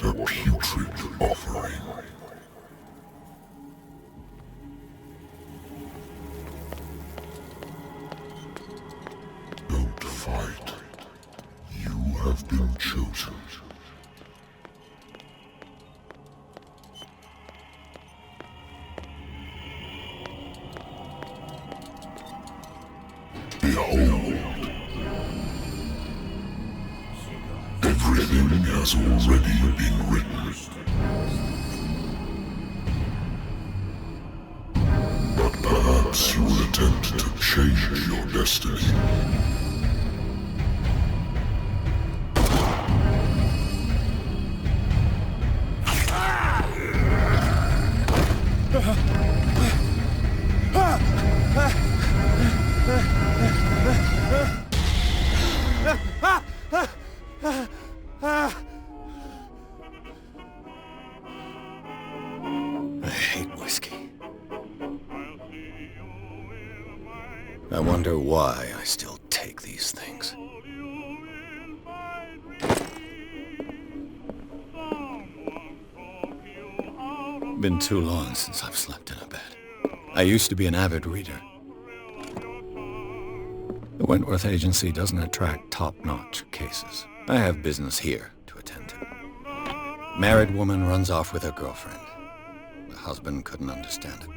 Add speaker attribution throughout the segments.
Speaker 1: What a putrid offering. Don't fight. You have been chosen. Behold. Everything has already been written. But perhaps you will attempt to change your destiny.
Speaker 2: I hate whiskey. I wonder why I still take these things. Been too long since I've slept in a bed. I used to be an avid reader. The Wentworth Agency doesn't attract top-notch cases. I have business here to attend to. Married woman runs off with her girlfriend. The husband couldn't understand it.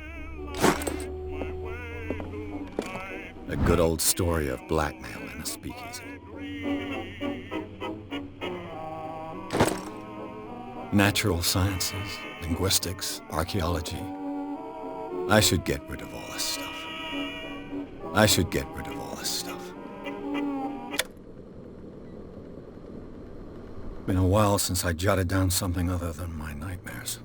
Speaker 2: A good old story of blackmail in a speakeasy. Natural sciences, linguistics, archaeology. I should get rid of all this stuff. I should get rid of all this stuff. Been a while since I jotted down something other than my nightmares.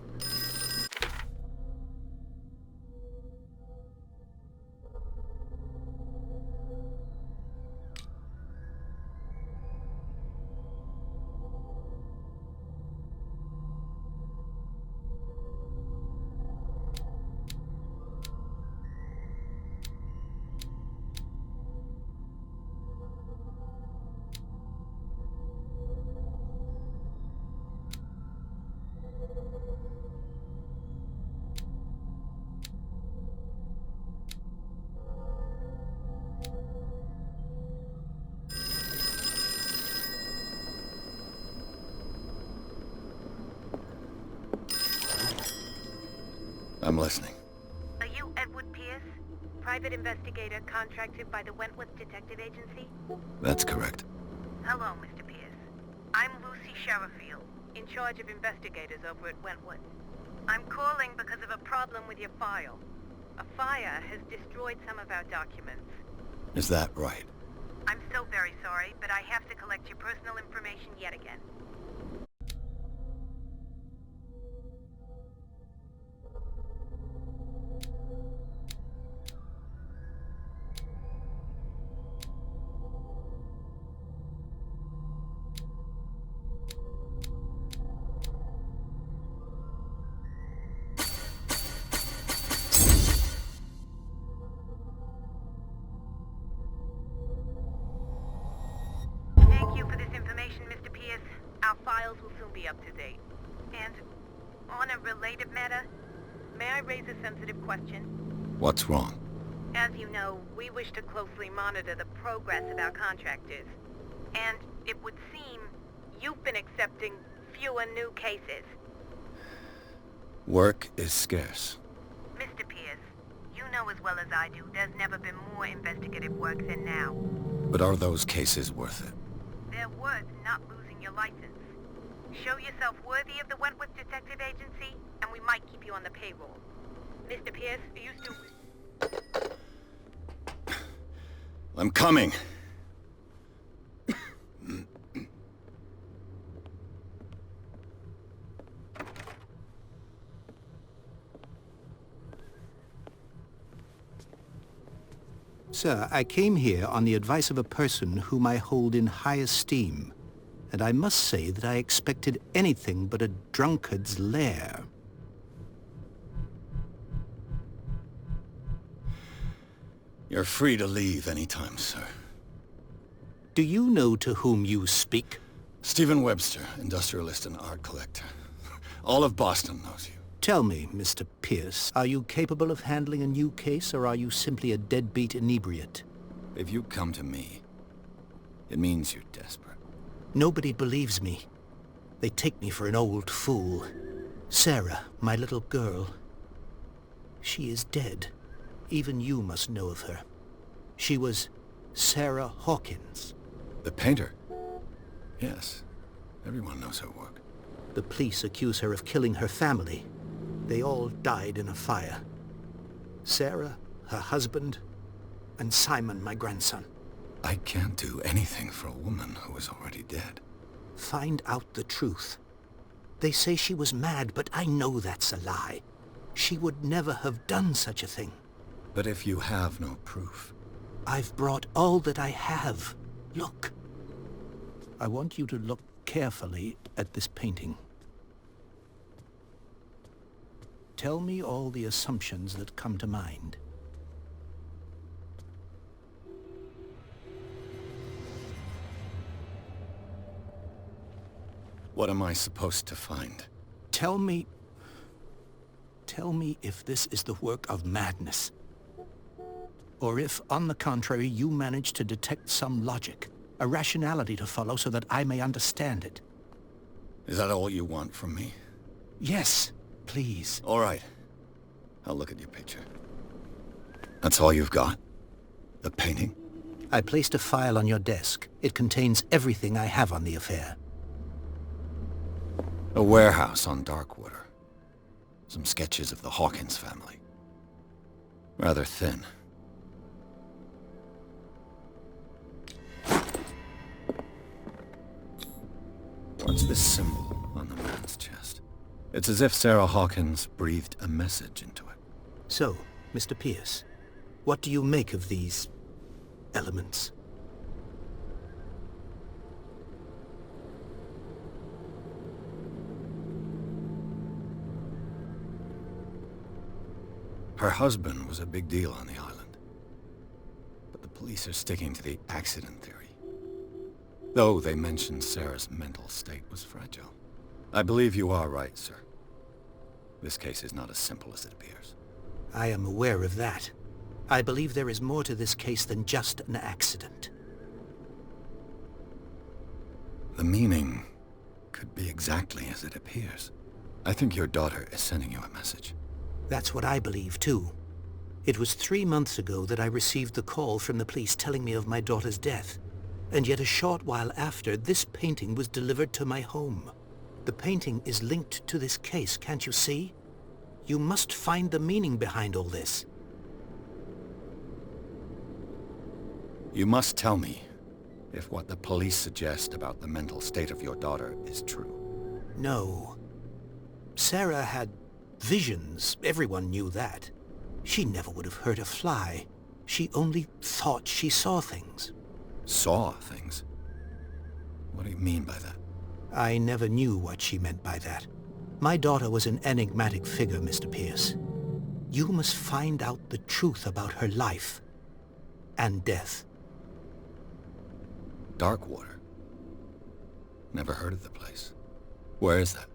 Speaker 2: I'm listening.
Speaker 3: Are you Edward Pierce, private investigator contracted by the Wentworth Detective Agency?
Speaker 2: That's correct.
Speaker 3: Hello, Mr. Pierce. I'm Lucy Sherifield, in charge of investigators over at Wentworth. I'm calling because of a problem with your file. A fire has destroyed some of our documents.
Speaker 2: Is that right?
Speaker 3: I'm so very sorry, but I have to collect your personal information yet again. Thank you for this information, Mr. Pierce. Our files will soon be up to date. And on a related matter, may I raise a sensitive question?
Speaker 2: What's wrong?
Speaker 3: As you know, we wish to closely monitor the progress of our contractors. And it would seem you've been accepting fewer new cases.
Speaker 2: Work is scarce.
Speaker 3: Mr. Pierce, you know as well as I do, there's never been more investigative work than now.
Speaker 2: But are those cases worth it?
Speaker 3: They're worth not losing your license. Show yourself worthy of the Wentworth Detective Agency, and we might keep you on the payroll. Mr. Pierce, are you still...
Speaker 2: I'm coming.
Speaker 4: Sir, I came here on the advice of a person whom I hold in high esteem, and I must say that I expected anything but a drunkard's lair.
Speaker 2: You're free to leave anytime, sir.
Speaker 4: Do you know to whom you speak?
Speaker 2: Stephen Webster, industrialist and art collector. All of Boston knows you.
Speaker 4: Tell me, Mr. Pierce, are you capable of handling a new case, or are you simply a deadbeat inebriate?
Speaker 2: If you come to me, it means you're desperate.
Speaker 4: Nobody believes me. They take me for an old fool. Sarah, my little girl, she is dead. Even you must know of her. She was Sarah Hawkins.
Speaker 2: The painter? Yes. Everyone knows her work.
Speaker 4: The police accuse her of killing her family. They all died in a fire. Sarah, her husband, and Simon, my grandson.
Speaker 2: I can't do anything for a woman who is already dead.
Speaker 4: Find out the truth. They say she was mad, but I know that's a lie. She would never have done such a thing.
Speaker 2: But if you have no proof...
Speaker 4: I've brought all that I have. Look. I want you to look carefully at this painting. Tell me all the assumptions that come to mind.
Speaker 2: What am I supposed to find?
Speaker 4: Tell me if this is the work of madness. Or if, on the contrary, you manage to detect some logic, a rationality to follow so that I may understand it.
Speaker 2: Is that all you want from me?
Speaker 4: Yes, please.
Speaker 2: All right. I'll look at your picture. That's all you've got? The painting?
Speaker 4: I placed a file on your desk. It contains everything I have on the affair.
Speaker 2: A warehouse on Darkwater. Some sketches of the Hawkins family. Rather thin. What's this symbol on the man's chest? It's as if Sarah Hawkins breathed a message into it.
Speaker 4: So, Mr. Pierce, what do you make of these elements?
Speaker 2: Her husband was a big deal on the island. But the police are sticking to the accident theory. Though they mentioned Sarah's mental state was fragile. I believe you are right, sir. This case is not as simple as it appears.
Speaker 4: I am aware of that. I believe there is more to this case than just an accident.
Speaker 2: The meaning could be exactly as it appears. I think your daughter is sending you a message.
Speaker 4: That's what I believe, too. It was 3 months ago that I received the call from the police telling me of my daughter's death. And yet a short while after, this painting was delivered to my home. The painting is linked to this case, can't you see? You must find the meaning behind all this.
Speaker 2: You must tell me if what the police suggest about the mental state of your daughter is true.
Speaker 4: No. Sarah had visions. Everyone knew that. She never would have hurt a fly. She only thought she saw things.
Speaker 2: Saw things? What do you mean by that?
Speaker 4: I never knew what she meant by that. My daughter was an enigmatic figure, Mr. Pierce. You must find out the truth about her life and death.
Speaker 2: Darkwater? Never heard of the place. Where is that?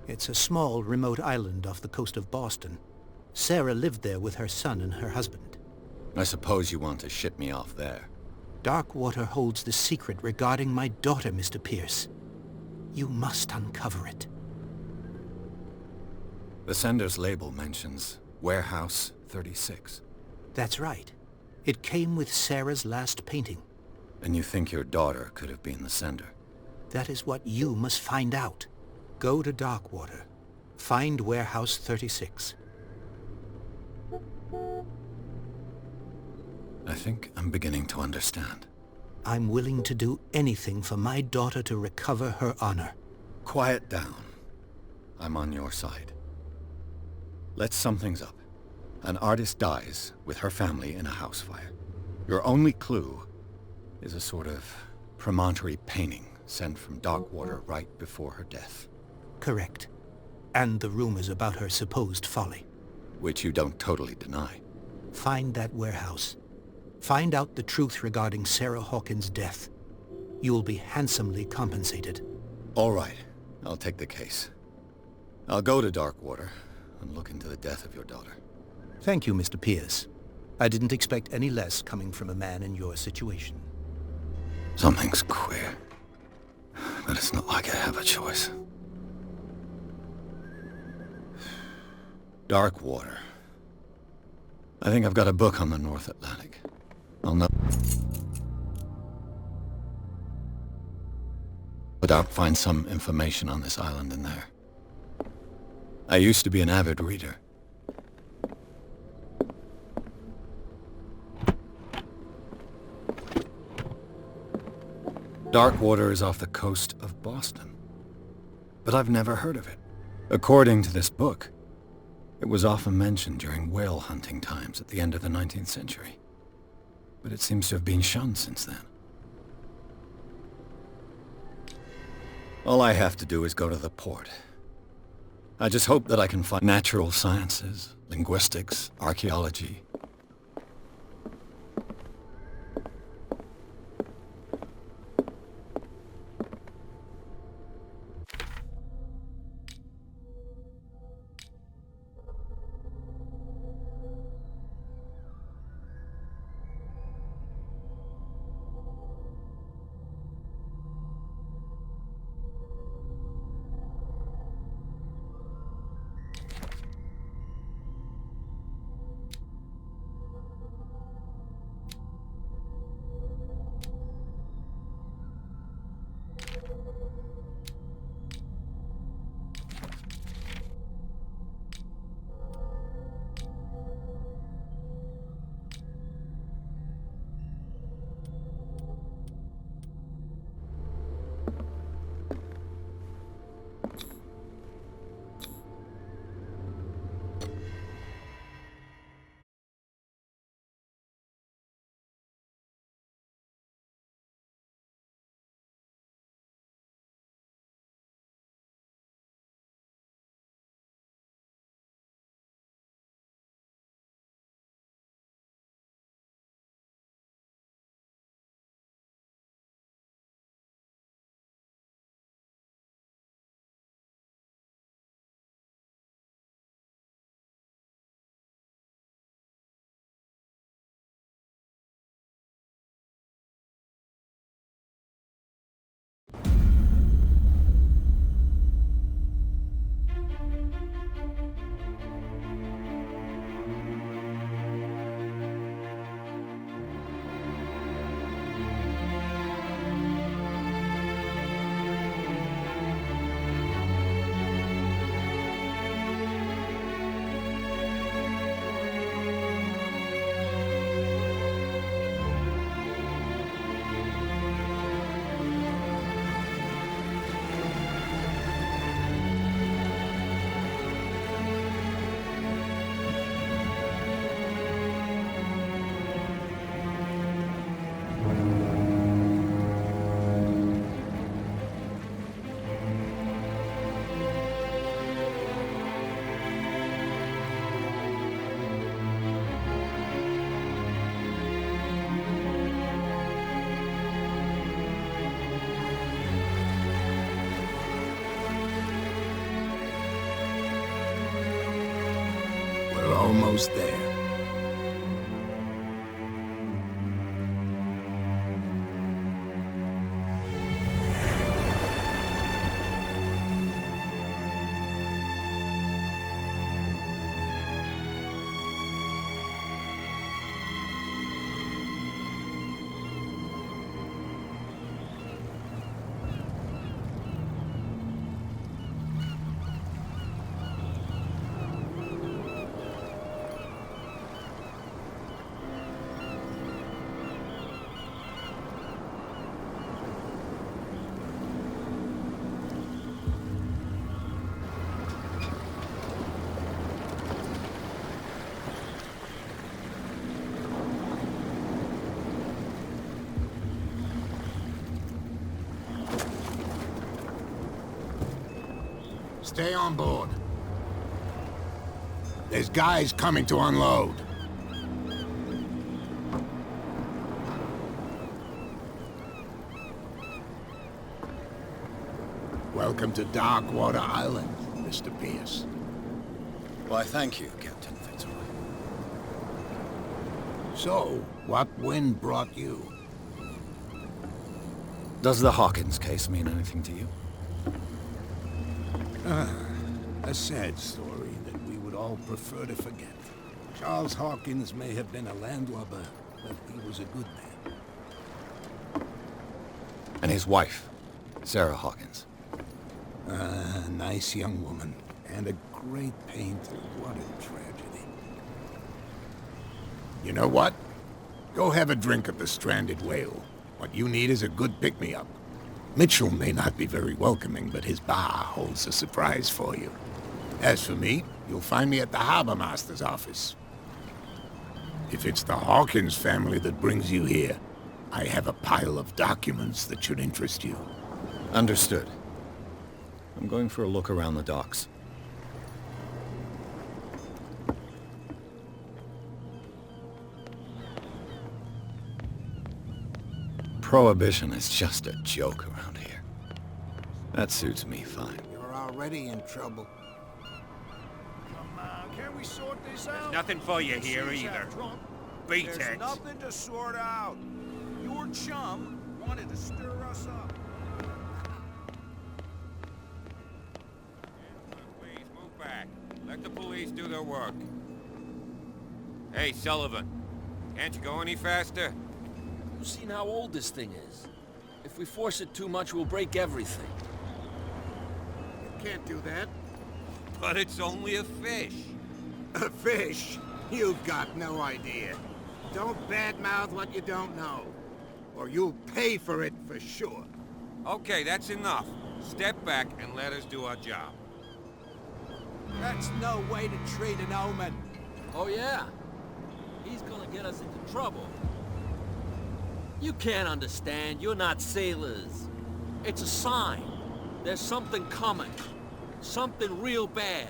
Speaker 4: It's a small, remote island off the coast of Boston. Sarah lived there with her son and her husband.
Speaker 2: I suppose you want to ship me off there.
Speaker 4: Darkwater holds the secret regarding my daughter, Mr. Pierce. You must uncover it.
Speaker 2: The sender's label mentions Warehouse 36.
Speaker 4: That's right. It came with Sarah's last painting.
Speaker 2: And you think your daughter could have been the sender?
Speaker 4: That is what you must find out. Go to Darkwater. Find Warehouse 36.
Speaker 2: I think I'm beginning to understand.
Speaker 4: I'm willing to do anything for my daughter to recover her honor.
Speaker 2: Quiet down. I'm on your side. Let's sum things up. An artist dies with her family in a house fire. Your only clue is a sort of promontory painting sent from Darkwater right before her death.
Speaker 4: Correct. And the rumors about her supposed folly.
Speaker 2: Which you don't totally deny.
Speaker 4: Find that warehouse. Find out the truth regarding Sarah Hawkins' death. You will be handsomely compensated.
Speaker 2: All right, I'll take the case. I'll go to Darkwater and look into the death of your daughter.
Speaker 4: Thank you, Mr. Pierce. I didn't expect any less coming from a man in your situation.
Speaker 2: Something's queer. But it's not like I have a choice. Darkwater. I think I've got a book on the North Atlantic. I'll know. But I'll find some information on this island in there. I used to be an avid reader. Darkwater is off the coast of Boston. But I've never heard of it. According to this book, it was often mentioned during whale hunting times at the end of the 19th century. But it seems to have been shunned since then. All I have to do is go to the port. I just hope that I can find natural sciences, linguistics, archaeology.
Speaker 5: Almost there. Stay on board. There's guys coming to unload. Welcome to Darkwater Island, Mr. Pierce.
Speaker 2: Why, thank you, Captain Fitzroy.
Speaker 5: So, what wind brought you?
Speaker 2: Does the Hawkins case mean anything to you?
Speaker 5: A sad story that we would all prefer to forget. Charles Hawkins may have been a landlubber, but he was a good man.
Speaker 2: And his wife, Sarah Hawkins.
Speaker 5: A nice young woman, and a great painter. What a tragedy. You know what? Go have a drink at the Stranded Whale. What you need is a good pick-me-up. Mitchell may not be very welcoming, but his bar holds a surprise for you. As for me, you'll find me at the Harbor Master's office. If it's the Hawkins family that brings you here, I have a pile of documents that should interest you.
Speaker 2: Understood. I'm going for a look around the docks. Prohibition is just a joke around here. That suits me fine.
Speaker 5: You're already in trouble.
Speaker 6: Come on, can we sort this out?
Speaker 7: There's nothing for you here either. Beat
Speaker 6: There's
Speaker 7: it.
Speaker 6: nothing to sort out. Your chum wanted to stir us up.
Speaker 7: Please move back. Let the police do their work. Hey, Sullivan. Can't you go any faster?
Speaker 8: You've seen how old this thing is. If we force it too much, we'll break everything.
Speaker 5: Can't do that.
Speaker 7: But it's only a fish.
Speaker 5: A fish? You've got no idea. Don't badmouth what you don't know, or you'll pay for it for sure.
Speaker 7: Okay, that's enough. Step back and let us do our job.
Speaker 6: That's no way to treat an omen.
Speaker 8: Oh yeah? He's gonna get us into trouble. You can't understand. You're not sailors. It's a sign. There's something coming. Something real bad.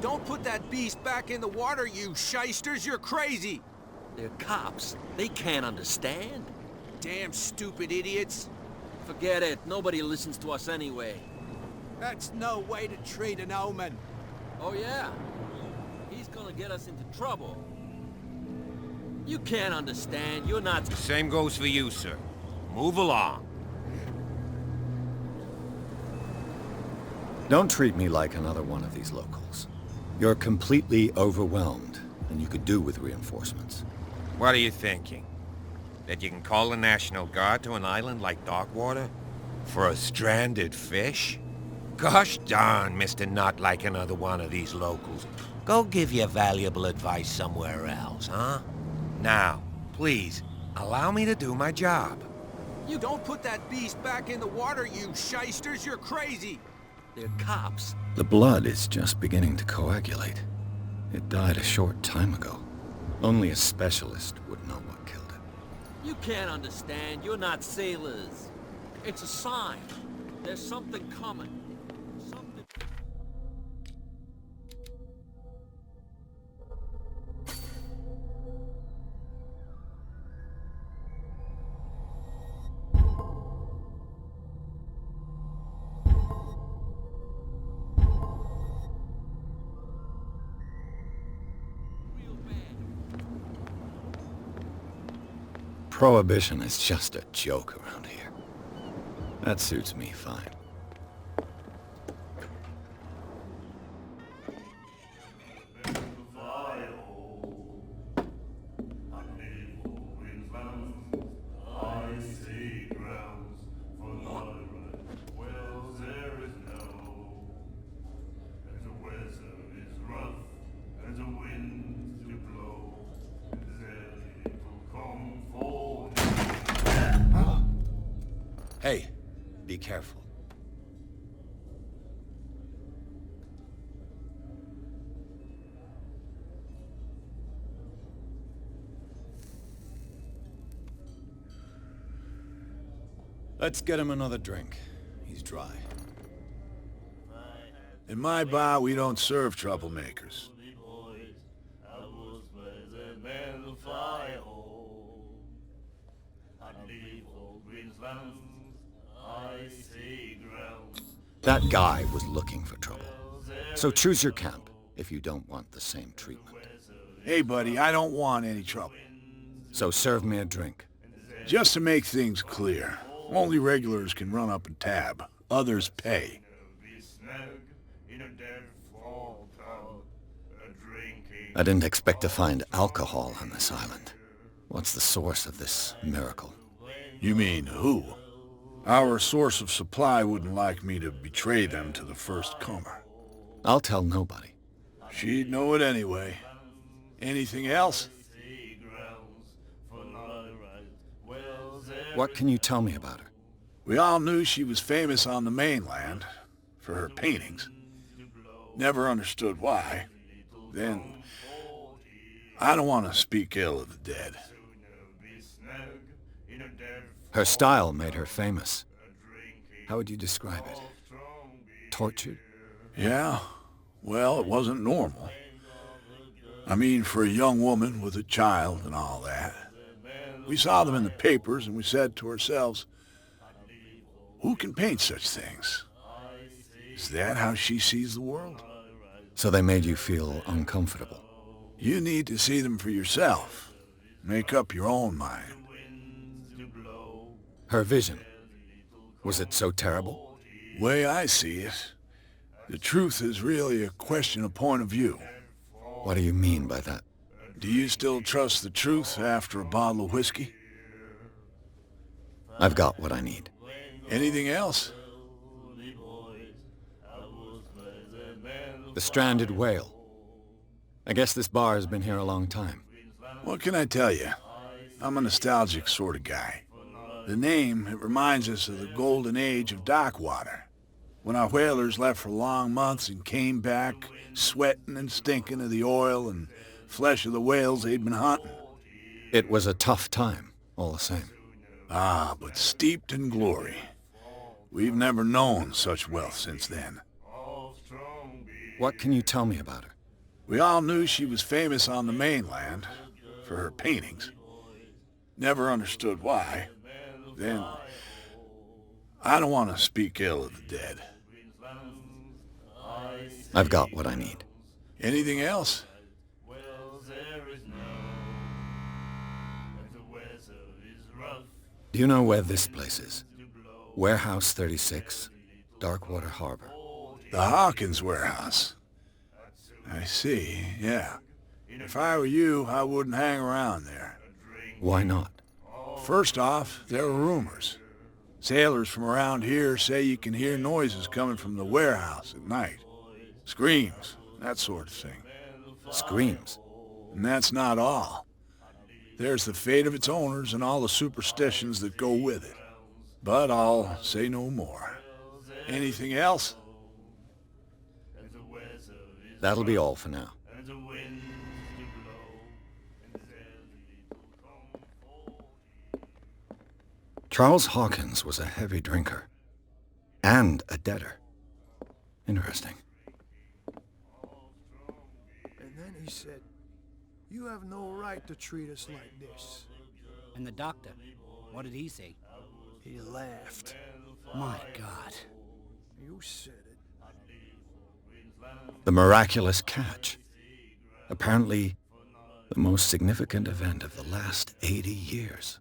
Speaker 6: Don't put that beast back in the water, you shysters. You're crazy.
Speaker 8: They're cops. They can't understand.
Speaker 6: Damn stupid idiots.
Speaker 8: Forget it. Nobody listens to us anyway.
Speaker 6: That's no way to treat an omen.
Speaker 8: Oh yeah? He's gonna get us into trouble. You can't understand. You're not...
Speaker 7: Same goes for you, sir. Move along.
Speaker 2: Don't treat me like another one of these locals. You're completely overwhelmed, and you could do with reinforcements.
Speaker 7: What are you thinking? That you can call the National Guard to an island like Darkwater? For a stranded fish? Gosh darn, Mr. Not like another one of these locals. Go give your valuable advice somewhere else, huh? Now, please, allow me to do my job.
Speaker 6: You don't put that beast back in the water, you shysters. You're crazy.
Speaker 8: They're cops.
Speaker 2: The blood is just beginning to coagulate. It died a short time ago. Only a specialist would know what killed it.
Speaker 8: You can't understand. You're not sailors. It's a sign. There's something coming. Something... Real bad.
Speaker 2: Prohibition is just a joke around here. That suits me fine. Hey, be careful. Let's get him another drink. He's dry.
Speaker 9: In my bar, we don't serve troublemakers.
Speaker 10: I say
Speaker 2: That guy was looking for trouble. So choose your camp if you don't want the same treatment.
Speaker 9: Hey, buddy, I don't want any trouble.
Speaker 2: So serve me a drink.
Speaker 9: Just to make things clear, only regulars can run up and tab. Others pay.
Speaker 2: I didn't expect to find alcohol on this island. What's the source of this miracle?
Speaker 9: You mean who? Our source of supply wouldn't like me to betray them to the first comer.
Speaker 2: I'll tell nobody.
Speaker 9: She'd know it anyway. Anything else?
Speaker 2: What can you tell me about her?
Speaker 9: We all knew she was famous on the mainland for her paintings. Never understood why. Then, I don't want to speak ill of the dead.
Speaker 2: Her style made her famous. How would you describe it? Tortured?
Speaker 9: Yeah, well, it wasn't normal. I mean, for a young woman with a child and all that. We saw them in the papers and we said to ourselves, who can paint such things? Is that how she sees the world?
Speaker 2: So they made you feel uncomfortable?
Speaker 9: You need to see them for yourself. Make up your own mind.
Speaker 2: Her vision, was it so terrible?
Speaker 9: Way I see it, the truth is really a question of point of view.
Speaker 2: What do you mean by that?
Speaker 9: Do you still trust the truth after a bottle of whiskey?
Speaker 2: I've got what I need.
Speaker 9: Anything else?
Speaker 2: The stranded whale. I guess this bar has been here a long time.
Speaker 9: What can I tell you? I'm a nostalgic sort of guy. The name, it reminds us of the golden age of dock water, when our whalers left for long months and came back sweating and stinking of the oil and flesh of the whales they'd been hunting.
Speaker 2: It was a tough time, all the same.
Speaker 9: Ah, but steeped in glory. We've never known such wealth since then.
Speaker 2: What can you tell me about her?
Speaker 9: We all knew she was famous on the mainland for her paintings. Never understood why. Then, I don't want to speak ill of the dead.
Speaker 2: I've got what I need.
Speaker 9: Anything else?
Speaker 2: Do you know where this place is? Warehouse 36, Darkwater Harbor.
Speaker 9: The Hawkins warehouse. I see, yeah. If I were you, I wouldn't hang around there.
Speaker 2: Why not?
Speaker 9: First off, there are rumors. Sailors from around here say you can hear noises coming from the warehouse at night. Screams, that sort of thing.
Speaker 2: Screams?
Speaker 9: And that's not all. There's the fate of its owners and all the superstitions that go with it. But I'll say no more. Anything else?
Speaker 2: That'll be all for now. Charles Hawkins was a heavy drinker. And a debtor. Interesting.
Speaker 10: And then he said, "You have no right to treat us like this."
Speaker 11: And the doctor, what did he say?
Speaker 10: He laughed.
Speaker 11: My God.
Speaker 10: You said it.
Speaker 2: The miraculous catch. Apparently, the most significant event of the last 80 years.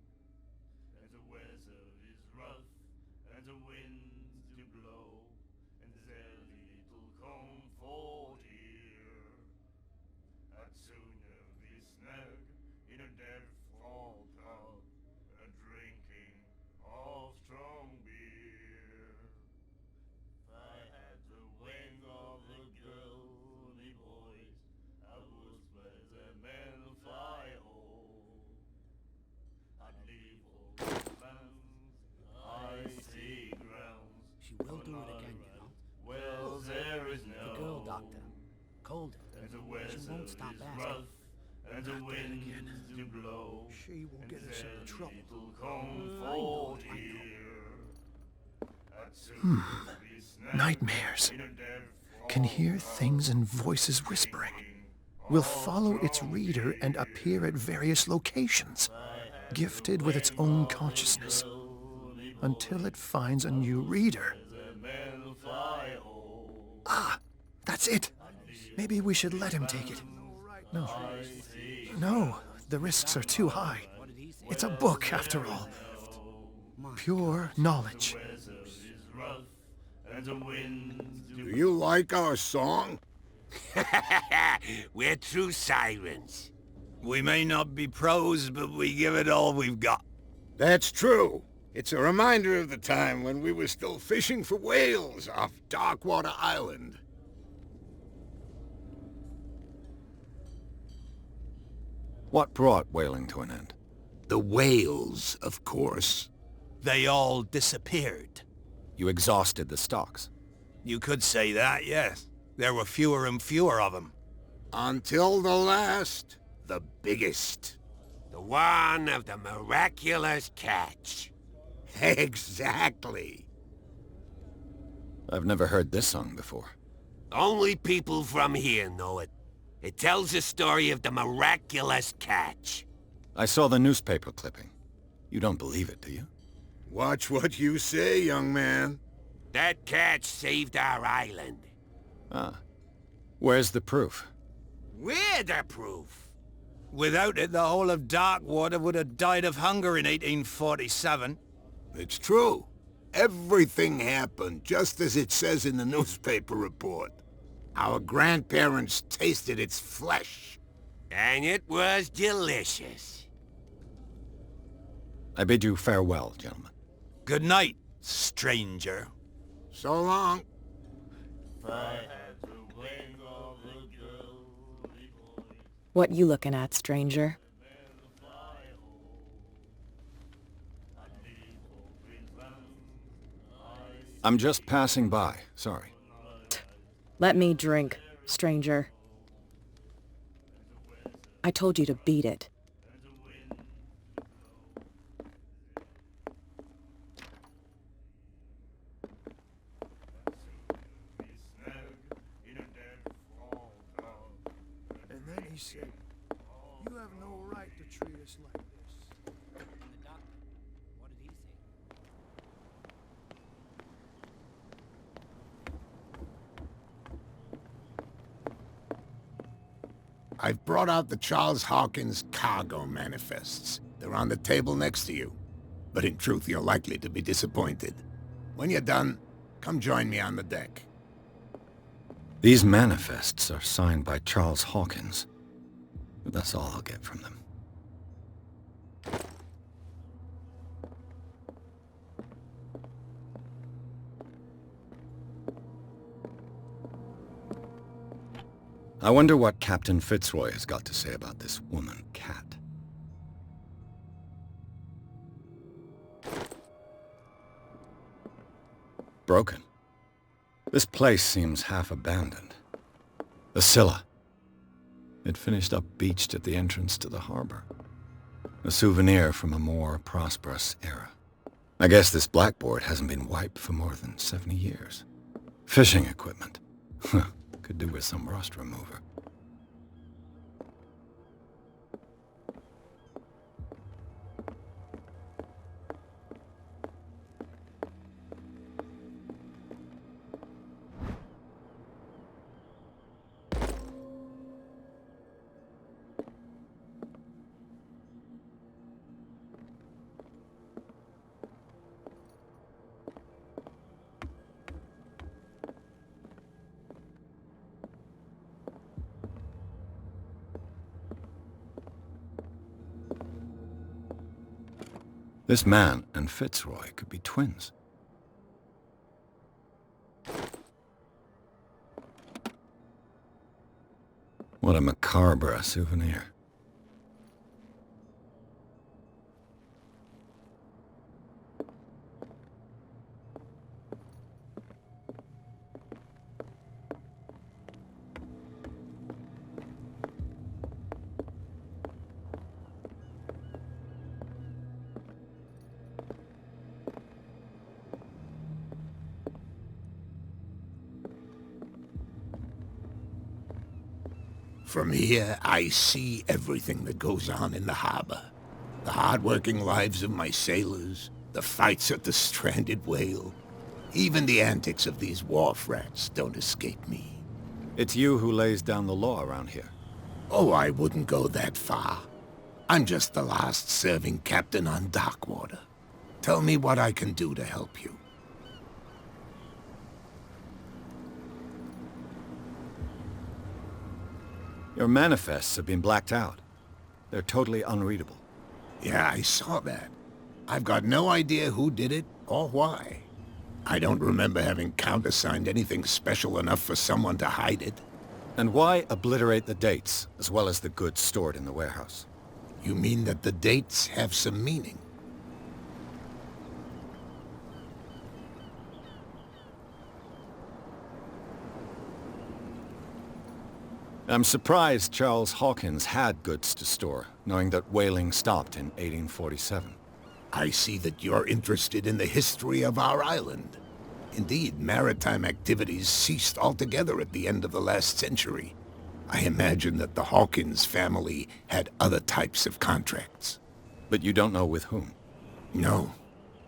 Speaker 11: We'll do it again, you know. The girl doctor. Colder. She won't stop asking.
Speaker 10: She will get us into trouble. Nightmares. Can hear things and voices whispering. Will follow its reader and appear at various locations, gifted with its own consciousness, until it finds a new reader. Ah, that's it. Maybe we should let him take it. No. No, the risks are too high. It's a book, after all. Pure knowledge.
Speaker 5: Do you like our song?
Speaker 7: We're true sirens.
Speaker 12: We may not be pros, but we give it all we've got.
Speaker 5: That's true. It's a reminder of the time when we were still fishing for whales off Darkwater Island.
Speaker 2: What brought whaling to an end?
Speaker 5: The whales, of course.
Speaker 12: They all disappeared.
Speaker 2: You exhausted the stocks.
Speaker 12: You could say that, yes. There were fewer and fewer of them.
Speaker 5: Until the last, the biggest.
Speaker 7: The one of the miraculous catch.
Speaker 5: Exactly.
Speaker 2: I've never heard this song before.
Speaker 7: Only people from here know it. It tells the story of the miraculous catch.
Speaker 2: I saw the newspaper clipping. You don't believe it, do you?
Speaker 5: Watch what you say, young man.
Speaker 7: That catch saved our island.
Speaker 2: Ah. Where's the proof?
Speaker 7: We're the proof.
Speaker 12: Without it, the whole of Darkwater would have died of hunger in 1847.
Speaker 5: It's true. Everything happened just as it says in the newspaper report. Our grandparents tasted its flesh.
Speaker 7: And it was delicious.
Speaker 2: I bid you farewell, gentlemen.
Speaker 12: Good night, stranger.
Speaker 5: So long.
Speaker 13: What you looking at, stranger?
Speaker 2: I'm just passing by, sorry.
Speaker 13: Let me drink, stranger. I told you to beat it.
Speaker 10: And then he said, "You have no right to treat us like this."
Speaker 11: And the doctor, what did he say?
Speaker 5: I've brought out the Charles Hawkins cargo manifests. They're on the table next to you. But in truth, you're likely to be disappointed. When you're done, come join me on the deck.
Speaker 2: These manifests are signed by Charles Hawkins. But that's all I'll get from them. I wonder what Captain Fitzroy has got to say about this woman cat. Broken. This place seems half abandoned. The Scylla. It finished up beached at the entrance to the harbor. A souvenir from a more prosperous era. I guess this blackboard hasn't been wiped for more than 70 years. Fishing equipment. Could do with some rust remover. This man and Fitzroy could be twins. What a macabre souvenir.
Speaker 5: From here, I see everything that goes on in the harbor. The hard-working lives of my sailors, the fights at the stranded whale, Even the antics of these wharf rats don't escape me.
Speaker 2: It's you who lays down the law around here.
Speaker 5: Oh, I wouldn't go that far. I'm just the last serving captain on Darkwater. Tell me what I can do to help you.
Speaker 2: Your manifests have been blacked out. They're totally unreadable.
Speaker 5: Yeah, I saw that. I've got no idea who did it or why. I don't remember having countersigned anything special enough for someone to hide it.
Speaker 2: And why obliterate the dates, as well as the goods stored in the warehouse?
Speaker 5: You mean that the dates have some meaning?
Speaker 2: I'm surprised Charles Hawkins had goods to store, knowing that whaling stopped in 1847.
Speaker 5: I see that you're interested in the history of our island. Indeed, maritime activities ceased altogether at the end of the last century. I imagine that the Hawkins family had other types of contracts.
Speaker 2: But you don't know with whom?
Speaker 5: No,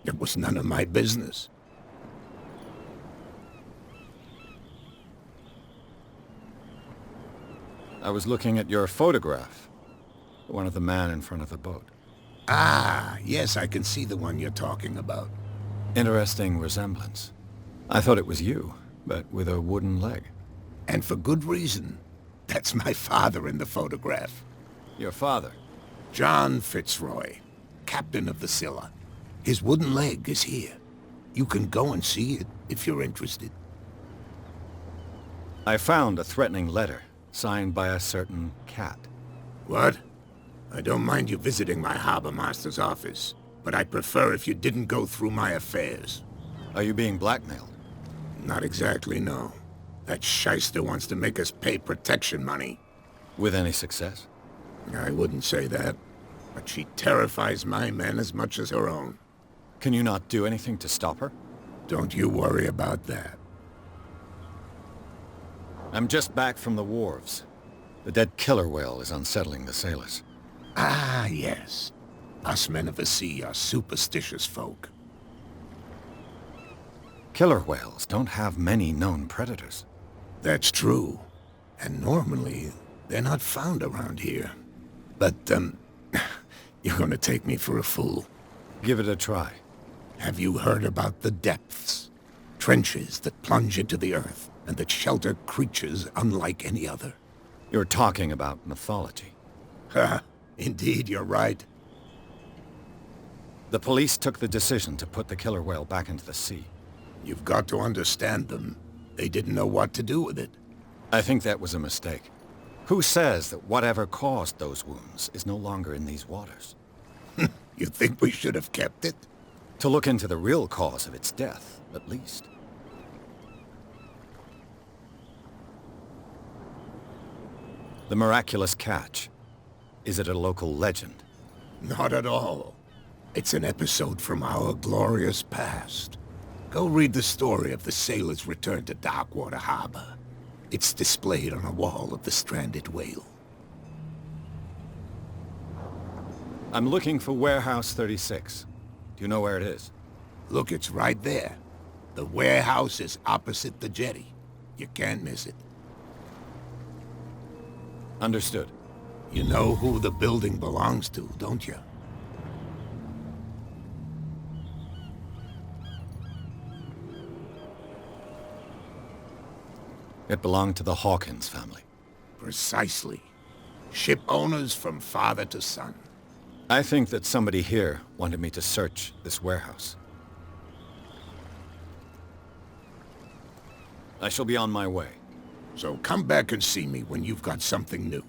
Speaker 5: it was none of my business.
Speaker 2: I was looking at your photograph. One of the man in front of the boat.
Speaker 5: Ah, yes, I can see the one you're talking about.
Speaker 2: Interesting resemblance. I thought it was you, but with a wooden leg.
Speaker 5: And for good reason. That's my father in the photograph.
Speaker 2: Your father?
Speaker 5: John Fitzroy, captain of the Scylla. His wooden leg is here. You can go and see it if you're interested.
Speaker 2: I found a threatening letter, signed by a certain cat.
Speaker 5: What? I don't mind you visiting my harbor master's office, but I'd prefer if you didn't go through my affairs.
Speaker 2: Are you being blackmailed?
Speaker 5: Not exactly, no. That shyster wants to make us pay protection money.
Speaker 2: With any success?
Speaker 5: I wouldn't say that, but she terrifies my men as much as her own.
Speaker 2: Can you not do anything to stop her?
Speaker 5: Don't you worry about that.
Speaker 2: I'm just back from the wharves. The dead killer whale is unsettling the sailors.
Speaker 5: Ah, yes. Us men of the sea are superstitious folk.
Speaker 2: Killer whales don't have many known predators.
Speaker 5: That's true. And normally, they're not found around here. But, you're gonna take me for a fool.
Speaker 2: Give it a try.
Speaker 5: Have you heard about the depths? Trenches that plunge into the earth and that shelter creatures unlike any other.
Speaker 2: You're talking about mythology.
Speaker 5: Ha! Indeed, you're right.
Speaker 2: The police took the decision to put the killer whale back into the sea.
Speaker 5: You've got to understand them. They didn't know what to do with it.
Speaker 2: I think that was a mistake. Who says that whatever caused those wounds is no longer in these waters?
Speaker 5: You think we should have kept it?
Speaker 2: To look into the real cause of its death, at least. The miraculous catch. Is it a local legend?
Speaker 5: Not at all. It's an episode from our glorious past. Go read the story of the sailor's return to Darkwater Harbor. It's displayed on a wall of the stranded whale.
Speaker 2: I'm looking for Warehouse 36. Do you know where it is?
Speaker 5: Look, it's right there. The warehouse is opposite the jetty. You can't miss it.
Speaker 2: Understood.
Speaker 5: You know who the building belongs to, don't you?
Speaker 2: It belonged to the Hawkins family.
Speaker 5: Precisely. Ship owners from father to son.
Speaker 2: I think that somebody here wanted me to search this warehouse. I shall be on my way.
Speaker 5: So come back and see me when you've got something new.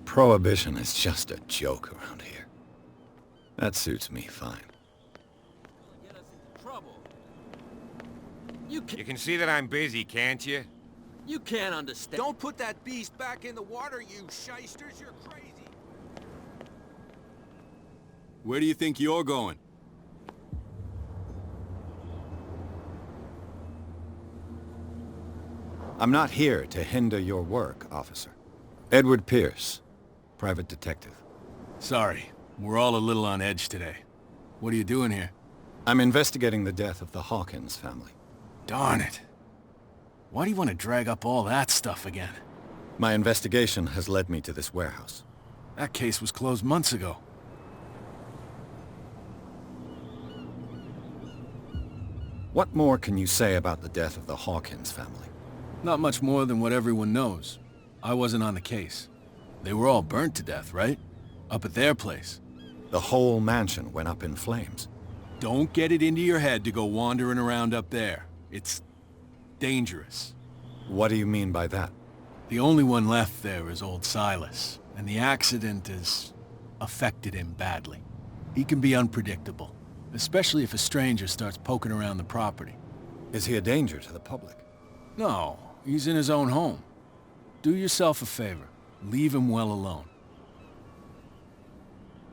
Speaker 2: Prohibition is just a joke around here. That suits me fine.
Speaker 8: Get us into trouble.
Speaker 7: You can see that I'm busy, can't you?
Speaker 8: You can't understand.
Speaker 6: Don't put that beast back in the water, you shysters. You're crazy. Where do you think you're going?
Speaker 2: I'm not here to hinder your work, officer. Edward Pierce, private detective.
Speaker 6: Sorry, we're all a little on edge today. What are you doing here?
Speaker 2: I'm investigating the death of the Hawkins family.
Speaker 6: Darn it. Why do you want to drag up all that stuff again?
Speaker 2: My investigation has led me to this warehouse.
Speaker 6: That case was closed months ago.
Speaker 2: What more can you say about the death of the Hawkins family?
Speaker 6: Not much more than what everyone knows. I wasn't on the case. They were all burnt to death, right? Up at their place.
Speaker 2: The whole mansion went up in flames.
Speaker 6: Don't get it into your head to go wandering around up there. It's dangerous.
Speaker 2: What do you mean by that?
Speaker 6: The only one left there is old Silas, and the accident has affected him badly. He can be unpredictable, especially if a stranger starts poking around the property.
Speaker 2: Is he a danger to the public?
Speaker 6: No, he's in his own home. Do yourself a favor. Leave him well alone.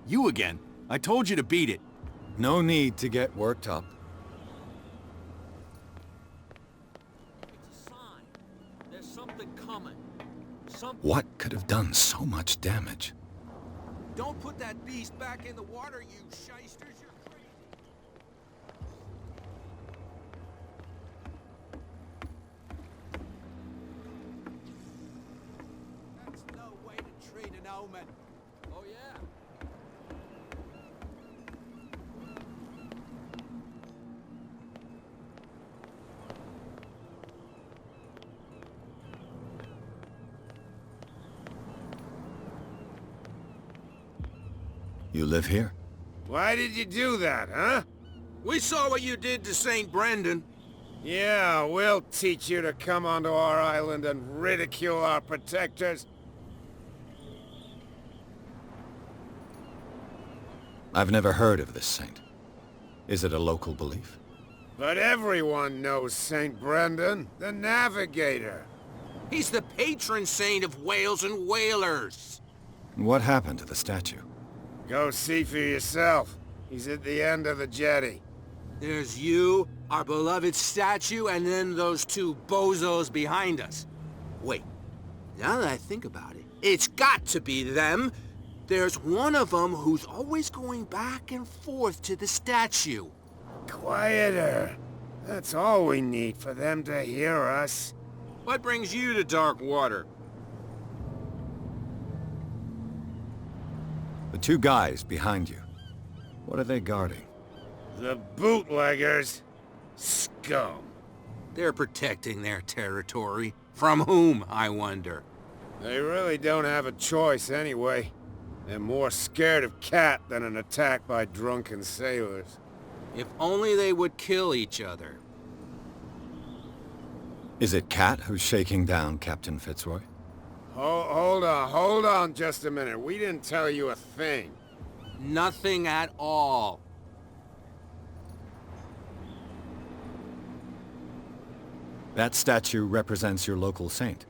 Speaker 6: You again. I told you to beat it.
Speaker 2: No need to get worked up.
Speaker 8: It's a sign. There's something coming.
Speaker 2: What could have done so much damage?
Speaker 6: Don't put that beast back in the water, you shysters. You're crazy.
Speaker 12: That's no way to treat an omen.
Speaker 8: Oh, yeah?
Speaker 2: You live here?
Speaker 7: Why did you do that, huh?
Speaker 6: We saw what you did to St. Brendan.
Speaker 7: Yeah, we'll teach you to come onto our island and ridicule our protectors.
Speaker 2: I've never heard of this saint. Is it a local belief?
Speaker 7: But everyone knows St. Brendan, the navigator.
Speaker 6: He's the patron saint of whales and whalers.
Speaker 2: What happened to the statue?
Speaker 7: Go see for yourself. He's at the end of the jetty.
Speaker 6: There's you, our beloved statue, and then those two bozos behind us. Wait, now that I think about it, it's got to be them. There's one of them who's always going back and forth to the statue.
Speaker 7: Quieter. That's all we need for them to hear us.
Speaker 6: What brings you to dark water?
Speaker 2: The two guys behind you. What are they guarding?
Speaker 7: The bootleggers. Scum.
Speaker 6: They're protecting their territory. From whom, I wonder?
Speaker 7: They really don't have a choice anyway. They're more scared of Cat than an attack by drunken sailors.
Speaker 6: If only they would kill each other.
Speaker 2: Is it Cat who's shaking down Captain Fitzroy?
Speaker 7: Hold on just a minute. We didn't tell you a thing.
Speaker 6: Nothing at all.
Speaker 2: That statue represents your local saint.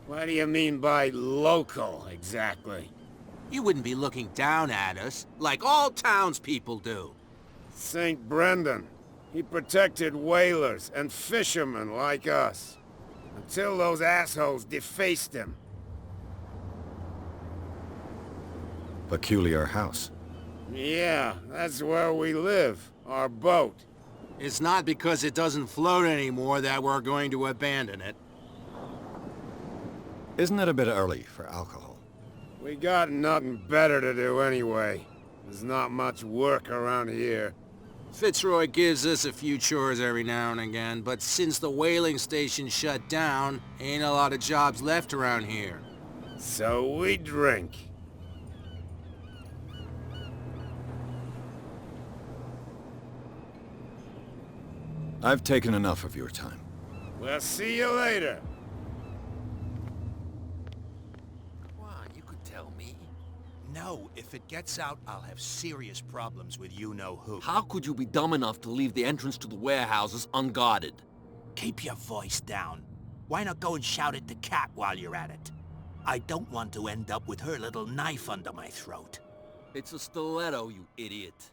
Speaker 7: What do you mean by local, exactly?
Speaker 6: You wouldn't be looking down at us, like all townspeople do.
Speaker 7: St. Brendan. He protected whalers and fishermen like us. Until those assholes defaced him.
Speaker 2: Peculiar house.
Speaker 7: Yeah, that's where we live. Our boat.
Speaker 6: It's not because it doesn't float anymore that we're going to abandon it.
Speaker 2: Isn't it a bit early for alcohol?
Speaker 7: We got nothing better to do anyway. There's not much work around here.
Speaker 6: Fitzroy gives us a few chores every now and again, but since the whaling station shut down, ain't a lot of jobs left around here.
Speaker 7: So we drink.
Speaker 2: I've taken enough of your time.
Speaker 7: We'll see you later.
Speaker 8: Come on, you could tell me.
Speaker 11: No, if it gets out, I'll have serious problems with you-know-who.
Speaker 8: How could you be dumb enough to leave the entrance to the warehouses unguarded?
Speaker 11: Keep your voice down. Why not go and shout at the cat while you're at it? I don't want to end up with her little knife under my throat.
Speaker 8: It's a stiletto, you idiot.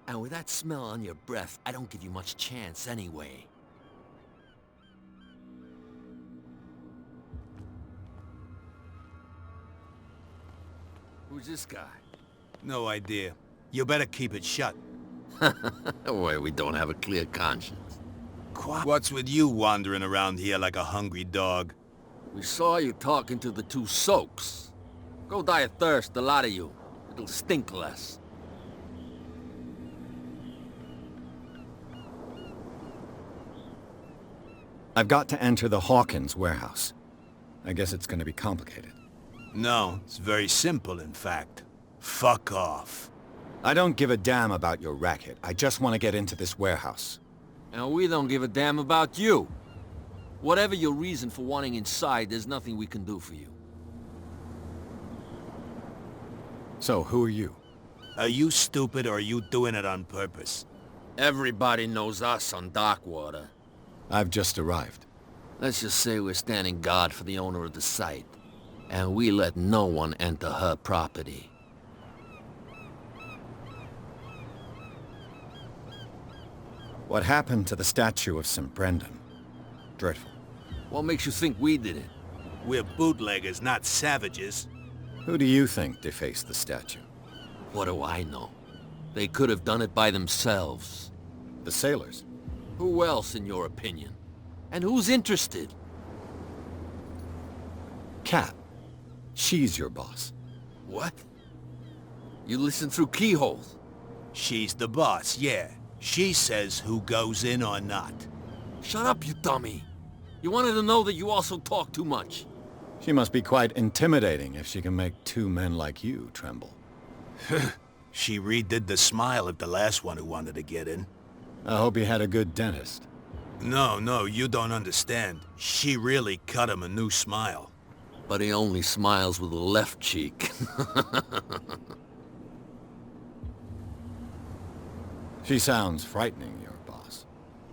Speaker 8: And with that smell on your breath, I don't give you much chance anyway. Who's this guy?
Speaker 12: No idea. You better keep it shut.
Speaker 8: Why, we don't have a clear conscience.
Speaker 12: What's with you wandering around here like a hungry dog?
Speaker 8: We saw you talking to the two soaks. Go die of thirst, the lot of you. It'll stink less.
Speaker 2: I've got to enter the Hawkins warehouse. I guess it's gonna be complicated.
Speaker 12: No, it's very simple, in fact. Fuck off.
Speaker 2: I don't give a damn about your racket. I just want to get into this warehouse.
Speaker 8: And we don't give a damn about you. Whatever your reason for wanting inside, there's nothing we can do for you.
Speaker 2: So, who are you?
Speaker 12: Are you stupid or are you doing it on purpose?
Speaker 8: Everybody knows us on Darkwater.
Speaker 2: I've just arrived.
Speaker 8: Let's just say we're standing guard for the owner of the site. And we let no one enter her property.
Speaker 2: What happened to the statue of St. Brendan? Dreadful.
Speaker 8: What makes you think we did it?
Speaker 12: We're bootleggers, not savages.
Speaker 2: Who do you think defaced the statue?
Speaker 8: What do I know? They could have done it by themselves.
Speaker 2: The sailors?
Speaker 8: Who else, in your opinion? And who's interested?
Speaker 2: Cat. She's your boss.
Speaker 8: What? You listen through keyholes?
Speaker 12: She's the boss, yeah. She says who goes in or not.
Speaker 8: Shut up, you dummy. You wanted to know that you also talk too much.
Speaker 2: She must be quite intimidating if she can make two men like you tremble.
Speaker 12: She redid the smile at the last one who wanted to get in.
Speaker 2: I hope you had a good dentist.
Speaker 12: No, you don't understand. She really cut him a new smile.
Speaker 8: But he only smiles with the left cheek.
Speaker 2: She sounds frightening, your boss.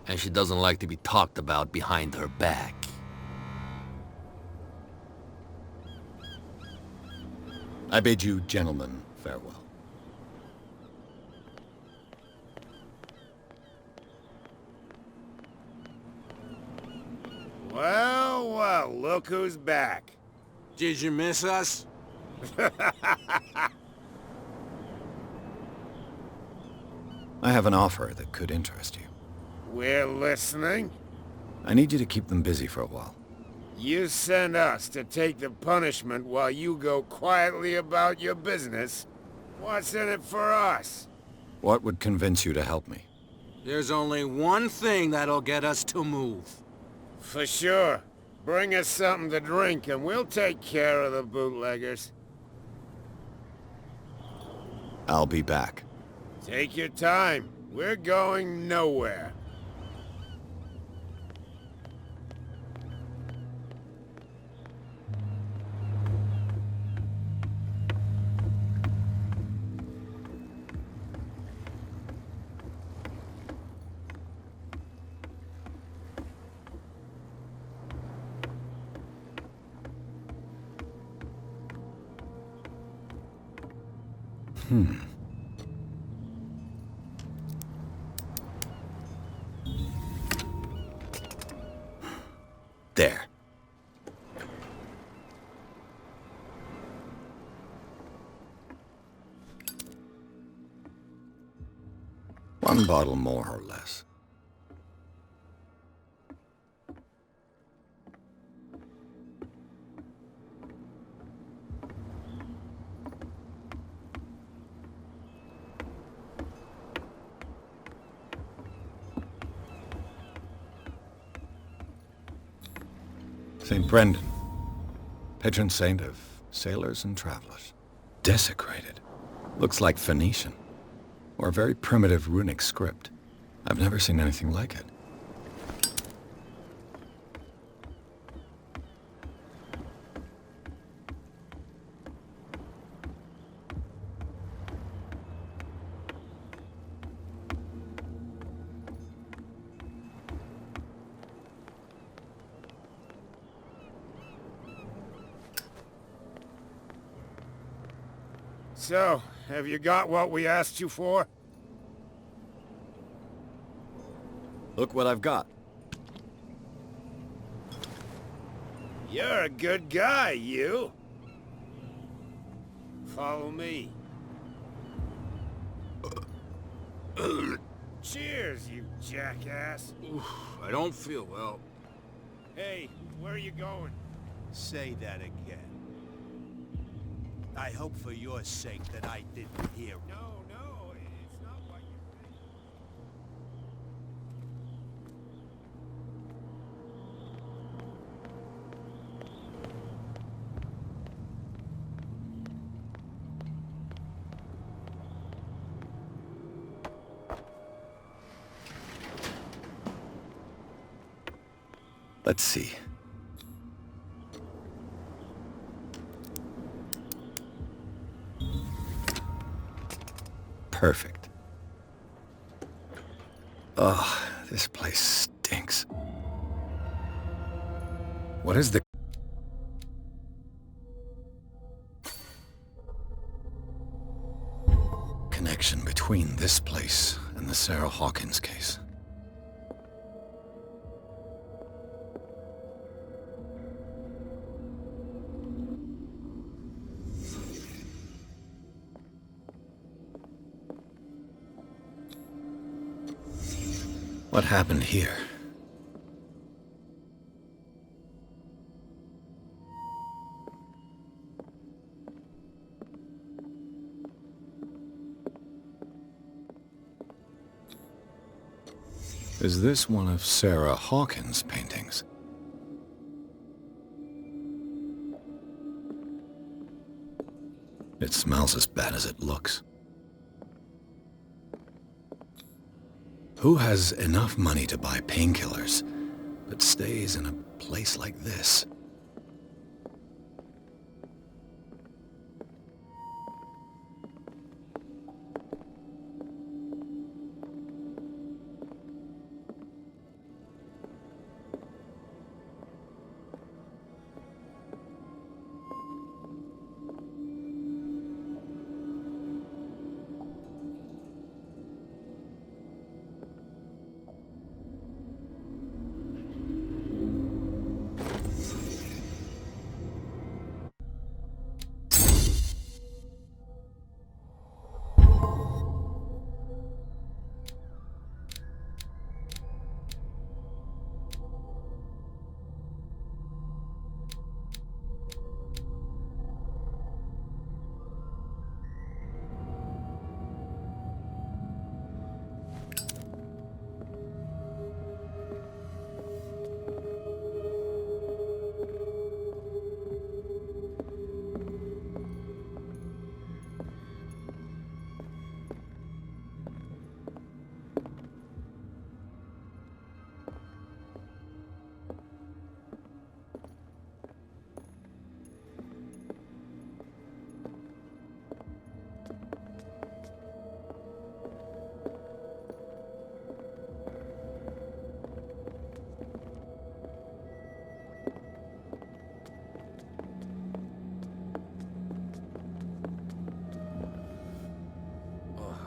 Speaker 8: And she doesn't like to be talked about behind her back.
Speaker 2: I bid you gentlemen farewell.
Speaker 14: Well, look who's back.
Speaker 6: Did you miss us?
Speaker 2: I have an offer that could interest you.
Speaker 14: We're listening.
Speaker 2: I need you to keep them busy for a while.
Speaker 14: You send us to take the punishment while you go quietly about your business. What's in it for us?
Speaker 2: What would convince you to help me?
Speaker 6: There's only one thing that'll get us to move.
Speaker 14: For sure. Bring us something to drink and we'll take care of the bootleggers.
Speaker 2: I'll be back.
Speaker 14: Take your time. We're going nowhere.
Speaker 2: There. One bottle more or less. St. Brendan, patron saint of sailors and travelers. Desecrated. Looks like Phoenician, or a very primitive runic script. I've never seen anything like it.
Speaker 14: So, Have you got what we asked you for?
Speaker 2: Look what I've got.
Speaker 14: You're a good guy, you. Follow me. Cheers, you jackass.
Speaker 6: Oof, I don't feel well.
Speaker 14: Hey, where are you going?
Speaker 12: Say that again. I hope for your sake that I didn't hear.
Speaker 14: No, it's not what you think.
Speaker 2: Let's see. Perfect. Oh, this place stinks. What is the... connection between this place and the Sarah Hawkins case? What happened here? Is this one of Sarah Hawkins' paintings? It smells as bad as it looks. Who has enough money to buy painkillers, but stays in a place like this?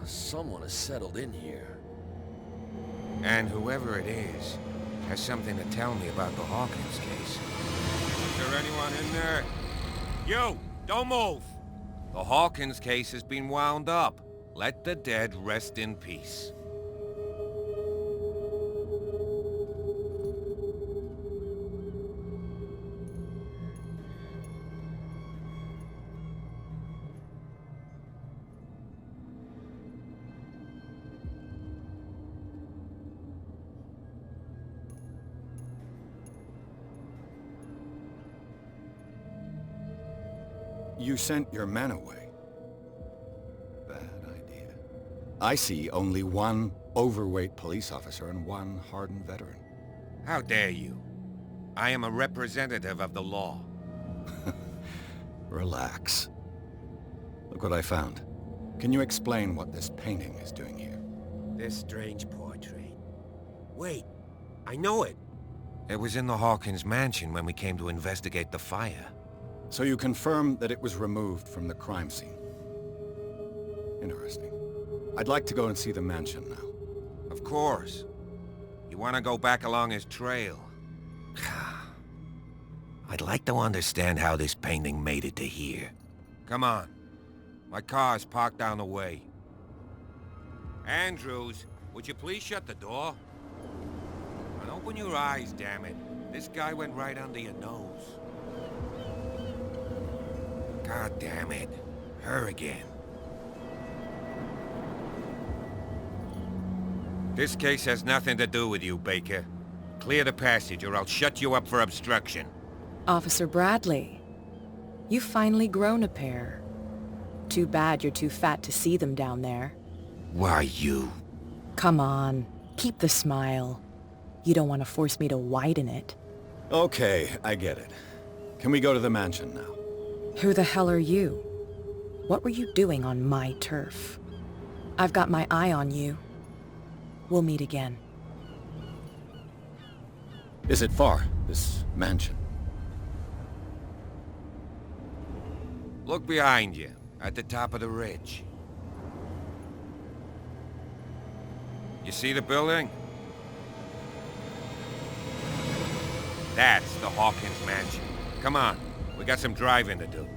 Speaker 8: Someone has settled in here.
Speaker 7: And whoever it is has something to tell me about the Hawkins case. Is there anyone in there? You! Don't move! The Hawkins case has been wound up. Let the dead rest in peace.
Speaker 2: You sent your men away. Bad idea. I see only one overweight police officer and one hardened veteran.
Speaker 7: How dare you? I am a representative of the law.
Speaker 2: Relax. Look what I found. Can you explain what this painting is doing here?
Speaker 7: This strange portrait. Wait, I know it. It was in the Hawkins mansion when we came to investigate the fire.
Speaker 2: So you confirm that it was removed from the crime scene? Interesting. I'd like to go and see the mansion now.
Speaker 7: Of course. You want to go back along his trail? I'd like to understand how this painting made it to here. Come on. My car's parked down the way. Andrews, would you please shut the door? And open your eyes, damn it. This guy went right under your nose. God damn it. Her again. This case has nothing to do with you, Baker. Clear the passage or I'll shut you up for obstruction.
Speaker 13: Officer Bradley, you've finally grown a pair. Too bad you're too fat to see them down there.
Speaker 7: Why, you...
Speaker 13: Come on, keep the smile. You don't want to force me to widen it.
Speaker 2: Okay, I get it. Can we go to the mansion now?
Speaker 13: Who the hell are you? What were you doing on my turf? I've got my eye on you. We'll meet again.
Speaker 2: Is it far, this mansion?
Speaker 7: Look behind you, at the top of the ridge. You see the building? That's the Hawkins mansion. Come on, we got some driving to do.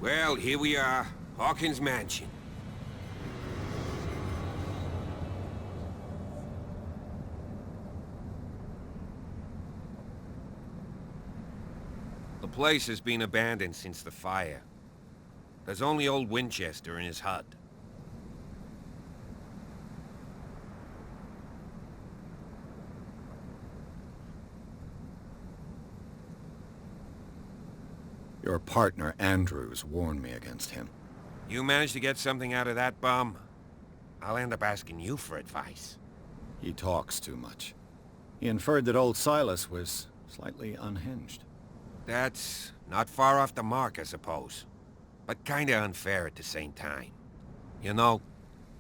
Speaker 7: Well, here we are. Hawkins Mansion. The place has been abandoned since the fire. There's only old Winchester in his hut.
Speaker 2: Your partner, Andrews, warned me against him.
Speaker 7: You managed to get something out of that bum? I'll end up asking you for advice.
Speaker 2: He talks too much. He inferred that old Silas was slightly unhinged.
Speaker 7: That's not far off the mark, I suppose. But kinda unfair at the same time. You know,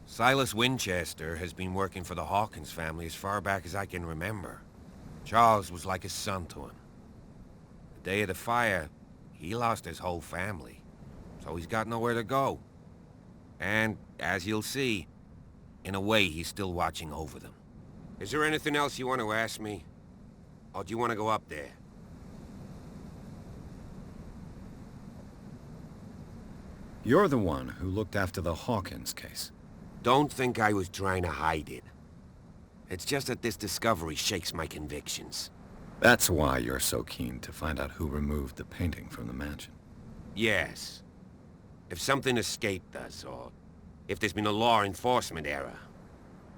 Speaker 7: Silas Winchester has been working for the Hawkins family as far back as I can remember. Charles was like a son to him. The day of the fire, he lost his whole family, so he's got nowhere to go. And, as you'll see, in a way he's still watching over them. Is there anything else you want to ask me? Or do you want to go up there?
Speaker 2: You're the one who looked after the Hawkins case.
Speaker 7: Don't think I was trying to hide it. It's just that this discovery shakes my convictions.
Speaker 2: That's why you're so keen to find out who removed the painting from the mansion.
Speaker 7: Yes. If something escaped us, or if there's been a law enforcement error,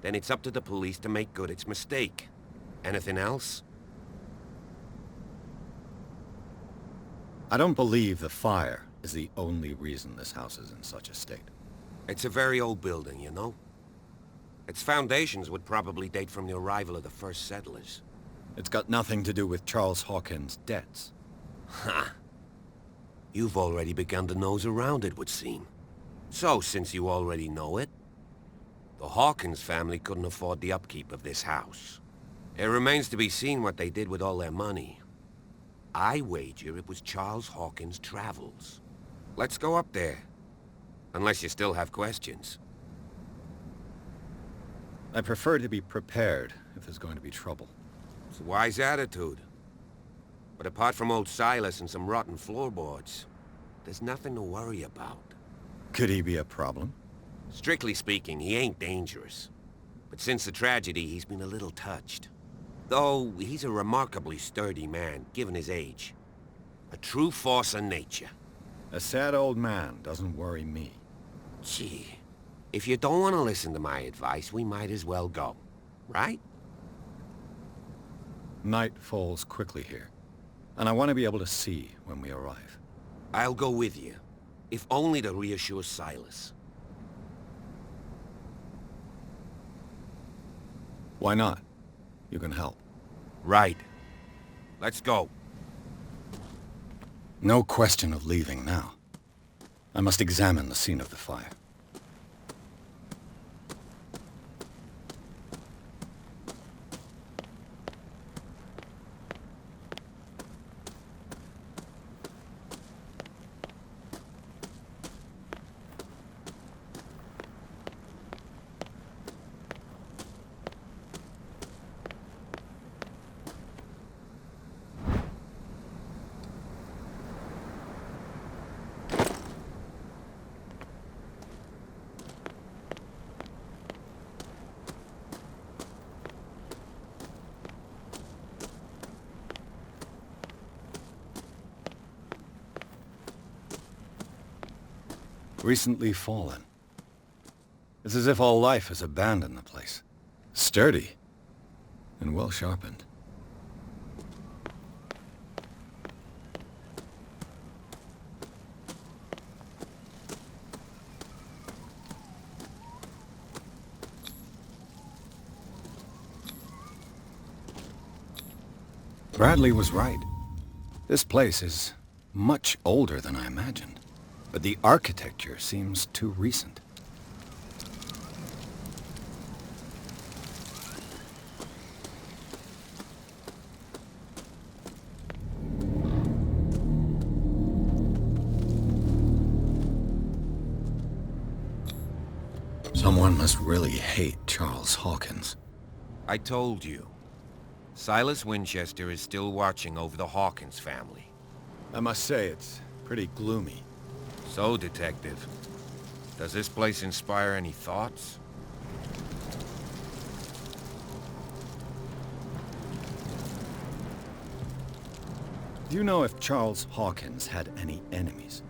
Speaker 7: then it's up to the police to make good its mistake. Anything else?
Speaker 2: I don't believe the fire is the only reason this house is in such a state.
Speaker 7: It's a very old building, you know? Its foundations would probably date from the arrival of the first settlers.
Speaker 2: It's got nothing to do with Charles Hawkins' debts.
Speaker 7: Ha! You've already begun to nose around it, would seem. So, since you already know it, the Hawkins family couldn't afford the upkeep of this house. It remains to be seen what they did with all their money. I wager it was Charles Hawkins' travels. Let's go up there. Unless you still have questions.
Speaker 2: I prefer to be prepared if there's going to be trouble.
Speaker 7: It's a wise attitude. But apart from old Silas and some rotten floorboards, there's nothing to worry about.
Speaker 2: Could he be a problem?
Speaker 7: Strictly speaking, he ain't dangerous. But since the tragedy, he's been a little touched. Though, he's a remarkably sturdy man, given his age. A true force of nature.
Speaker 2: A sad old man doesn't worry me.
Speaker 7: Gee, if you don't want to listen to my advice, we might as well go. Right?
Speaker 2: Night falls quickly here, and I want to be able to see when we arrive.
Speaker 7: I'll go with you, if only to reassure Silas.
Speaker 2: Why not? You can help.
Speaker 7: Right. Let's go.
Speaker 2: No question of leaving now. I must examine the scene of the fire. Recently fallen. It's as if all life has abandoned the place. Sturdy and well sharpened. Bradley was right. This place is much older than I imagined. But the architecture seems too recent. Someone must really hate Charles Hawkins.
Speaker 7: I told you. Silas Winchester is still watching over the Hawkins family.
Speaker 2: I must say, it's pretty gloomy.
Speaker 7: So, Detective, does this place inspire any thoughts?
Speaker 2: Do you know if Charles Hawkins had any enemies?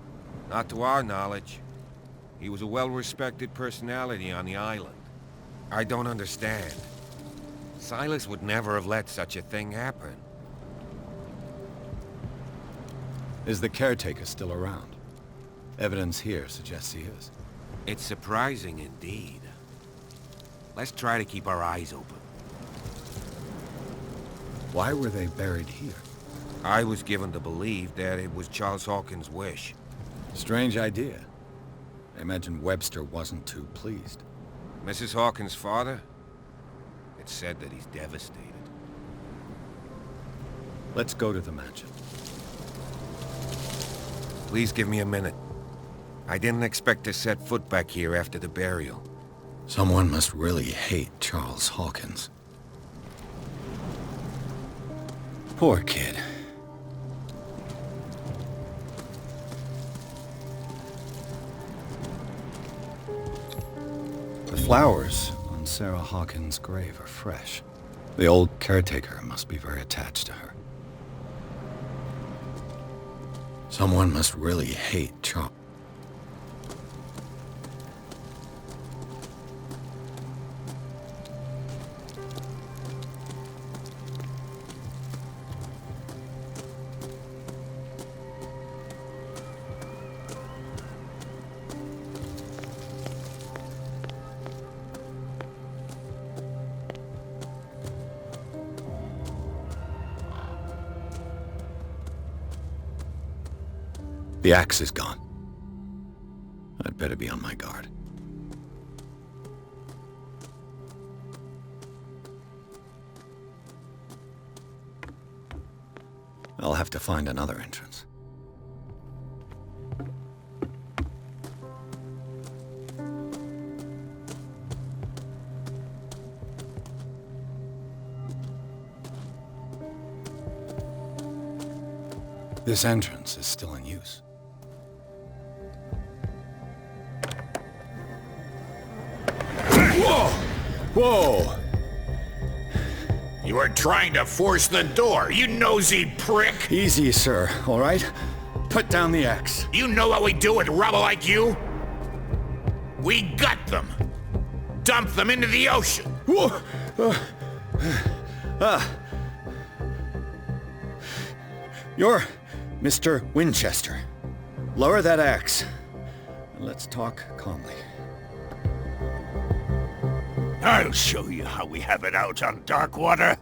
Speaker 7: Not to our knowledge. He was a well-respected personality on the island. I don't understand. Silas would never have let such a thing happen.
Speaker 2: Is the caretaker still around? Evidence here suggests he is.
Speaker 7: It's surprising indeed. Let's try to keep our eyes open.
Speaker 2: Why were they buried here?
Speaker 7: I was given to believe that it was Charles Hawkins' wish.
Speaker 2: Strange idea. I imagine Webster wasn't too pleased.
Speaker 7: Mrs. Hawkins' father? It's said that he's devastated.
Speaker 2: Let's go to the mansion.
Speaker 7: Please give me a minute. I didn't expect to set foot back here after the burial.
Speaker 2: Someone must really hate Charles Hawkins. Poor kid. The flowers on Sarah Hawkins' grave are fresh. The old caretaker must be very attached to her. Someone must really hate Charles. The axe is gone. I'd better be on my guard. I'll have to find another entrance. This entrance is still in use.
Speaker 1: Whoa! Whoa! You are trying to force the door, you nosy prick!
Speaker 2: Easy, sir, all right? Put down the axe.
Speaker 1: You know what we do with rubble like you? We gut them. Dump them into the ocean.
Speaker 2: Whoa! You're Mr. Winchester. Lower that axe. And let's talk calmly.
Speaker 12: I'll show you how we have it out on Darkwater.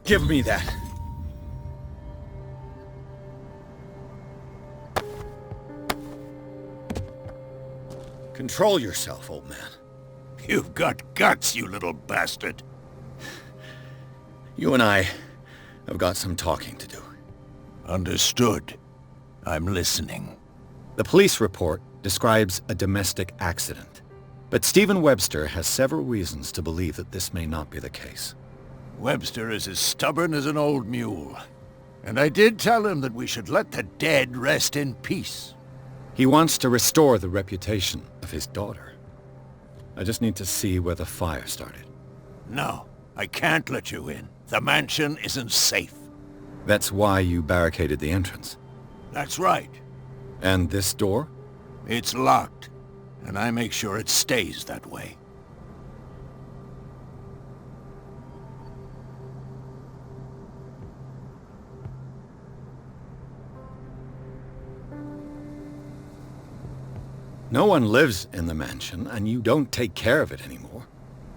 Speaker 2: Give me that. Control yourself, old man.
Speaker 12: You've got guts, you little bastard.
Speaker 2: You and I have got some talking to do.
Speaker 12: Understood. I'm listening.
Speaker 2: The police report describes a domestic accident, but Stephen Webster has several reasons to believe that this may not be the case.
Speaker 12: Webster is as stubborn as an old mule. And I did tell him that we should let the dead rest in peace.
Speaker 2: He wants to restore the reputation of his daughter. I just need to see where the fire started.
Speaker 12: No, I can't let you in. The mansion isn't safe.
Speaker 2: That's why you barricaded the entrance.
Speaker 12: That's right.
Speaker 2: And this door?
Speaker 12: It's locked, and I make sure it stays that way.
Speaker 2: No one lives in the mansion, and you don't take care of it anymore.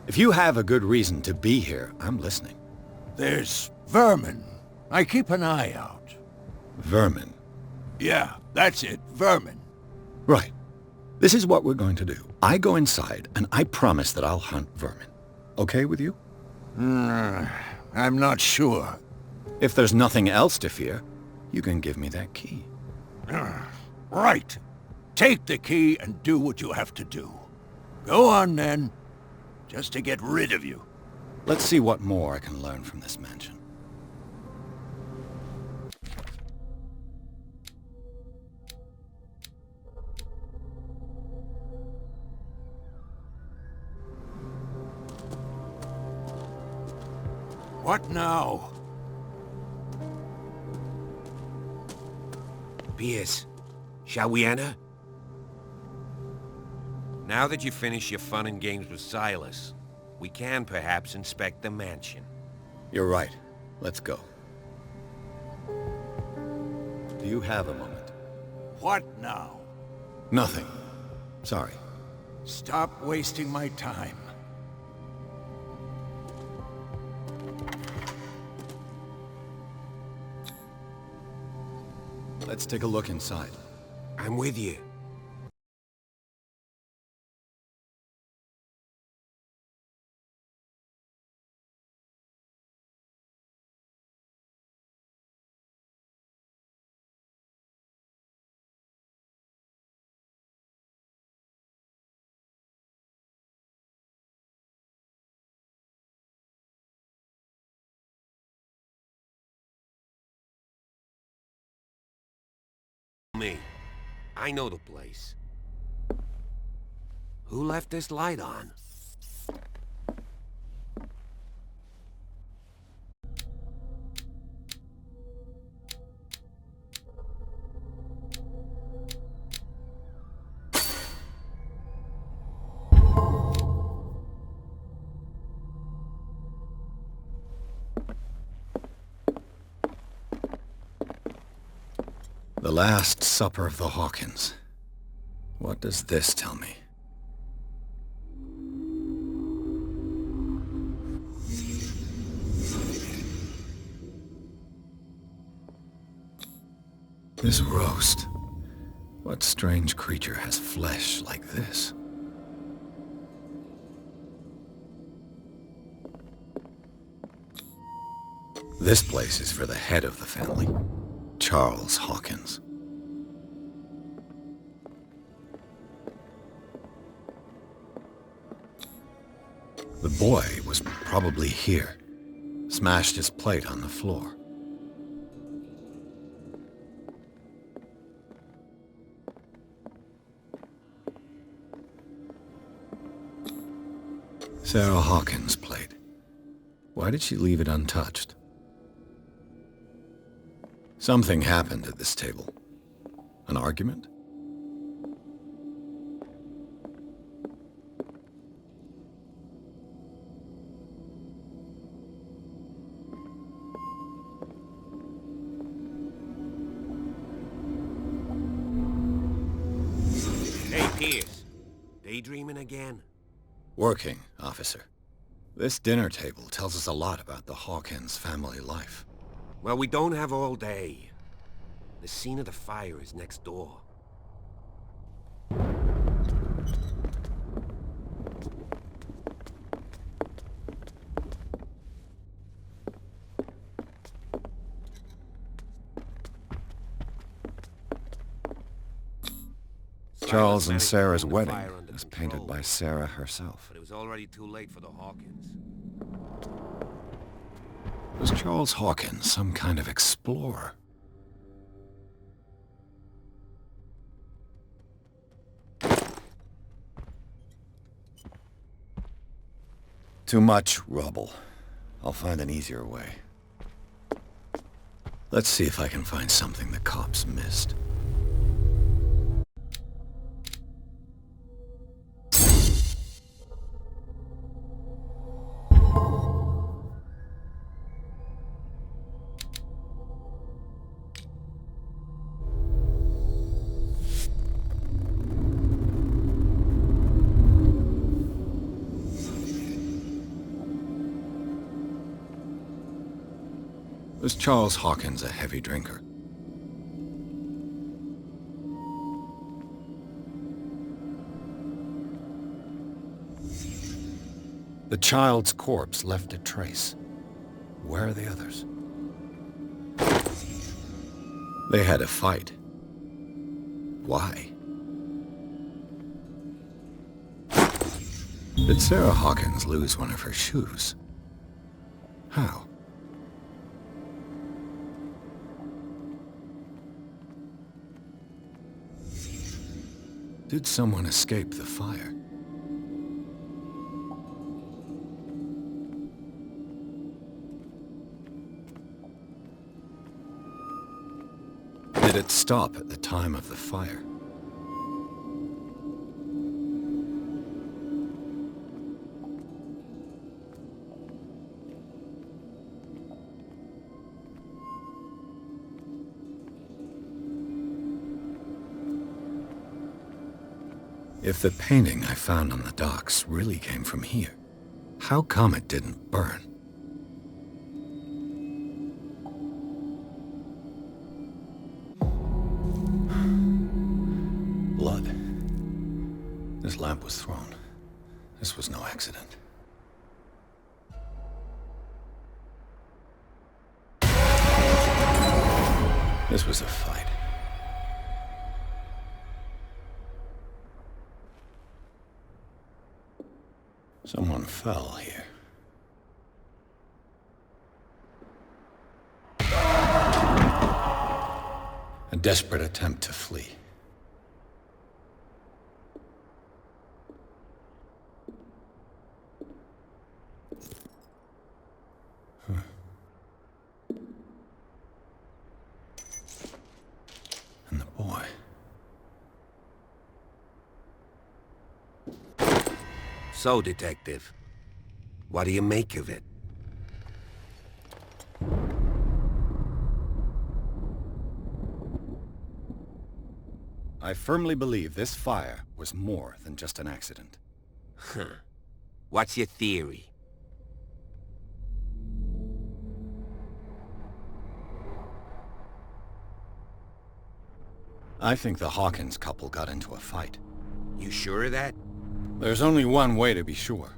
Speaker 2: If you have a good reason to be here, I'm listening.
Speaker 12: There's vermin. I keep an eye out.
Speaker 2: Vermin?
Speaker 12: Yeah, that's it, vermin.
Speaker 2: Right. This is what we're going to do. I go inside, and I promise that I'll hunt vermin. Okay with you?
Speaker 12: I'm not sure.
Speaker 2: If there's nothing else to fear, you can give me that key.
Speaker 12: Right. Take the key and do what you have to do. Go on, then. Just to get rid of you.
Speaker 2: Let's see what more I can learn from this mansion.
Speaker 12: What now?
Speaker 7: Pierce, shall we enter? Now that you've finished your fun and games with Silas, we can perhaps inspect the mansion.
Speaker 2: You're right. Let's go. Do you have a moment?
Speaker 12: What now?
Speaker 2: Nothing. Sorry.
Speaker 12: Stop wasting my time.
Speaker 2: Let's take a look inside.
Speaker 7: I'm with you. Me. I know the place. Who left this light on?
Speaker 2: The Last Supper of the Hawkins. What does this tell me? This roast. What strange creature has flesh like this? This place is for the head of the family, Charles Hawkins. The boy was probably here. Smashed his plate on the floor. Sarah Hawkins' plate. Why did she leave it untouched? Something happened at this table. An argument?
Speaker 7: Hey, Pierce. Daydreaming again?
Speaker 2: Working, officer. This dinner table tells us a lot about the Hawkins family life.
Speaker 7: Well, we don't have all day. The scene of the fire is next door.
Speaker 2: Charles and Sarah's wedding is painted by Sarah herself.
Speaker 7: But it was already too late for the Hawkins.
Speaker 2: Was Charles Hawkins some kind of explorer? Too much rubble. I'll find an easier way. Let's see if I can find something the cops missed. Was Charles Hawkins a heavy drinker? The child's corpse left a trace. Where are the others? They had a fight. Why? Did Sarah Hawkins lose one of her shoes? How? Did someone escape the fire? Did it stop at the time of the fire? If the painting I found on the docks really came from here, how come it didn't burn? Blood. This lamp was thrown. This was no accident. This was a fight. Someone fell here. A desperate attempt to flee. And the boy.
Speaker 7: So, Detective, what do you make of it?
Speaker 2: I firmly believe this fire was more than just an accident.
Speaker 7: Huh. What's your theory?
Speaker 2: I think the Hawkins couple got into a fight.
Speaker 7: You sure of that?
Speaker 2: There's only one way to be sure.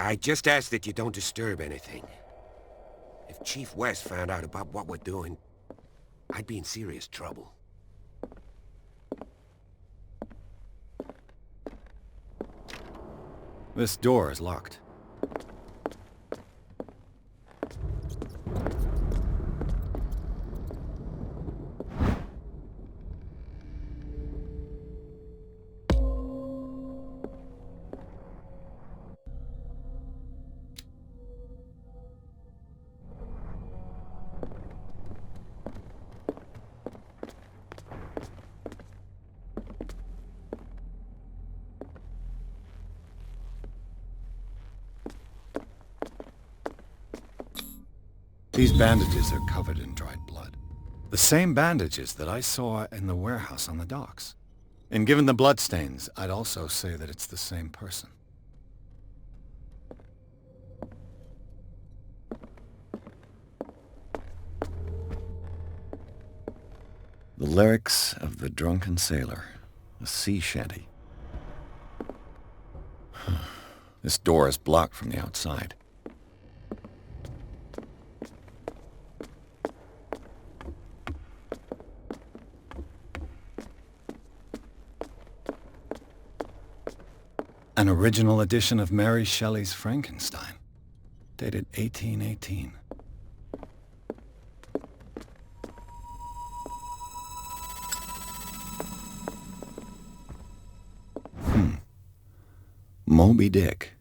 Speaker 7: I just ask that you don't disturb anything. If Chief West found out about what we're doing, I'd be in serious trouble.
Speaker 2: This door is locked. These bandages are covered in dried blood. The same bandages that I saw in the warehouse on the docks. And given the bloodstains, I'd also say that it's the same person. The lyrics of the drunken sailor, a sea shanty. This door is blocked from the outside. An original edition of Mary Shelley's Frankenstein, dated 1818. Moby Dick,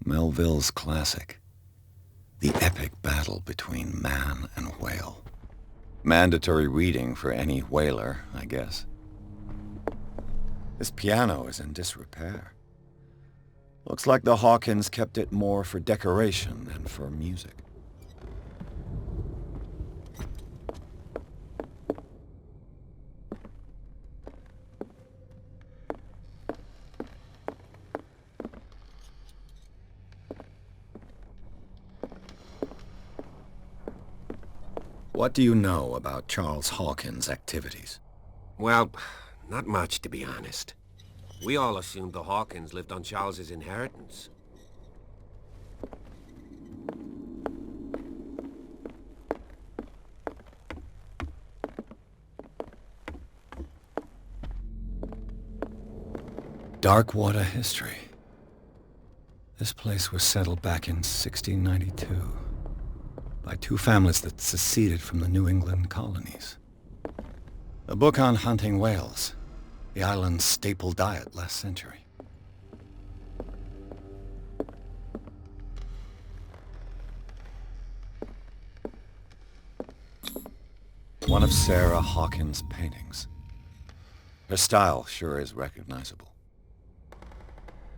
Speaker 2: Melville's classic. The epic battle between man and whale. Mandatory reading for any whaler, I guess. This piano is in disrepair. Looks like the Hawkins kept it more for decoration than for music. What do you know about Charles Hawkins' activities?
Speaker 7: Well, not much, to be honest. We all assumed the Hawkins lived on Charles's inheritance.
Speaker 2: Darkwater history. This place was settled back in 1692 by two families that seceded from the New England colonies. A book on hunting whales, the island's staple diet last century. One of Sarah Hawkins' paintings. Her style sure is recognizable.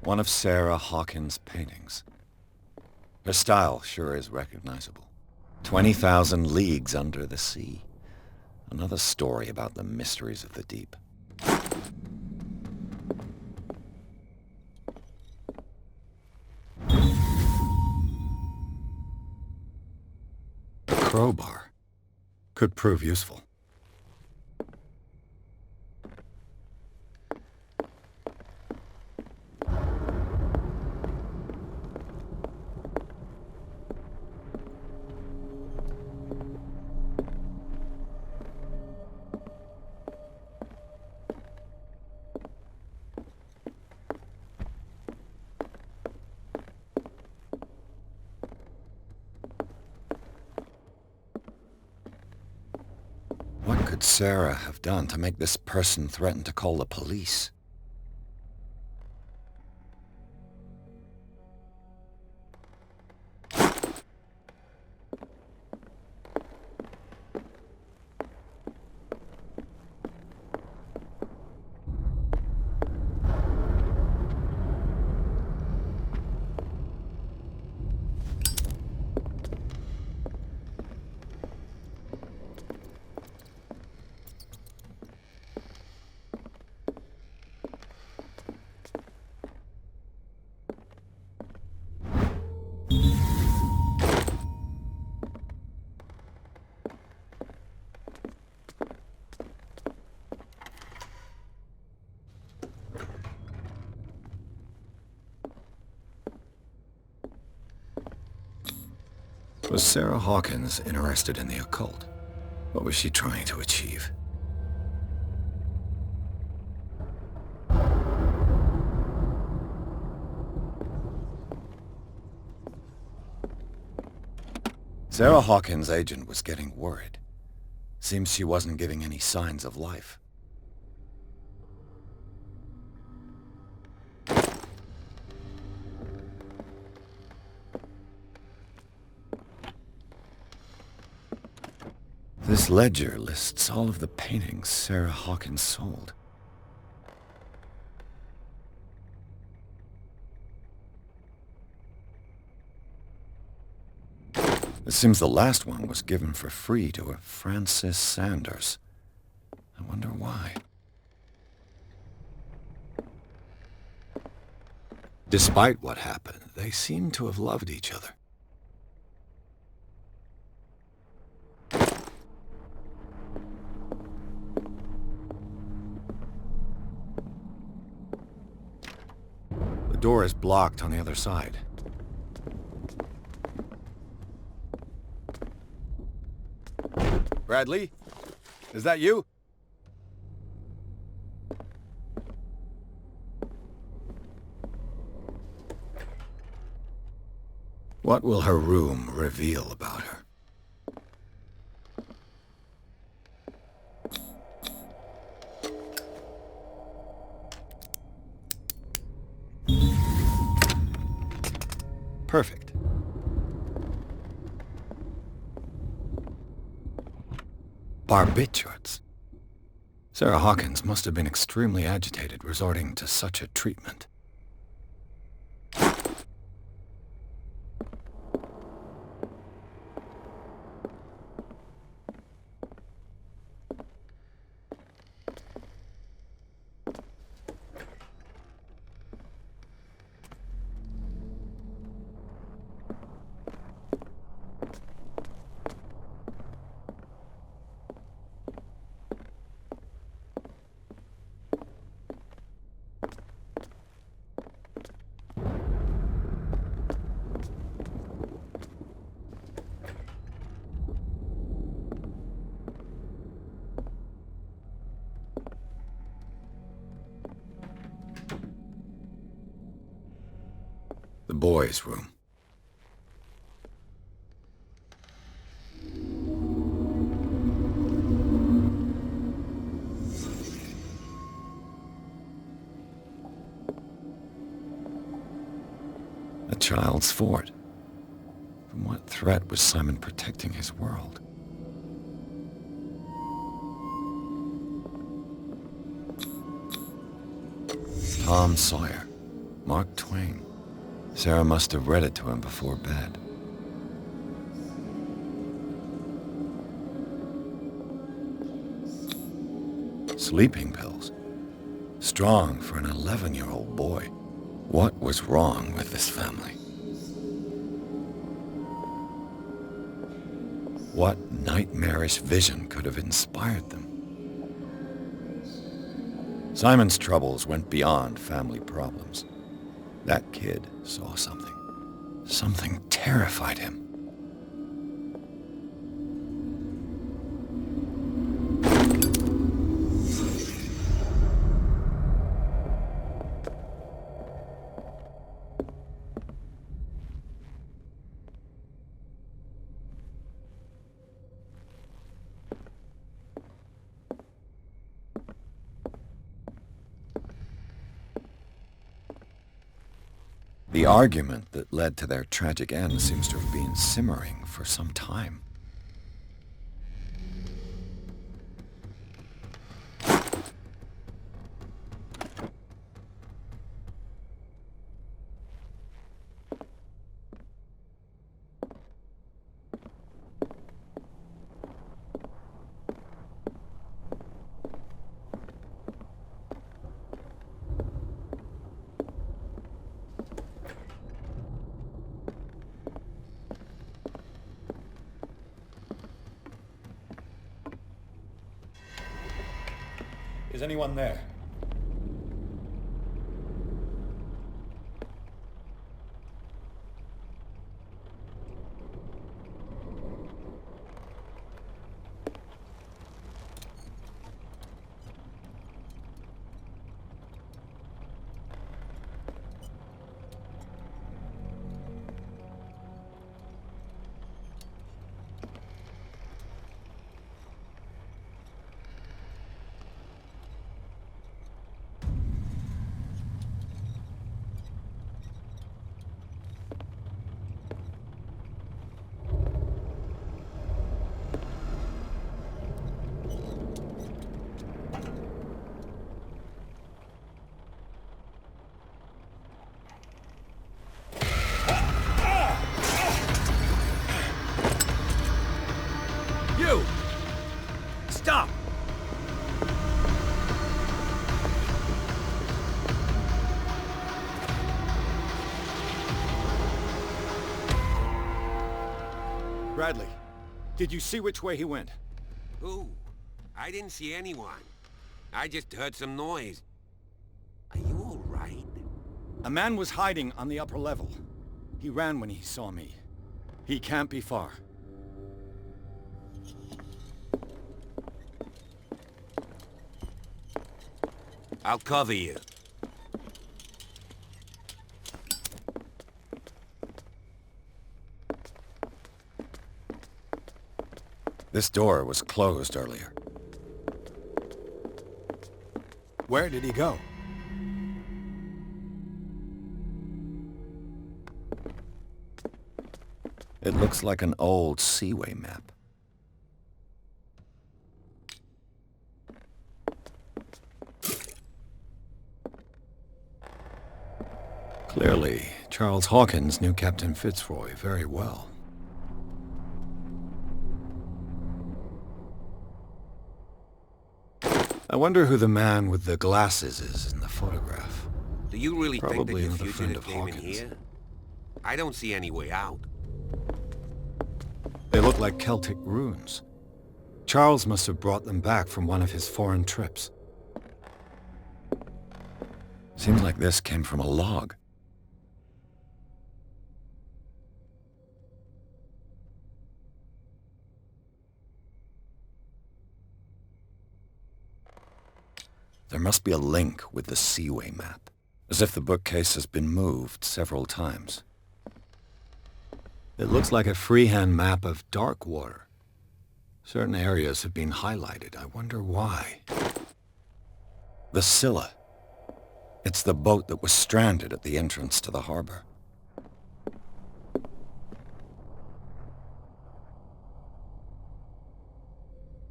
Speaker 2: One of Sarah Hawkins' paintings. Her style sure is recognizable. 20,000 Leagues Under the Sea. Another story about the mysteries of the deep. A crowbar could prove useful. What could Sarah have done to make this person threaten to call the police? Was Sarah Hawkins interested in the occult? What was she trying to achieve? Sarah Hawkins' agent was getting worried. Seems she wasn't giving any signs of life. This ledger lists all of the paintings Sarah Hawkins sold. It seems the last one was given for free to a Francis Sanders. I wonder why. Despite what happened, they seem to have loved each other. The door is blocked on the other side. Bradley? Is that you? What will her room reveal about her? Perfect. Barbiturates. Sarah Hawkins must have been extremely agitated resorting to such a treatment. The boys' room. A child's fort. From what threat was Simon protecting his world? Tom Sawyer. Mark Twain. Sarah must have read it to him before bed. Sleeping pills. Strong for an 11-year-old boy. What was wrong with this family? What nightmarish vision could have inspired them? Simon's troubles went beyond family problems. That kid saw something. Something terrified him. The argument that led to their tragic end seems to have been simmering for some time. Is anyone there?
Speaker 12: You! Stop!
Speaker 2: Bradley, did you see which way he went?
Speaker 7: Who? I didn't see anyone. I just heard some noise. Are you all right?
Speaker 2: A man was hiding on the upper level. He ran when he saw me. He can't be far.
Speaker 7: I'll cover you.
Speaker 2: This door was closed earlier. Where did he go? It looks like an old seaway map. Clearly, Charles Hawkins knew Captain Fitzroy very well. I wonder who the man with the glasses is in the photograph.
Speaker 7: Do you really think that
Speaker 2: Probably
Speaker 7: your
Speaker 2: another friend
Speaker 7: fugitive
Speaker 2: of
Speaker 7: came in
Speaker 2: Hawkins.
Speaker 7: here? I don't see any way out.
Speaker 2: They look like Celtic runes. Charles must have brought them back from one of his foreign trips. Seems like this came from a log. There must be a link with the seaway map, as if the bookcase has been moved several times. It looks like a freehand map of dark water. Certain areas have been highlighted. I wonder why. The Scylla. It's the boat that was stranded at the entrance to the harbor.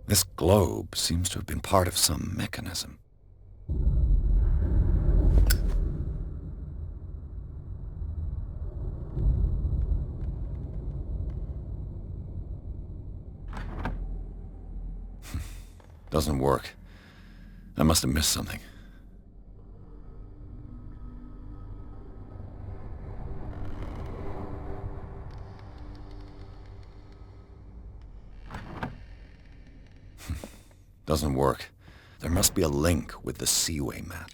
Speaker 2: This globe seems to have been part of some mechanism. Doesn't work. I must have missed something. Doesn't work. There must be a link with the seaway map.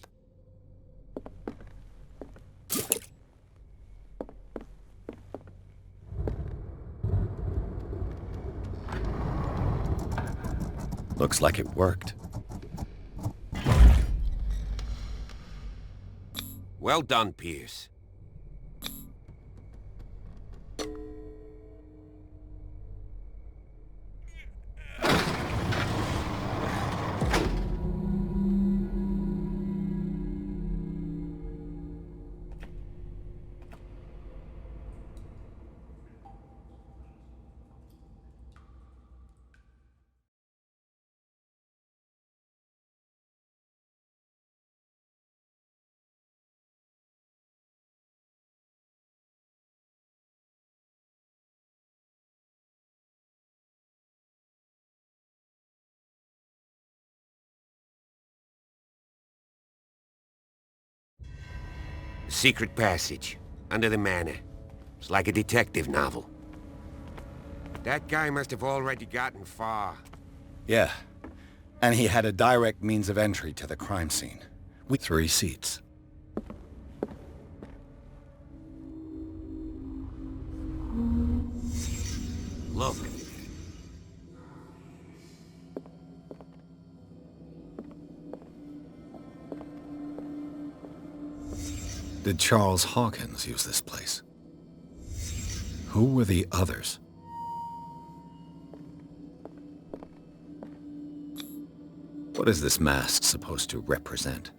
Speaker 2: Looks like it worked.
Speaker 7: Well done, Pierce. Secret passage, under the manor. It's like a detective novel. That guy must have already gotten far.
Speaker 2: Yeah. And he had a direct means of entry to the crime scene. With 3 seats.
Speaker 7: Look.
Speaker 2: Did Charles Hawkins use this place? Who were the others? What is this mask supposed to represent?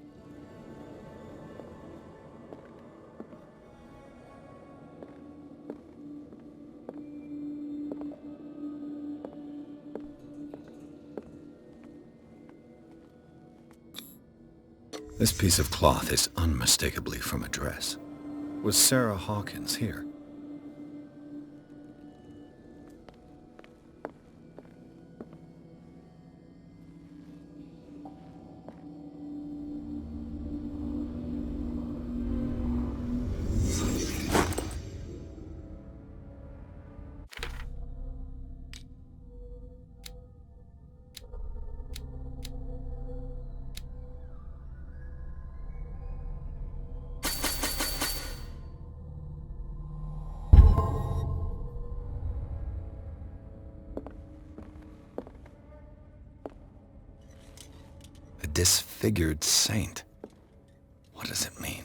Speaker 2: This piece of cloth is unmistakably from a dress. Was Sarah Hawkins here? disfigured saint. What does it mean?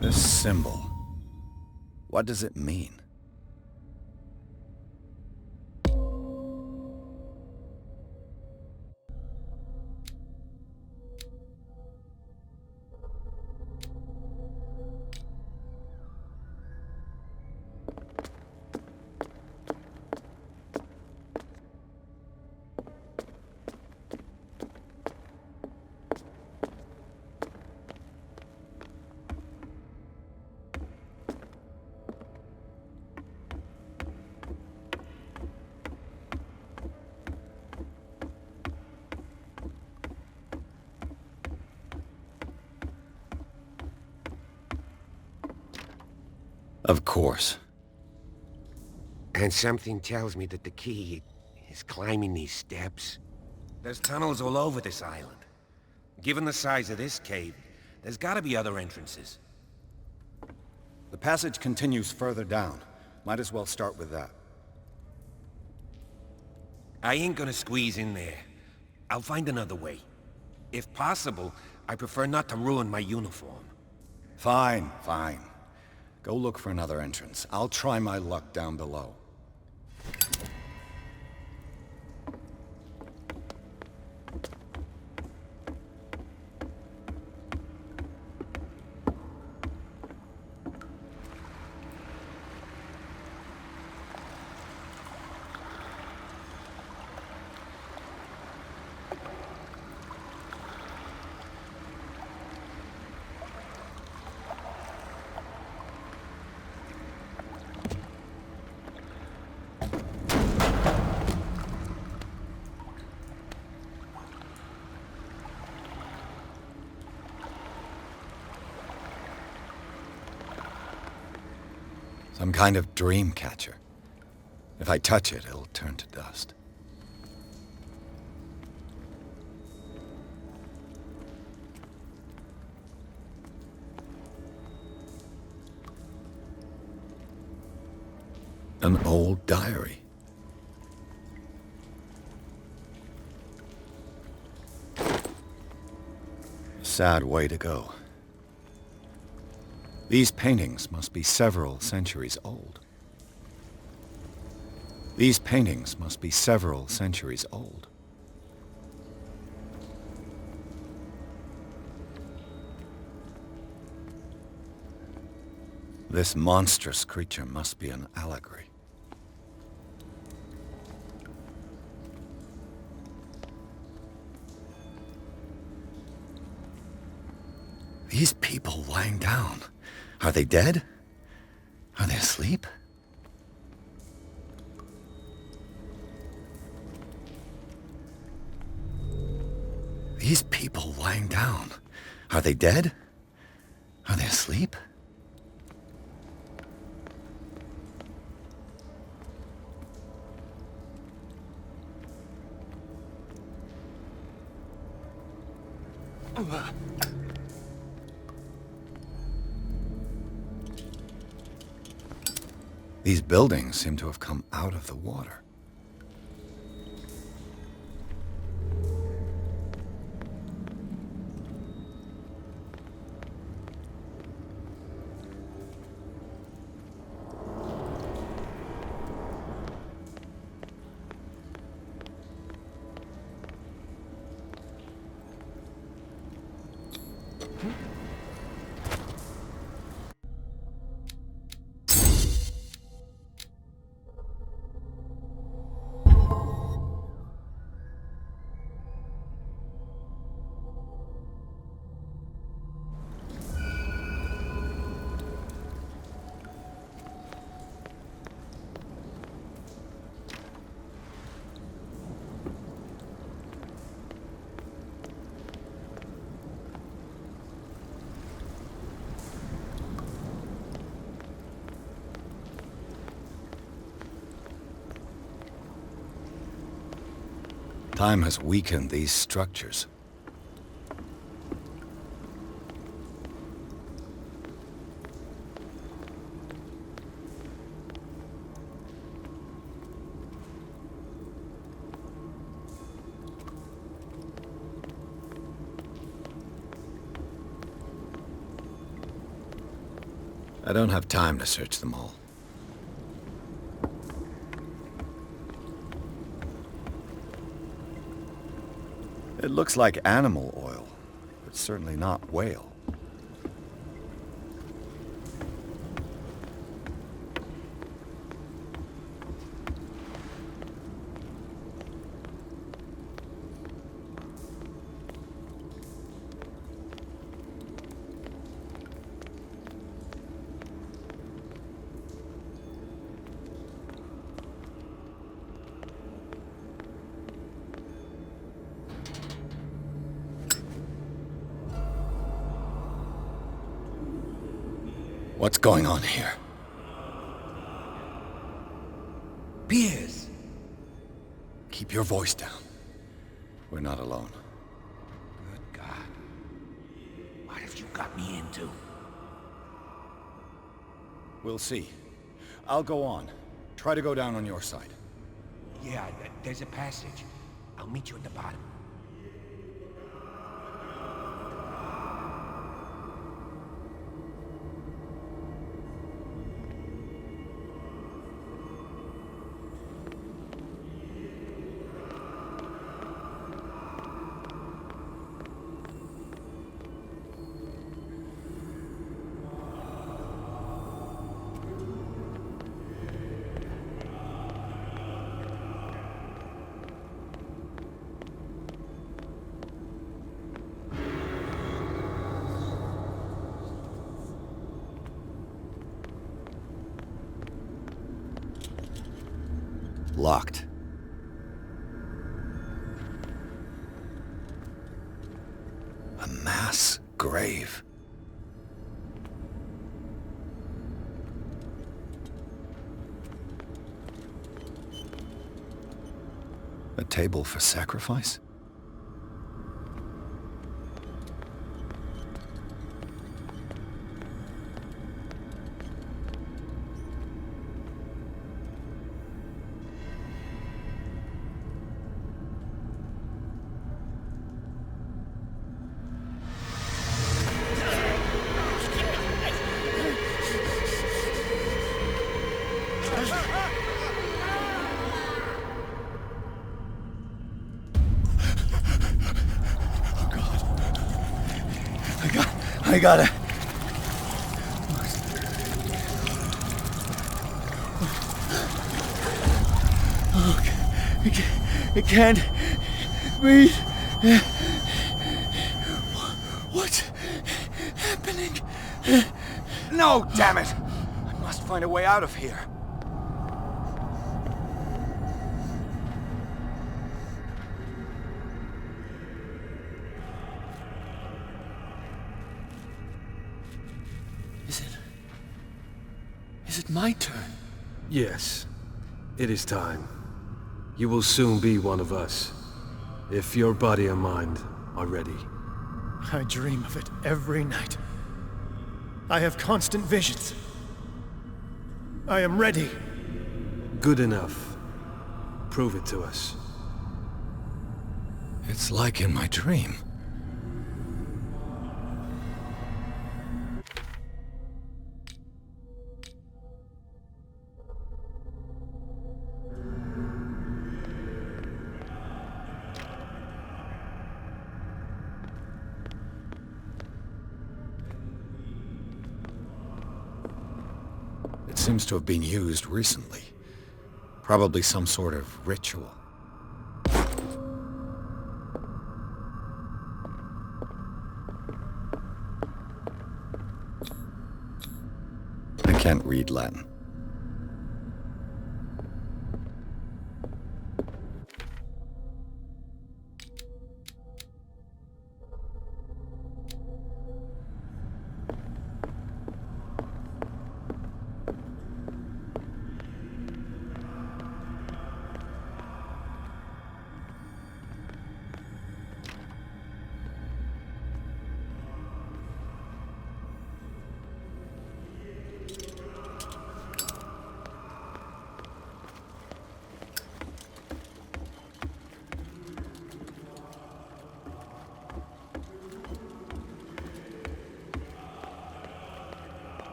Speaker 2: This symbol, what does it mean? Of course.
Speaker 7: And something tells me that the key is climbing these steps. There's tunnels all over this island. Given the size of this cave, there's gotta be other entrances.
Speaker 2: The passage continues further down. Might as well start with that.
Speaker 7: I ain't gonna squeeze in there. I'll find another way. If possible, I prefer not to ruin my uniform.
Speaker 2: Fine, fine. Go look for another entrance. I'll try my luck down below. Some kind of dream catcher. If I touch it, it'll turn to dust. An old diary. A sad way to go. These paintings must be several centuries old. These paintings must be several centuries old. This monstrous creature must be an allegory. These people lying down. Are they dead? Are they asleep? These people lying down. Are they dead? Are they asleep? These buildings seem to have come out of the water. Time has weakened these structures. I don't have time to search them all. It looks like animal oil, but certainly not whale. What's going on here?
Speaker 12: Piers!
Speaker 2: Keep your voice down. We're not alone.
Speaker 12: Good God. What have you got me into?
Speaker 2: We'll see. I'll go on. Try to go down on your side.
Speaker 12: Yeah, there's a passage. I'll meet you at the bottom.
Speaker 2: Locked. A mass grave. A table for sacrifice? I got it. Oh, it can't breathe. What's happening? No, damn it! I must find a way out of here.
Speaker 15: Is it my turn?
Speaker 16: Yes. It is time. You will soon be one of us, if your body and mind are ready.
Speaker 10: I dream of it every night. I have constant visions. I am ready.
Speaker 16: Good enough. Prove it to us.
Speaker 2: It's like in my dream. It seems to have been used recently. Probably some sort of ritual. I can't read Latin.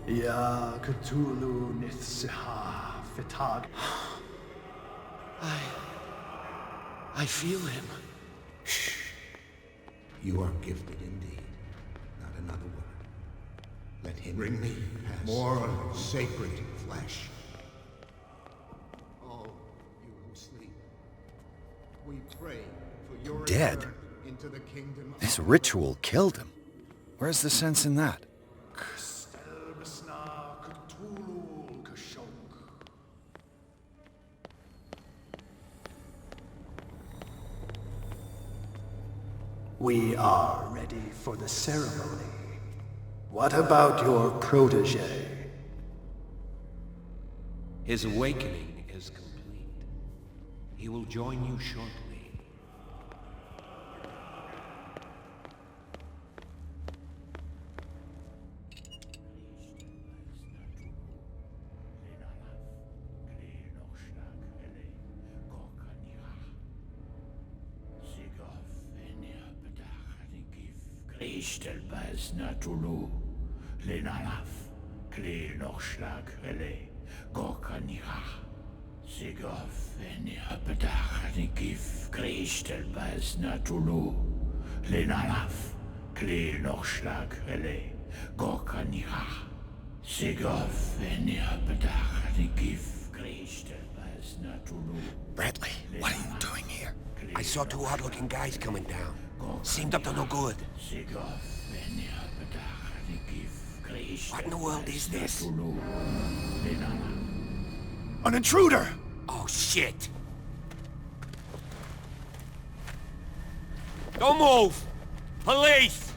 Speaker 10: Ya Cthulhu nithsiha fitag.
Speaker 4: I feel him.
Speaker 5: You are gifted indeed. Not another word. Let him bring me more sacred flesh. All you who sleep, we pray for your
Speaker 2: Dead?
Speaker 5: return into the kingdom of
Speaker 2: This ritual killed him. Where's the sense in that?
Speaker 10: We are ready for the ceremony. What about your protege?
Speaker 15: His awakening is complete. He will join you shortly.
Speaker 1: Ishtelbaz natulu, lenalaf, kle nochschlag rele, gorkanira, sigof enia bedach nikif, Ishtelbaz natulu, lenalaf, kle nochschlag rele, gorkanira, sigof enia bedach nikif, Ishtelbaz natulu.
Speaker 7: Bradley, what are you doing here? I saw two odd-looking guys coming down. Seemed up to no good. What in the world is this?
Speaker 2: An intruder!
Speaker 7: Oh, shit! Don't move! Police!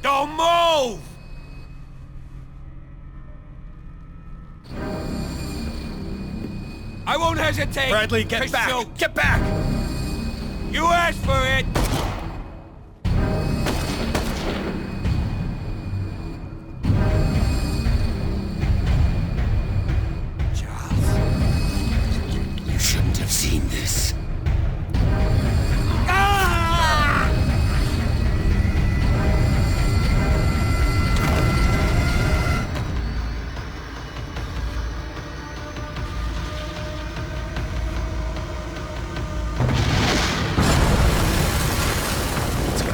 Speaker 7: Don't move! I won't hesitate!
Speaker 2: Bradley, get back!
Speaker 7: Shoot.
Speaker 2: Get back!
Speaker 7: You asked for it! Charles, you shouldn't have seen this.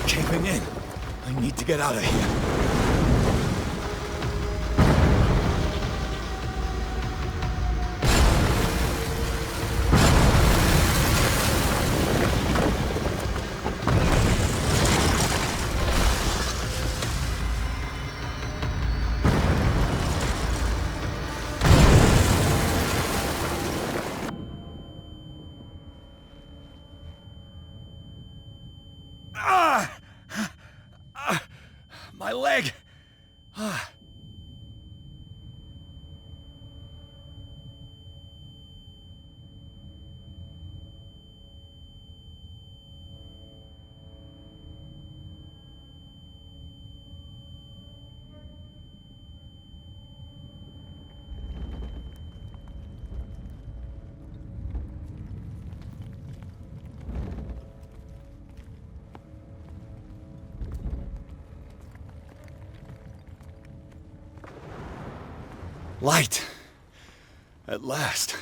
Speaker 2: Caving in. I need to get out of here. My leg! Light. At last.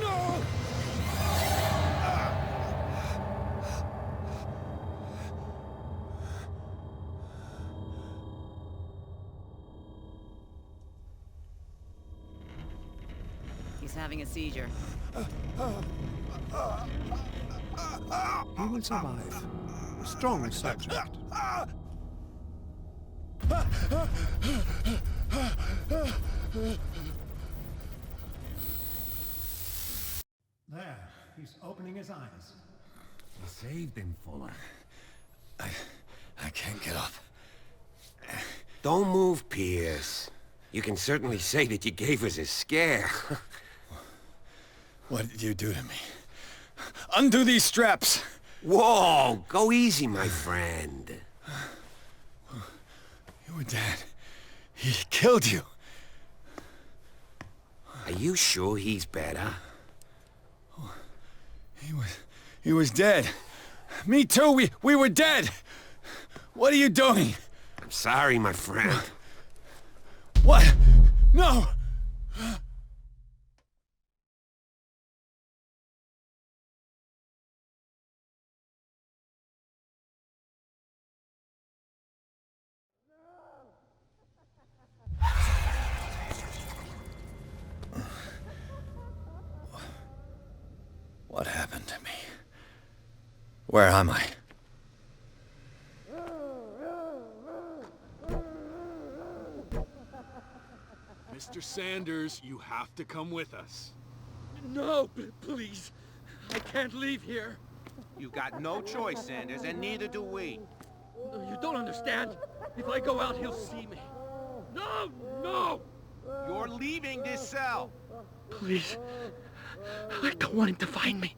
Speaker 12: No!
Speaker 17: He's having a seizure.
Speaker 10: He will survive. Strong subject.
Speaker 11: There, he's opening his eyes.
Speaker 15: You saved him, Fuller.
Speaker 2: I can't get up.
Speaker 7: Don't move, Pierce. You can certainly say that you gave us a scare.
Speaker 2: What did you do to me? Undo these straps!
Speaker 7: Whoa! Go easy, my friend.
Speaker 2: You were dead. He killed you.
Speaker 7: Are you sure he's better?
Speaker 2: He was dead. Me too, we were dead! What are you doing?
Speaker 7: I'm sorry, my friend.
Speaker 2: What? No! What happened to me? Where am I?
Speaker 16: Mr. Sanders, you have to come with us.
Speaker 8: No, please. I can't leave here.
Speaker 6: You've got no choice, Sanders, and neither do we.
Speaker 8: No, you don't understand. If I go out, he'll see me. No, no!
Speaker 6: You're leaving this cell.
Speaker 8: Please. I don't want him to find me.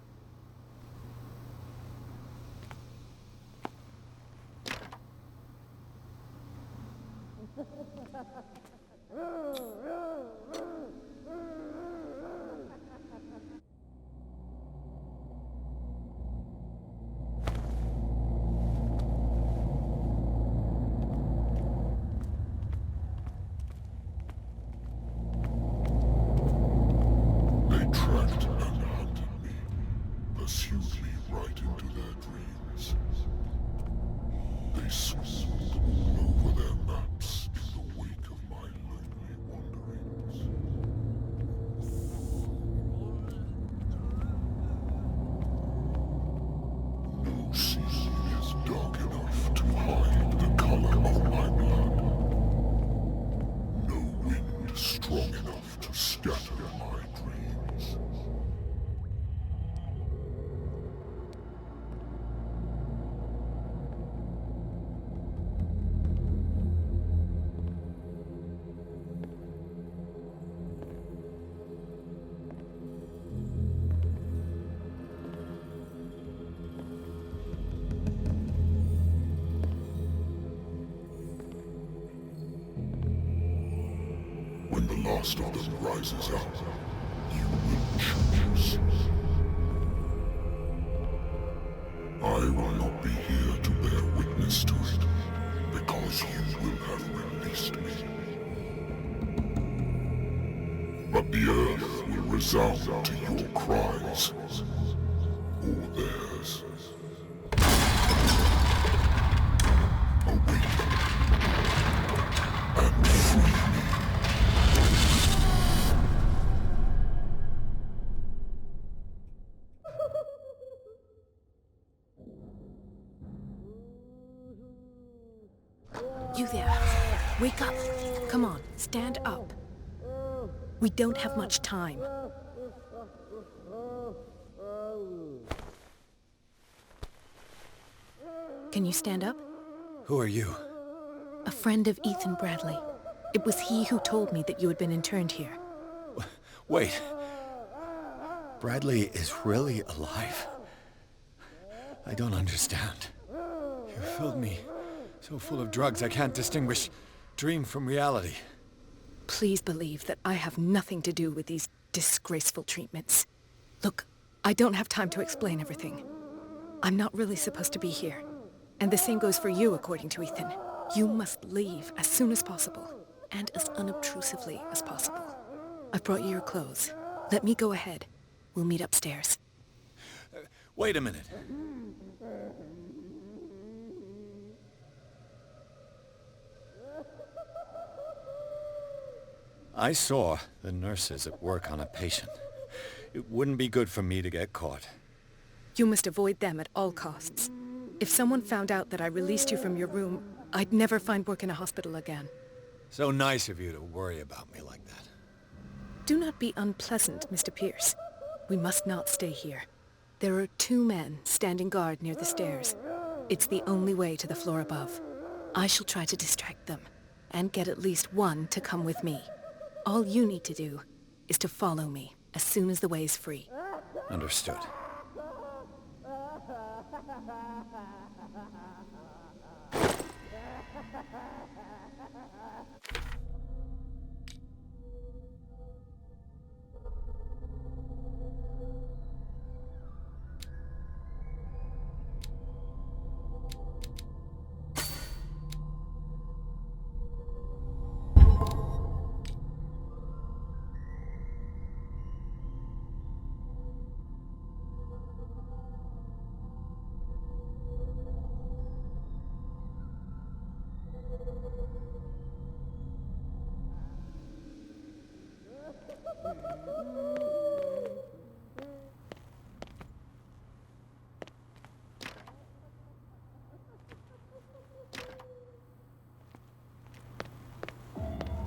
Speaker 18: When the last of them rises up, you will choose. I will not be here to bear witness to it, because you will have released me. But the earth will resound to your cries, or theirs. Awaken and free me.
Speaker 13: You there. Wake up. Come on, stand up. We don't have much time. Can you stand up?
Speaker 2: Who are you?
Speaker 13: A friend of Ethan Bradley. It was he who told me that you had been interned here.
Speaker 2: Wait. Bradley is really alive? I don't understand. You filled me so full of drugs I can't distinguish dream from reality.
Speaker 13: Please believe that I have nothing to do with these disgraceful treatments. Look, I don't have time to explain everything. I'm not really supposed to be here. And the same goes for you, according to Ethan. You must leave as soon as possible, and as unobtrusively as possible. I've brought you your clothes. Let me go ahead. We'll meet upstairs.
Speaker 2: Wait a minute. I saw the nurses at work on a patient. It wouldn't be good for me to get caught.
Speaker 13: You must avoid them at all costs. If someone found out that I released you from your room, I'd never find work in a hospital again.
Speaker 2: So nice of you to worry about me like that.
Speaker 13: Do not be unpleasant, Mr. Pierce. We must not stay here. There are 2 men standing guard near the stairs. It's the only way to the floor above. I shall try to distract them, and get at least one to come with me. All you need to do is to follow me as soon as the way is free.
Speaker 2: Understood.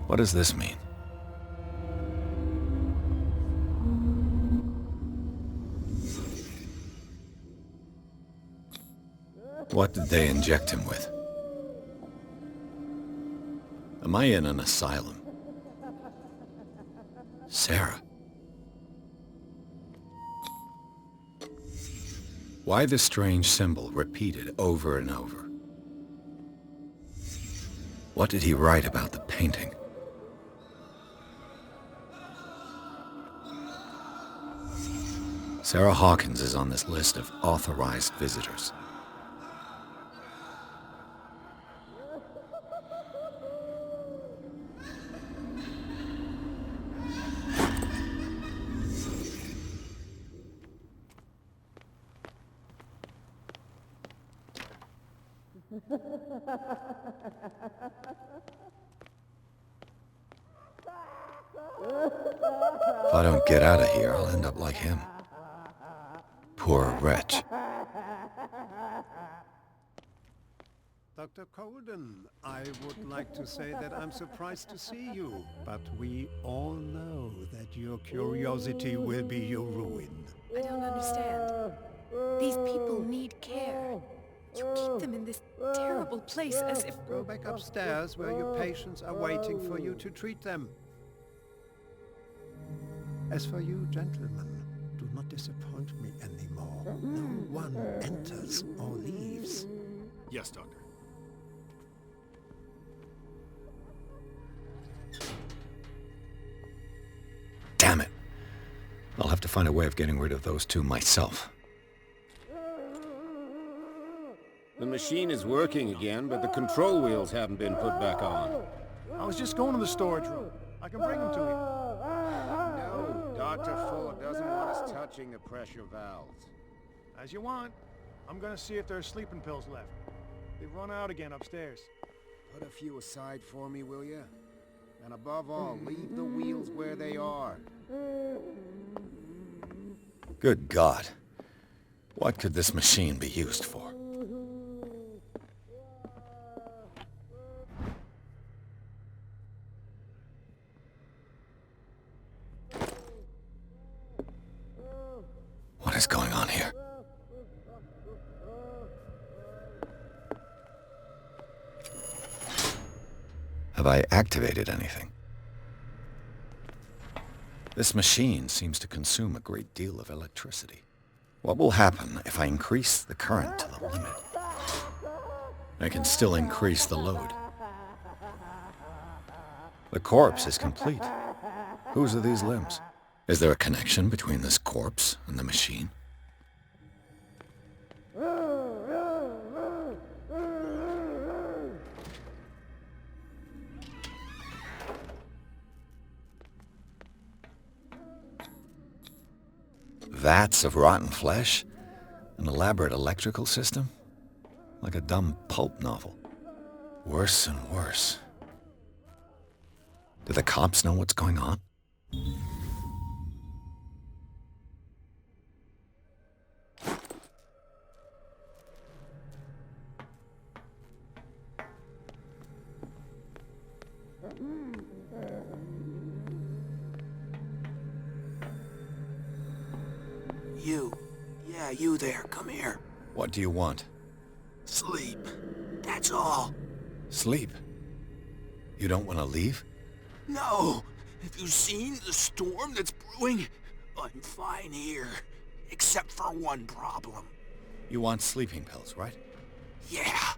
Speaker 2: What does this mean? What did they inject him with? Am I in an asylum? Sarah. Why the strange symbol repeated over and over? What did he write about the painting? Sarah Hawkins is on this list of authorized visitors. If I don't get out of here, I'll end up like him. Poor wretch.
Speaker 19: Dr. Colden, I would like to say that I'm surprised to see you, but we all know that your curiosity will be your ruin.
Speaker 13: I don't understand. These people need care. You keep them in this terrible place as if...
Speaker 19: Go back upstairs where your patients are waiting for you to treat them. As for you, gentlemen, do not disappoint me anymore. No one enters or leaves.
Speaker 16: Yes, Doctor.
Speaker 2: Damn it. I'll have to find a way of getting rid of those 2 myself.
Speaker 14: The machine is working again, but the control wheels haven't been put back on.
Speaker 10: I was just going to the storage room. I can bring them to you.
Speaker 14: No, Dr. Fuller doesn't want us touching the pressure valves.
Speaker 10: As you want. I'm gonna see if there are sleeping pills left. They've run out again upstairs.
Speaker 14: Put a few aside for me, will you? And above all, leave the wheels where they are.
Speaker 2: Good God. What could this machine be used for? What is going on here? Have I activated anything? This machine seems to consume a great deal of electricity. What will happen if I increase the current to the limit? I can still increase the load. The corpse is complete. Whose are these limbs? Is there a connection between this corpse and the machine? vats of rotten flesh? An elaborate electrical system? Like a dumb pulp novel. Worse and worse. Do the cops know what's going on?
Speaker 6: You there, come here.
Speaker 2: What do you want?
Speaker 6: Sleep. That's all.
Speaker 2: Sleep? You don't want to leave?
Speaker 6: No. Have you seen the storm that's brewing? I'm fine here. Except for one problem.
Speaker 2: You want sleeping pills, right?
Speaker 6: Yeah.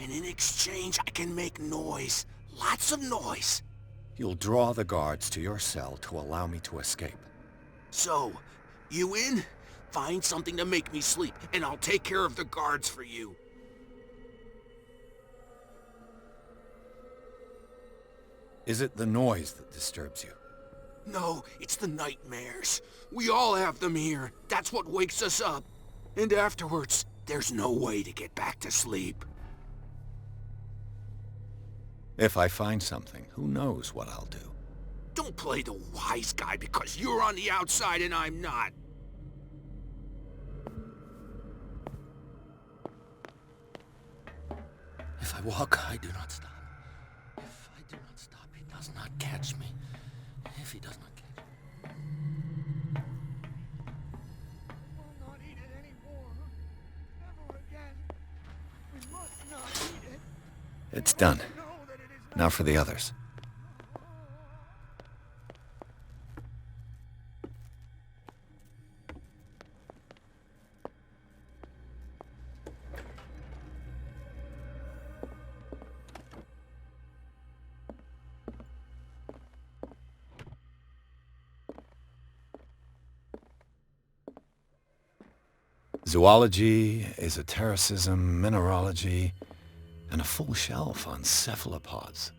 Speaker 6: And in exchange, I can make noise. Lots of noise.
Speaker 2: You'll draw the guards to your cell to allow me to escape.
Speaker 6: So, you in? Find something to make me sleep, and I'll take care of the guards for you.
Speaker 2: Is it the noise that disturbs you?
Speaker 6: No, it's the nightmares. We all have them here. That's what wakes us up. And afterwards, there's no way to get back to sleep.
Speaker 2: If I find something, who knows what I'll do?
Speaker 6: Don't play the wise guy because you're on the outside and I'm not.
Speaker 2: If I walk, I do not stop. If I do not stop, he does not catch me. If he does not catch me...
Speaker 11: We'll not eat it anymore. Never again. We must not eat it.
Speaker 2: It's done. Now for the others. Zoology, esotericism, mineralogy, and a full shelf on cephalopods.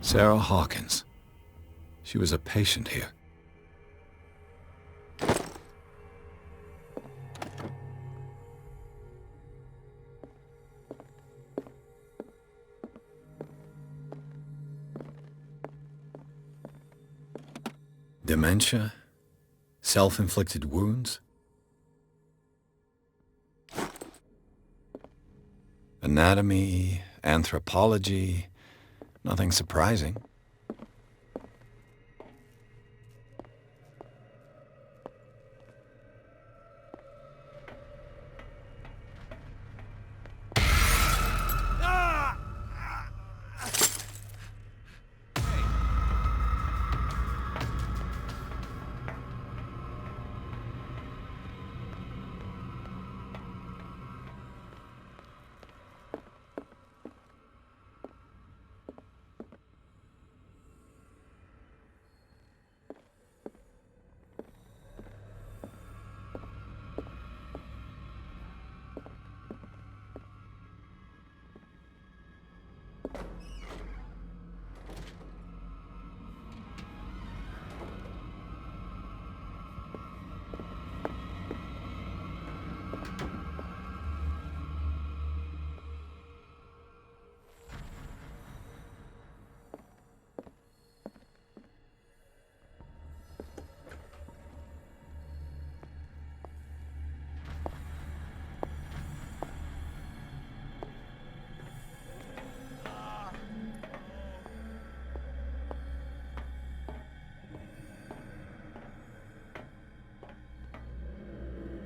Speaker 2: Sarah Hawkins. She was a patient here. Dementia? Self-inflicted wounds? Anatomy, anthropology, nothing surprising.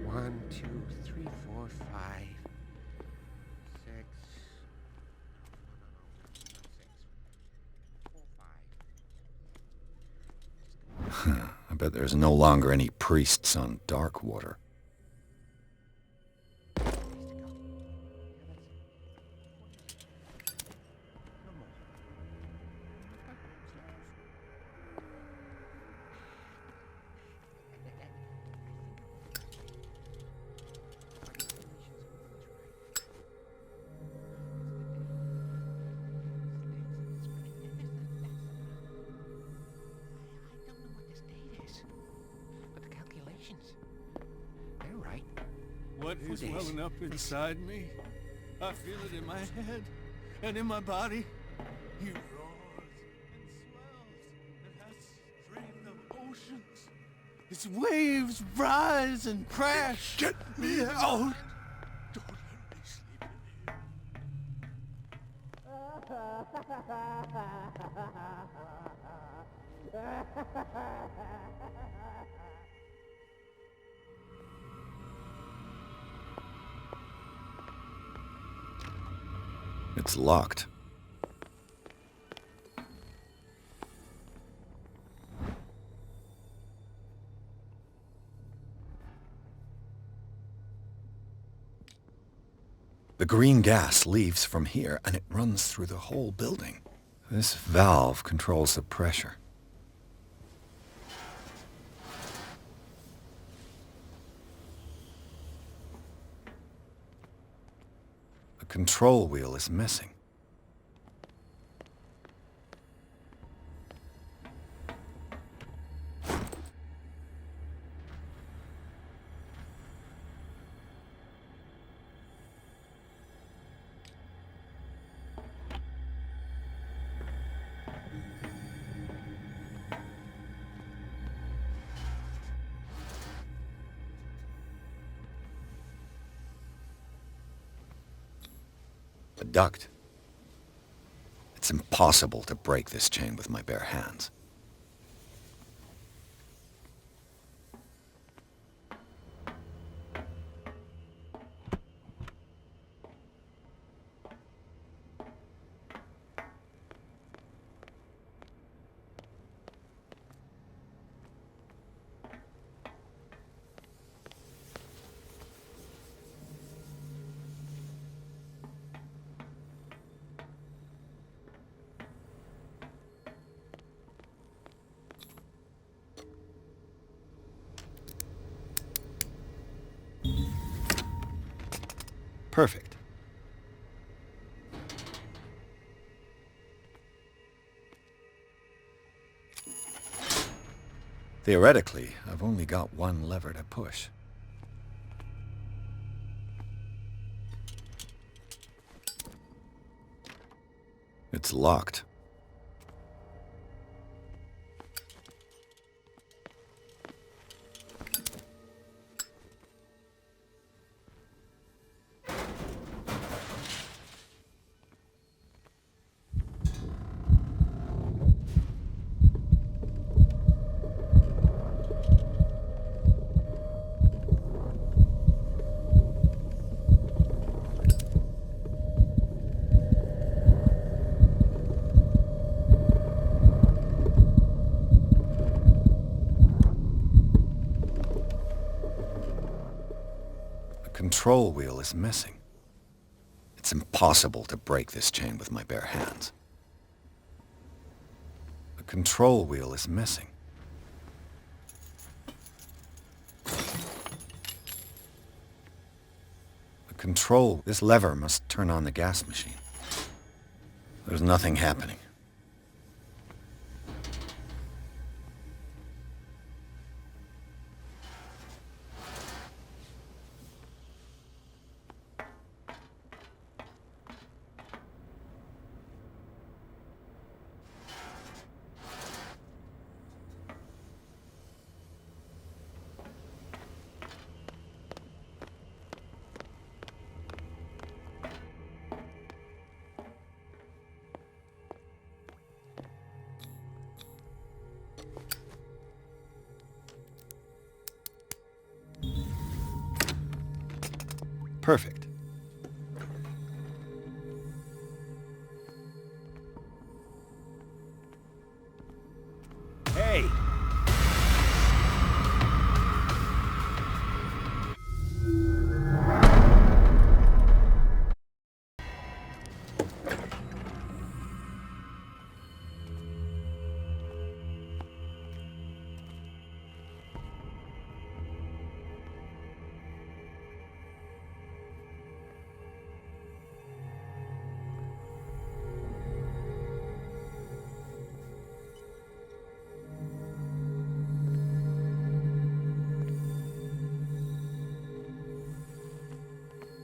Speaker 15: One, two, three, four, five, six.
Speaker 2: I bet there's no longer any priests on Darkwater.
Speaker 15: right?
Speaker 12: What
Speaker 15: For
Speaker 12: is
Speaker 15: days.
Speaker 12: welling up inside me? I feel it in my head and in my body. He roars and swells and has strength of oceans. Its waves rise and crash.
Speaker 9: Get me out!
Speaker 12: Don't let me sleep in here.
Speaker 2: It's locked. The green gas leaves from here, and it runs through the whole building. This valve controls the pressure. The control wheel is missing. A duct. It's impossible to break this chain with my bare hands. Perfect. Theoretically, I've only got one lever to push. It's locked. Control wheel is missing. It's impossible to break this chain with my bare hands. The control wheel is missing. This lever must turn on the gas machine. There's nothing happening. Perfect.
Speaker 12: Hey!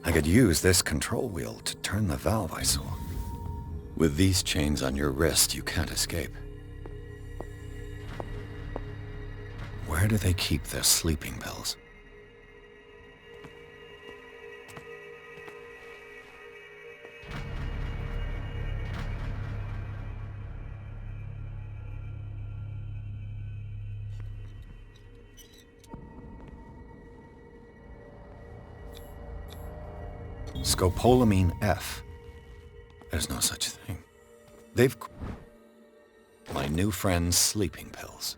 Speaker 2: I could use this control wheel to turn the valve I saw. With these chains on your wrist, you can't escape. Where do they keep their sleeping pills? Scopolamine F. There's no such thing. They've... My new friend's sleeping pills.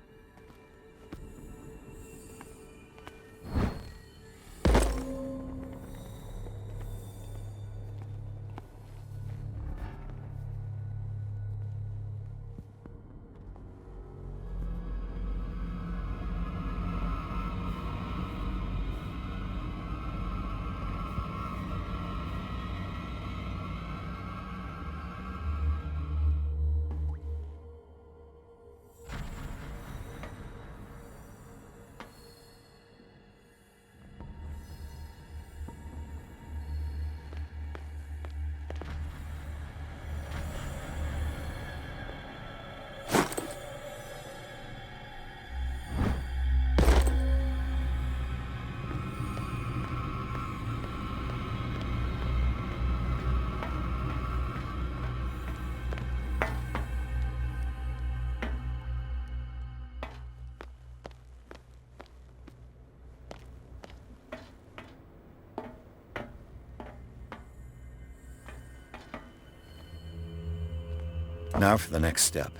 Speaker 2: Now for the next step.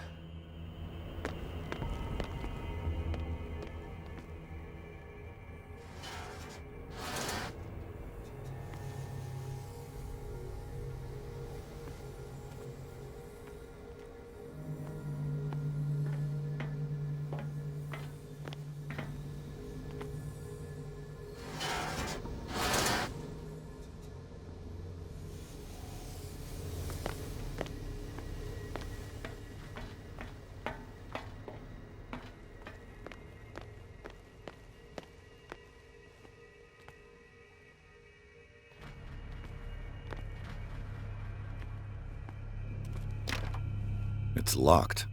Speaker 2: It's locked.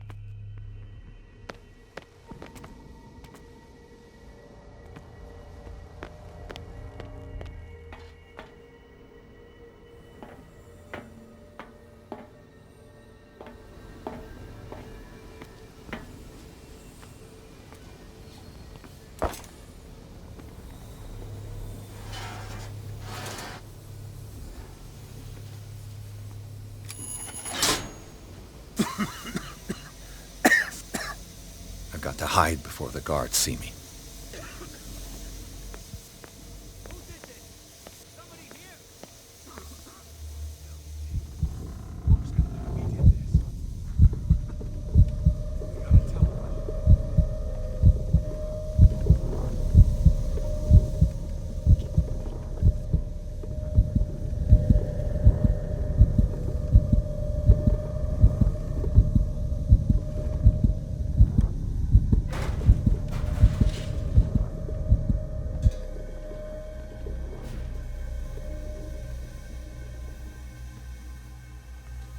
Speaker 2: I've got to hide before the guards see me.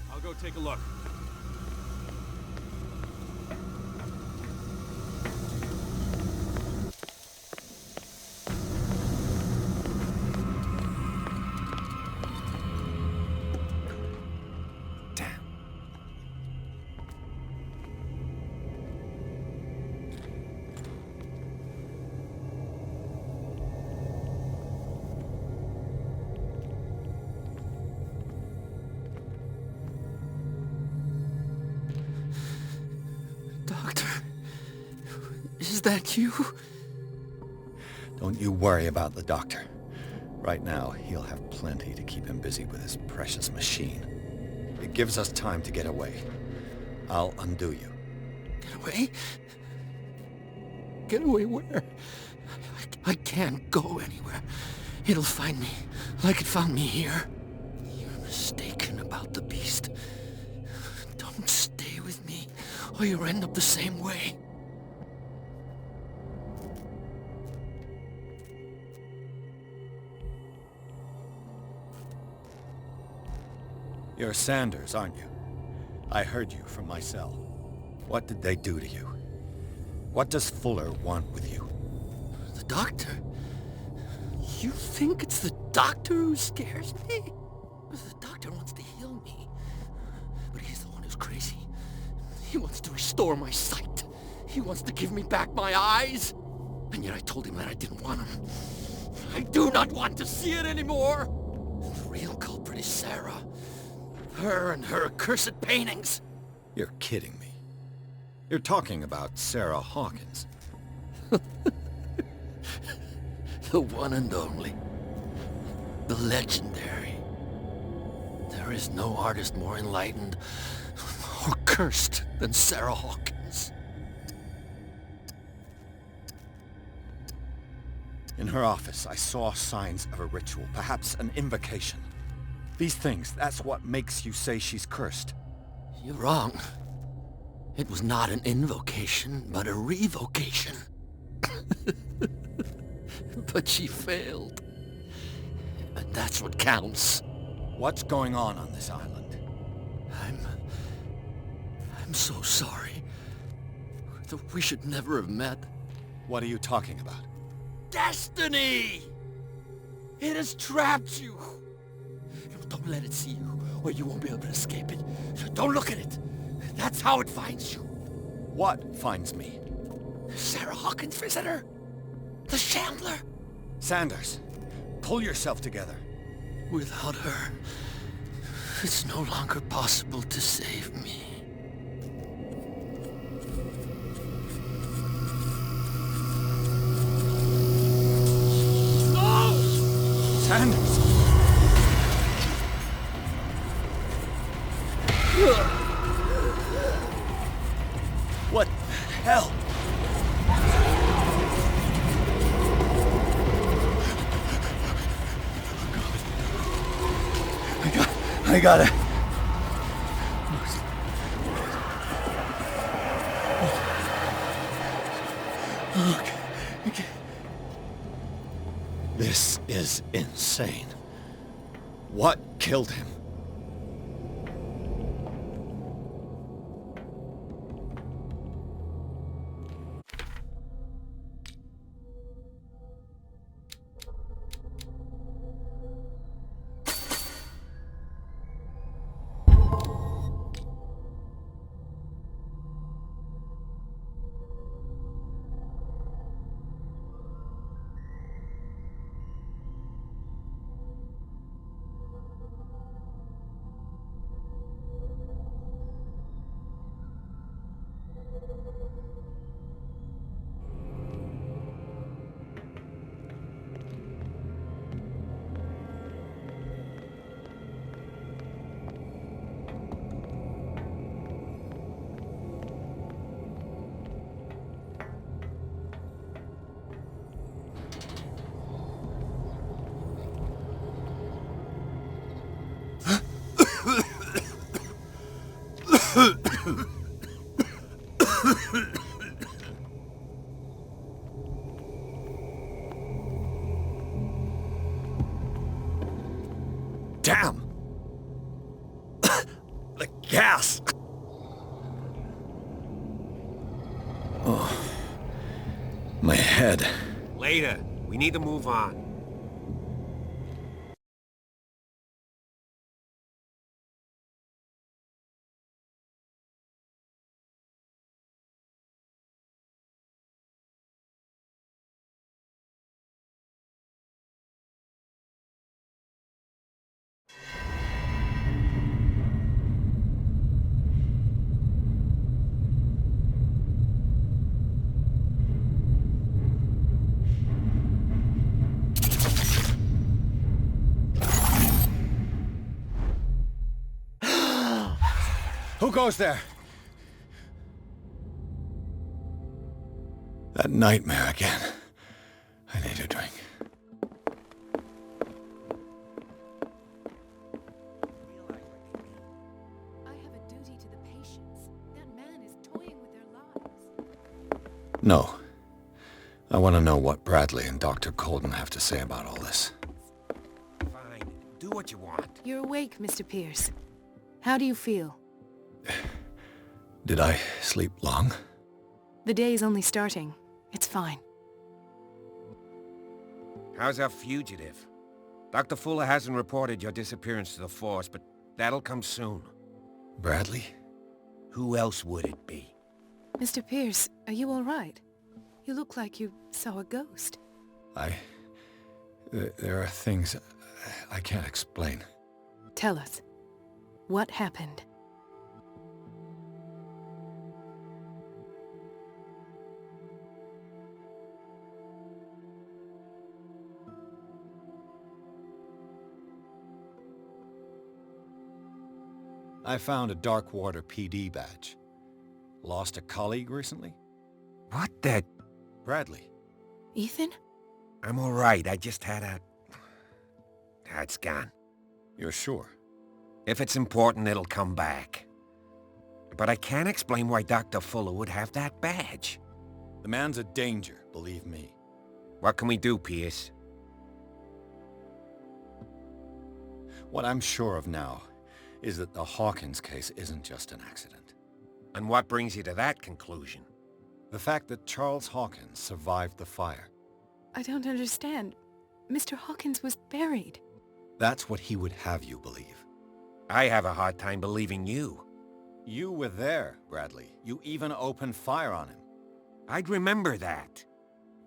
Speaker 16: I'll go take a look.
Speaker 2: Is that you? Don't you worry about the doctor. Right now, he'll have plenty to keep him busy with his precious machine. It gives us time to get away. I'll undo you.
Speaker 11: Get away? Get away where? I can't go anywhere. It'll find me, like it found me here. You're mistaken about the beast. Don't stay with me, or you'll end up the same way.
Speaker 2: You're Sanders, aren't you? I heard you from my cell. What did they do to you? What does Fuller want with you?
Speaker 11: The doctor? You think it's the doctor who scares me? The doctor wants to heal me. But he's the one who's crazy. He wants to restore my sight. He wants to give me back my eyes. And yet I told him that I didn't want him. I do not want to see it anymore. The real culprit is Sarah. Her and her accursed paintings.
Speaker 2: You're kidding me. You're talking about Sarah Hawkins.
Speaker 11: The one and only. The legendary. There is no artist more enlightened or cursed than Sarah Hawkins.
Speaker 2: In her office, I saw signs of a ritual, perhaps an invocation. These things, that's what makes you say she's cursed.
Speaker 11: You're wrong. It was not an invocation, but a revocation. But she failed. And that's what counts.
Speaker 2: What's going on this island?
Speaker 11: I'm so sorry. We should never have met.
Speaker 2: What are you talking about?
Speaker 11: Destiny! It has trapped you. Don't let it see you, or you won't be able to escape it. Don't look at it. That's how it finds you.
Speaker 2: What finds me?
Speaker 11: Sarah Hawkins' visitor. The Shambler.
Speaker 2: Sanders, pull yourself together.
Speaker 11: Without her, it's no longer possible to save me.
Speaker 2: No! Sanders! What the hell? I got it. Okay. This is insane. What killed him? Damn! The gas! Oh, my head.
Speaker 7: Later. We need to move on.
Speaker 2: Who goes there? That nightmare again. I need a drink.
Speaker 13: I have a duty to the patients. That man is toying with their lives.
Speaker 2: No. I want to know what Bradley and Dr. Colden have to say about all this.
Speaker 7: Fine. Do what you want.
Speaker 13: You're awake, Mr. Pierce. How do you feel?
Speaker 2: Did I sleep long?
Speaker 13: The day is only starting. It's fine.
Speaker 7: How's our fugitive? Dr. Fuller hasn't reported your disappearance to the force, but that'll come soon.
Speaker 2: Bradley?
Speaker 7: Who else would it be?
Speaker 13: Mr. Pierce, are you all right? You look like you saw a ghost.
Speaker 2: There are things I can't explain.
Speaker 13: Tell us. What happened?
Speaker 2: I found a Darkwater PD badge. Lost a colleague recently?
Speaker 7: What the...
Speaker 2: Bradley.
Speaker 13: Ethan?
Speaker 7: I'm all right. I just had a... It's gone.
Speaker 2: You're sure?
Speaker 7: If it's important, it'll come back. But I can't explain why Dr. Fuller would have that badge.
Speaker 2: The man's a danger, believe me.
Speaker 7: What can we do, Pierce?
Speaker 2: What I'm sure of now is that the Hawkins case isn't just an accident.
Speaker 7: And what brings you to that conclusion?
Speaker 2: The fact that Charles Hawkins survived the fire.
Speaker 13: I don't understand. Mr. Hawkins was buried.
Speaker 2: That's what he would have you believe.
Speaker 7: I have a hard time believing you.
Speaker 2: You were there, Bradley. You even opened fire on him.
Speaker 7: I'd remember that.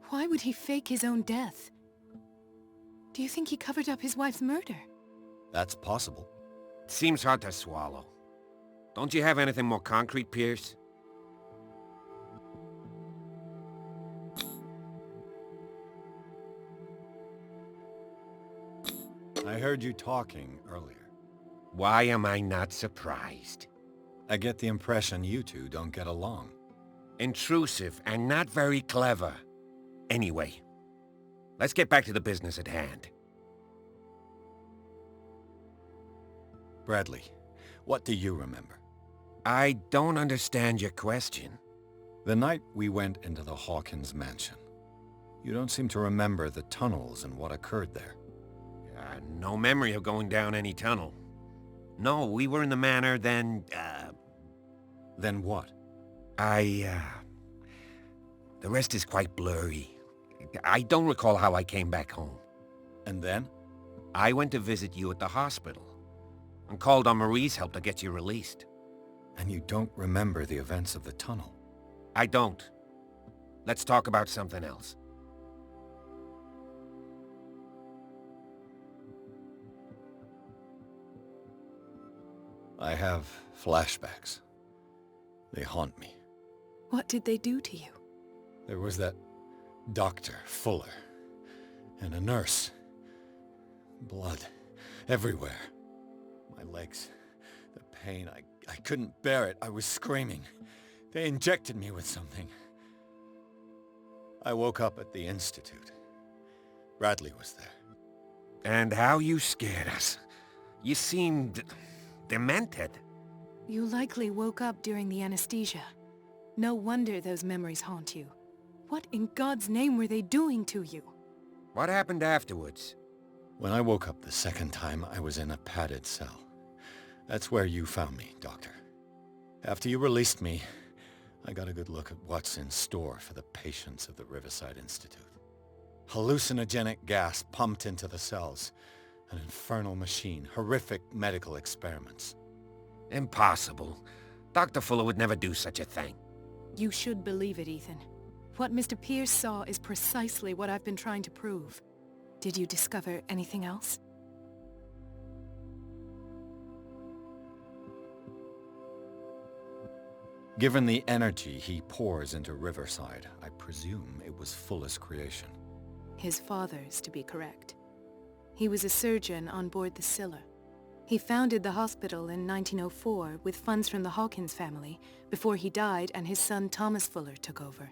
Speaker 13: Why would he fake his own death? Do you think he covered up his wife's murder?
Speaker 2: That's possible.
Speaker 7: It seems hard to swallow. Don't you have anything more concrete, Pierce?
Speaker 2: I heard you talking earlier.
Speaker 7: Why am I not surprised?
Speaker 2: I get the impression you two don't get along.
Speaker 7: Intrusive and not very clever. Anyway, let's get back to the business at hand.
Speaker 2: Bradley, what do you remember?
Speaker 7: I don't understand your question.
Speaker 2: The night we went into the Hawkins mansion. You don't seem to remember the tunnels and what occurred there.
Speaker 7: No memory of going down any tunnel. No, we were in the manor, then,
Speaker 2: Then what?
Speaker 7: The rest is quite blurry. I don't recall how I came back home.
Speaker 2: And then?
Speaker 7: I went to visit you at the hospital, and called on Marie's help to get you released.
Speaker 2: And you don't remember the events of the tunnel?
Speaker 7: I don't. Let's talk about something else.
Speaker 2: I have flashbacks. They haunt me.
Speaker 13: What did they do to you?
Speaker 2: There was that Dr. Fuller, and a nurse. Blood everywhere. My legs, the pain, I couldn't bear it. I was screaming. They injected me with something. I woke up at the Institute. Bradley was there.
Speaker 7: And how you scared us. You seemed... demented.
Speaker 13: You likely woke up during the anesthesia. No wonder those memories haunt you. What in God's name were they doing to you?
Speaker 7: What happened afterwards?
Speaker 2: When I woke up the second time, I was in a padded cell. That's where you found me, Doctor. After you released me, I got a good look at what's in store for the patients of the Riverside Institute. Hallucinogenic gas pumped into the cells. An infernal machine, horrific medical experiments.
Speaker 7: Impossible. Dr. Fuller would never do such a thing.
Speaker 13: You should believe it, Ethan. What Mr. Pierce saw is precisely what I've been trying to prove. Did you discover anything else?
Speaker 2: Given the energy he pours into Riverside, I presume it was Fuller's creation.
Speaker 13: His father's, to be correct. He was a surgeon on board the Scylla. He founded the hospital in 1904 with funds from the Hawkins family before he died and his son Thomas Fuller took over.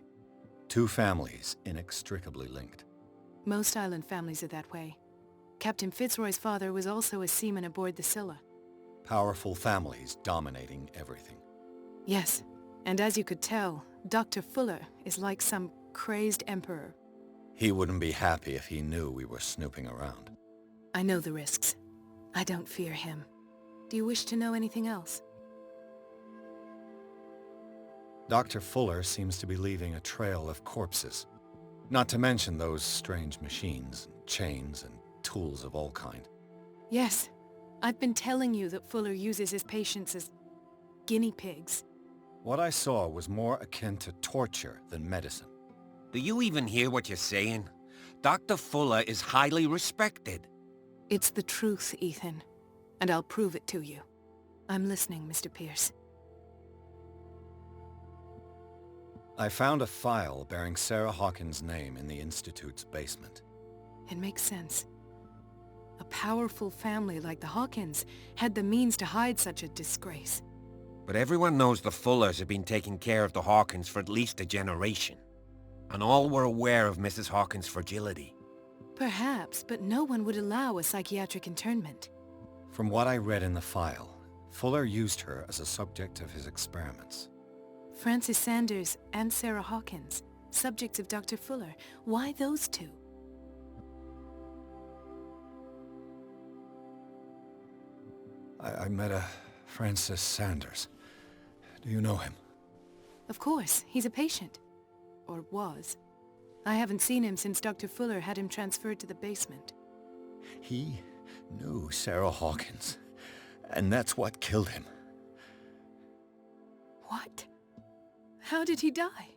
Speaker 2: Two families inextricably linked.
Speaker 13: Most island families are that way. Captain Fitzroy's father was also a seaman aboard the Scylla.
Speaker 2: Powerful families dominating everything.
Speaker 13: Yes, and as you could tell, Dr. Fuller is like some crazed emperor.
Speaker 2: He wouldn't be happy if he knew we were snooping around.
Speaker 13: I know the risks. I don't fear him. Do you wish to know anything else?
Speaker 2: Dr. Fuller seems to be leaving a trail of corpses. Not to mention those strange machines, chains, and tools of all kind.
Speaker 13: Yes. I've been telling you that Fuller uses his patients as guinea pigs.
Speaker 2: What I saw was more akin to torture than medicine.
Speaker 7: Do you even hear what you're saying? Dr. Fuller is highly respected.
Speaker 13: It's the truth, Ethan. And I'll prove it to you. I'm listening, Mr. Pierce.
Speaker 2: I found a file bearing Sarah Hawkins' name in the Institute's basement.
Speaker 13: It makes sense. A powerful family like the Hawkins had the means to hide such a disgrace.
Speaker 7: But everyone knows the Fullers have been taking care of the Hawkins for at least a generation. And all were aware of Mrs. Hawkins' fragility.
Speaker 13: Perhaps, but no one would allow a psychiatric internment.
Speaker 2: From what I read in the file, Fuller used her as a subject of his experiments.
Speaker 13: Francis Sanders and Sarah Hawkins, subjects of Dr. Fuller. Why those two?
Speaker 2: I met a Francis Sanders. Do you know him?
Speaker 13: Of course, he's a patient. Or was. I haven't seen him since Dr. Fuller had him transferred to the basement.
Speaker 2: He knew Sarah Hawkins, and that's what killed him.
Speaker 13: What? How did he die?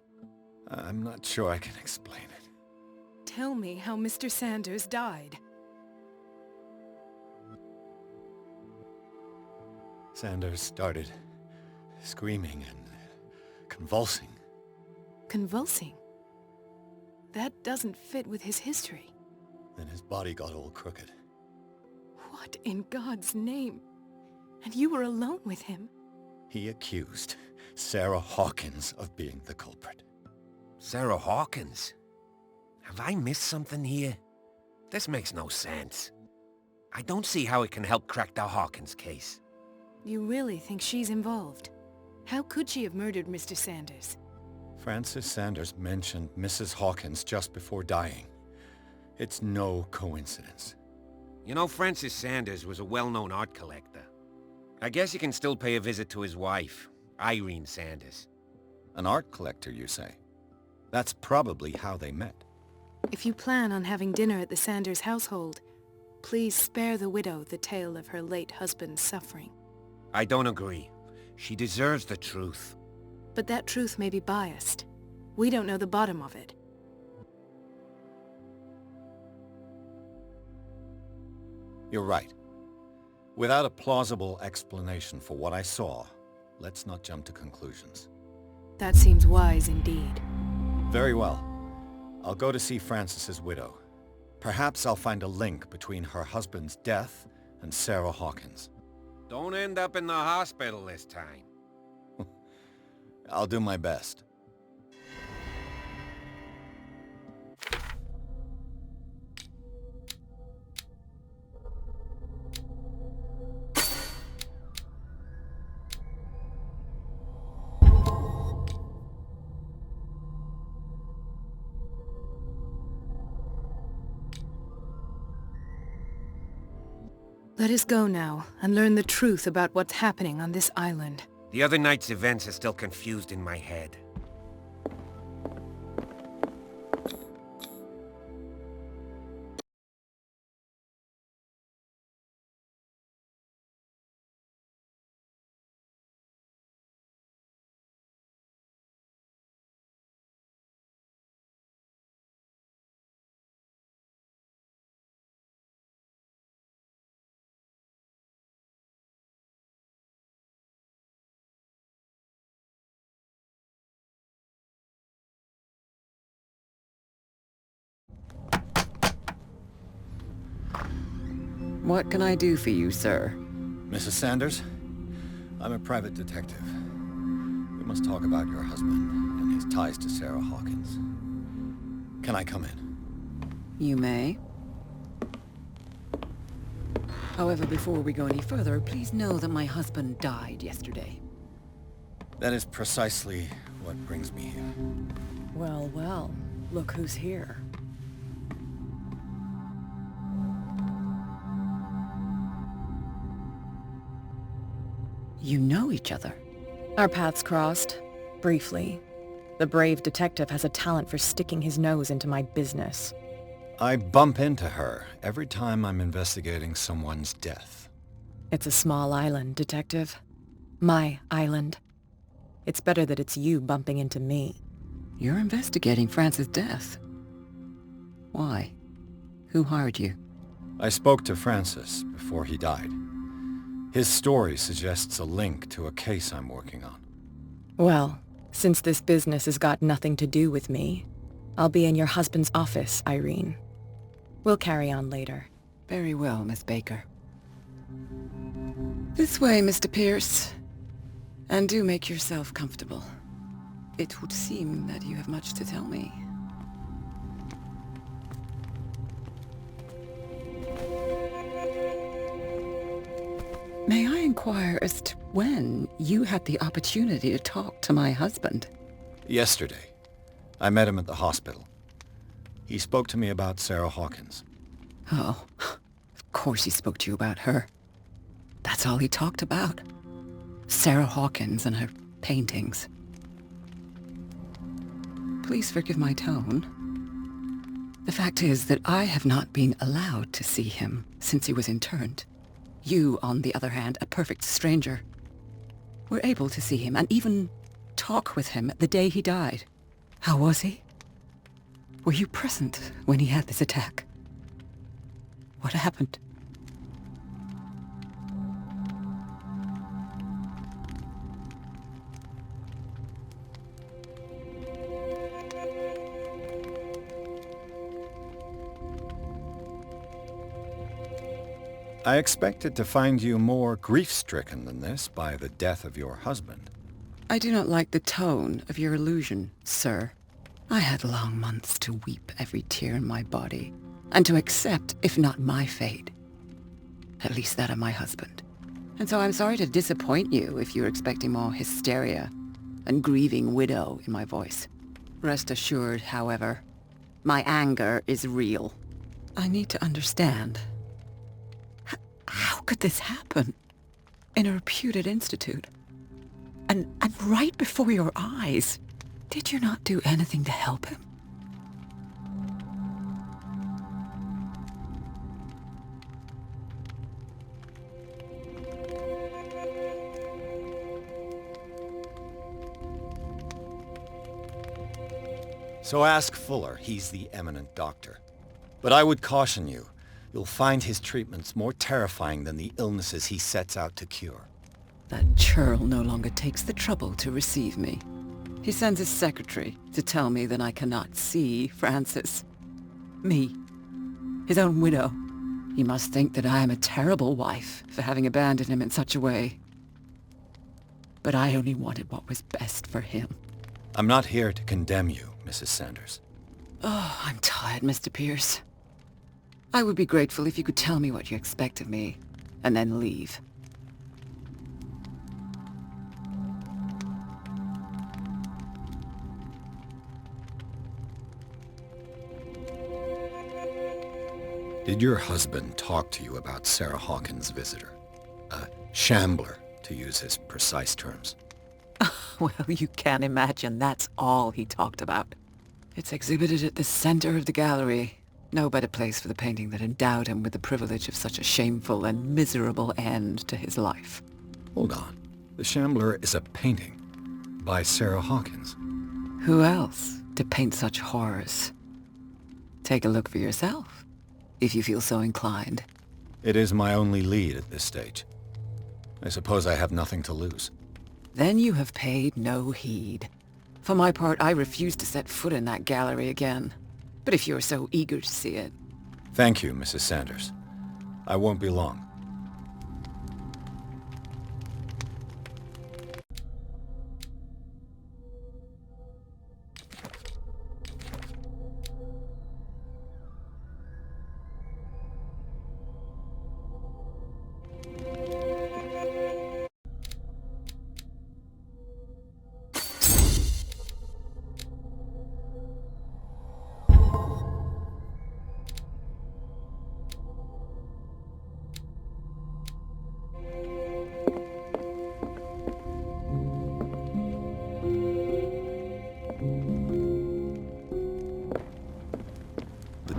Speaker 2: I'm not sure I can explain it.
Speaker 13: Tell me how Mr. Sanders died.
Speaker 2: Sanders started screaming and convulsing.
Speaker 13: Convulsing? That doesn't fit with his history.
Speaker 2: Then his body got all crooked.
Speaker 13: What in God's name? And you were alone with him?
Speaker 2: He accused Sarah Hawkins of being the culprit.
Speaker 7: Sarah Hawkins? Have I missed something here? This makes no sense. I don't see how it can help crack the Hawkins case.
Speaker 13: You really think she's involved? How could she have murdered Mr. Sanders?
Speaker 2: Francis Sanders mentioned Mrs. Hawkins just before dying. It's no coincidence.
Speaker 7: You know, Francis Sanders was a well-known art collector. I guess you can still pay a visit to his wife, Irene Sanders.
Speaker 2: An art collector, you say? That's probably how they met.
Speaker 13: If you plan on having dinner at the Sanders household, please spare the widow the tale of her late husband's suffering.
Speaker 7: I don't agree. She deserves the truth.
Speaker 13: But that truth may be biased. We don't know the bottom of it.
Speaker 2: You're right. Without a plausible explanation for what I saw, let's not jump to conclusions.
Speaker 13: That seems wise indeed.
Speaker 2: Very well. I'll go to see Francis's widow. Perhaps I'll find a link between her husband's death and Sarah Hawkins.
Speaker 7: Don't end up in the hospital this time.
Speaker 2: I'll do my best.
Speaker 13: Let us go now and learn the truth about what's happening on this island.
Speaker 7: The other night's events are still confused in my head.
Speaker 17: What can I do for you, sir?
Speaker 2: Mrs. Sanders? I'm a private detective. We must talk about your husband and his ties to Sarah Hawkins. Can I come in?
Speaker 17: You may. However, before we go any further, please know that my husband died yesterday.
Speaker 2: That is precisely what brings me here.
Speaker 17: Well, well, look who's here. You know each other?
Speaker 13: Our paths crossed, briefly. The brave detective has a talent for sticking his nose into my business.
Speaker 2: I bump into her every time I'm investigating someone's death.
Speaker 13: It's a small island, Detective. My island. It's better that it's you bumping into me.
Speaker 17: You're investigating Francis' death. Why? Who hired you?
Speaker 2: I spoke to Francis before he died. His story suggests a link to a case I'm working on.
Speaker 13: Well, since this business has got nothing to do with me, I'll be in your husband's office, Irene. We'll carry on later.
Speaker 17: Very well, Miss Baker. This way, Mr. Pierce. And do make yourself comfortable. It would seem that you have much to tell me. May I inquire as to when you had the opportunity to talk to my husband?
Speaker 2: Yesterday. I met him at the hospital. He spoke to me about Sarah Hawkins.
Speaker 17: Oh, of course he spoke to you about her. That's all he talked about. Sarah Hawkins and her paintings. Please forgive my tone. The fact is that I have not been allowed to see him since he was interned. You, on the other hand, a perfect stranger, were able to see him and even talk with him the day he died. How was he? Were you present when he had this attack? What happened?
Speaker 2: I expected to find you more grief-stricken than this by the death of your husband.
Speaker 17: I do not like the tone of your allusion, sir. I had long months to weep every tear in my body, and to accept, if not my fate, at least that of my husband. And so I'm sorry to disappoint you if you're expecting more hysteria and grieving widow in my voice. Rest assured, however, my anger is real. I need to understand. How could this happen? In a reputed institute? And right before your eyes? Did you not do anything to help him?
Speaker 2: So ask Fuller, he's the eminent doctor. But I would caution you, you'll find his treatments more terrifying than the illnesses he sets out to cure.
Speaker 17: That churl no longer takes the trouble to receive me. He sends his secretary to tell me that I cannot see Francis. Me, his own widow. He must think that I am a terrible wife for having abandoned him in such a way. But I only wanted what was best for him.
Speaker 2: I'm not here to condemn you, Mrs. Sanders.
Speaker 17: Oh, I'm tired, Mr. Pierce. I would be grateful if you could tell me what you expect of me, and then leave.
Speaker 2: Did your husband talk to you about Sarah Hawkins' visitor? A shambler, to use his precise terms.
Speaker 17: Well, you can imagine that's all he talked about. It's exhibited at the center of the gallery. No better place for the painting that endowed him with the privilege of such a shameful and miserable end to his life.
Speaker 2: Hold on. The Shambler is a painting by Sarah Hawkins.
Speaker 17: Who else to paint such horrors? Take a look for yourself, if you feel so inclined.
Speaker 2: It is my only lead at this stage. I suppose I have nothing to lose.
Speaker 17: Then you have paid no heed. For my part, I refuse to set foot in that gallery again. But if you're so eager to see it...
Speaker 2: Thank you, Mrs. Sanders. I won't be long.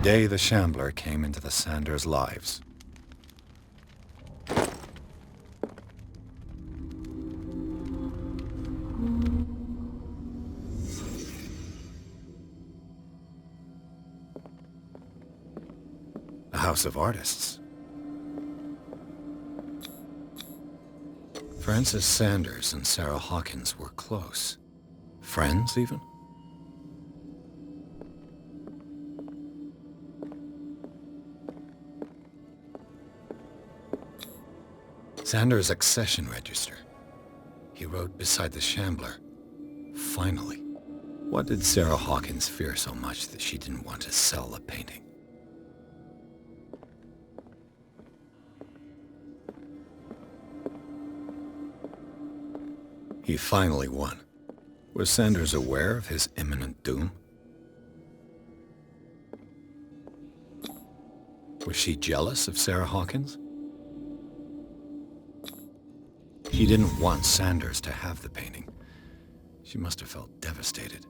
Speaker 2: day the Shambler came into the Sanders' lives. A house of artists. Francis Sanders and Sarah Hawkins were close. Friends, even? Sanders' accession register. He wrote beside the Shambler, "Finally." What did Sarah Hawkins fear so much that she didn't want to sell the painting? He finally won. Was Sanders aware of his imminent doom? Was she jealous of Sarah Hawkins? He didn't want Sanders to have the painting. She must have felt devastated.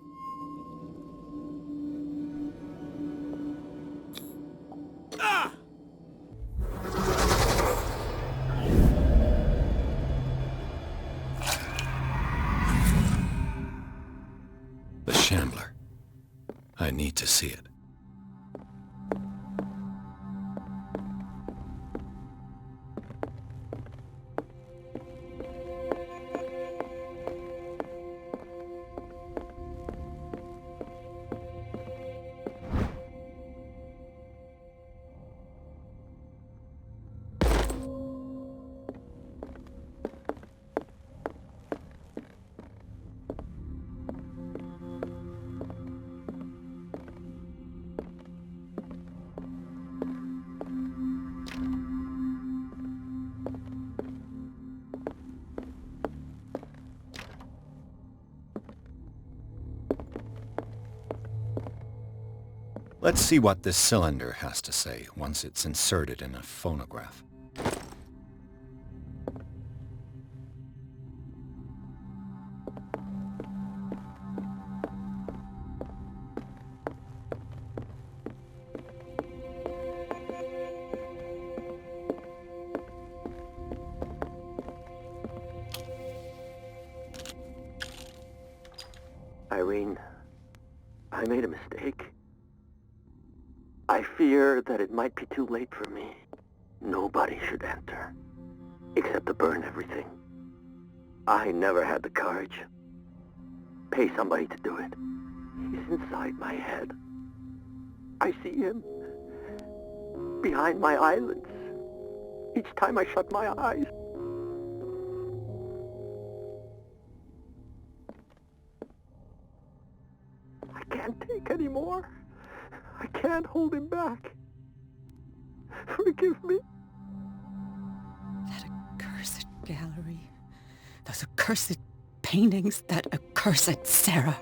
Speaker 2: The Shambler. I need to see it. Let's see what this cylinder has to say once it's inserted in a phonograph.
Speaker 11: Irene, I made a mistake. I fear that it might be too late for me. Nobody should enter, except to burn everything. I never had the courage. Pay somebody to do it. He's inside my head. I see him behind my eyelids each time I shut my eyes. I can't take any more. I can't hold him back. Forgive me.
Speaker 17: That accursed gallery. Those accursed paintings. That accursed Sarah.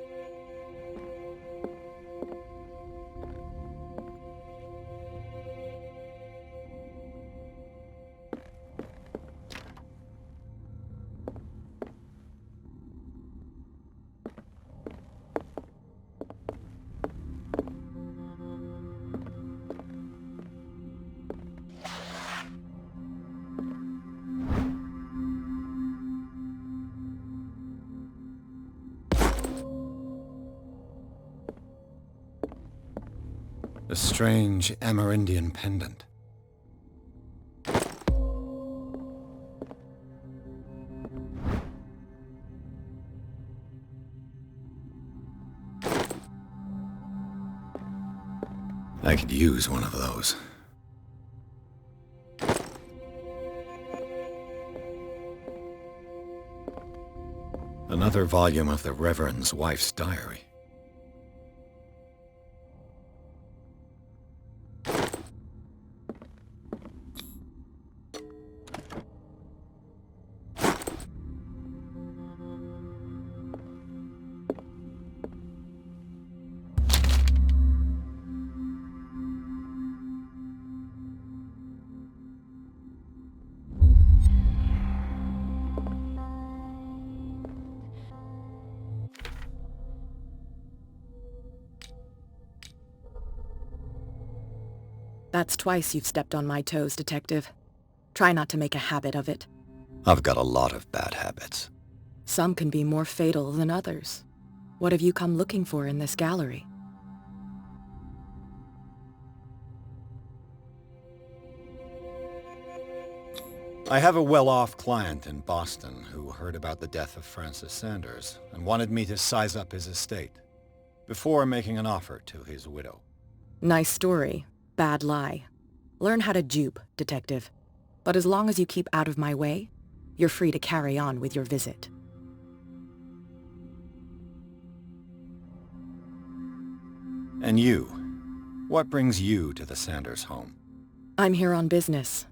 Speaker 2: A strange Amerindian pendant. I could use one of those. Another volume of the Reverend's wife's diary.
Speaker 17: That's twice you've stepped on my toes, Detective. Try not to make a habit of it.
Speaker 2: I've got a lot of bad habits.
Speaker 17: Some can be more fatal than others. What have you come looking for in this gallery?
Speaker 2: I have a well-off client in Boston who heard about the death of Francis Sanders and wanted me to size up his estate before making an offer to his widow.
Speaker 17: Nice story. Bad lie. Learn how to dupe, Detective. But as long as you keep out of my way, you're free to carry on with your visit.
Speaker 2: And you? What brings you to the Sanders home?
Speaker 17: I'm here on business.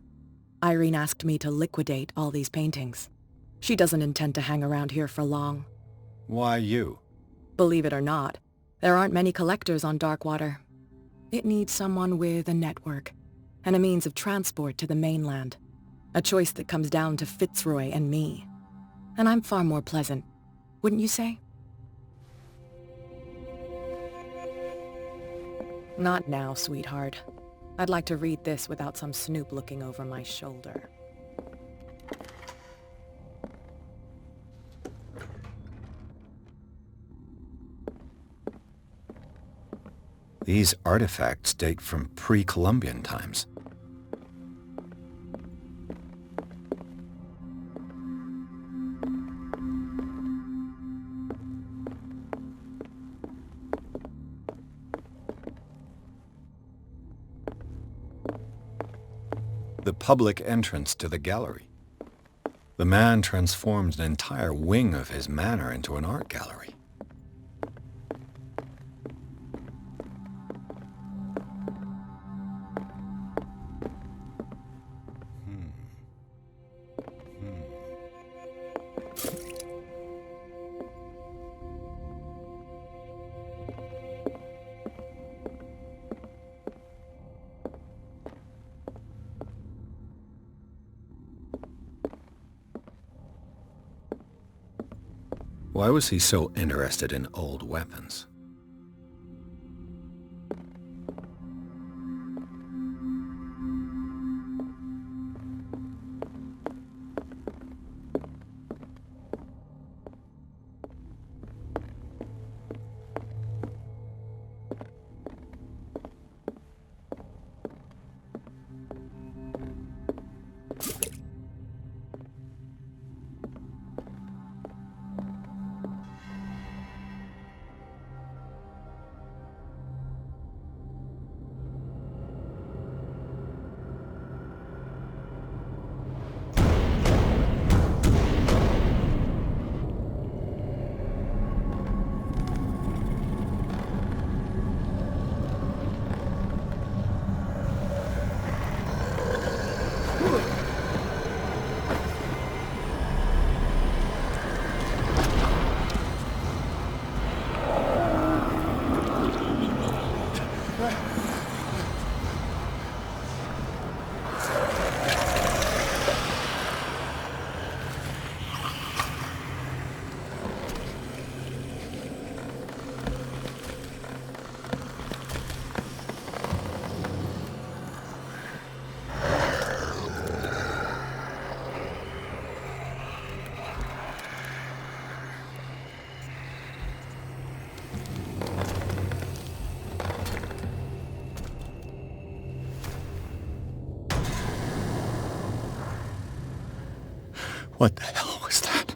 Speaker 17: Irene asked me to liquidate all these paintings. She doesn't intend to hang around here for long.
Speaker 2: Why you?
Speaker 17: Believe it or not, there aren't many collectors on Darkwater. It needs someone with a network and a means of transport to the mainland. A choice that comes down to Fitzroy and me. And I'm far more pleasant, wouldn't you say? Not now, sweetheart. I'd like to read this without some snoop looking over my shoulder.
Speaker 2: These artifacts date from pre-Columbian times. The public entrance to the gallery. The man transformed an entire wing of his manor into an art gallery. Why was he so interested in old weapons? What the hell was that?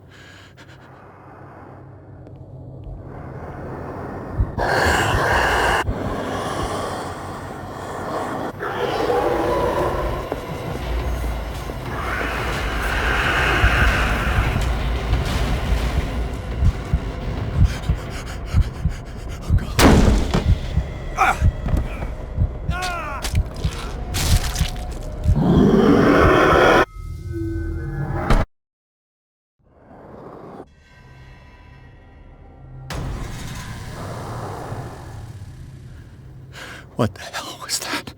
Speaker 2: What the hell was that?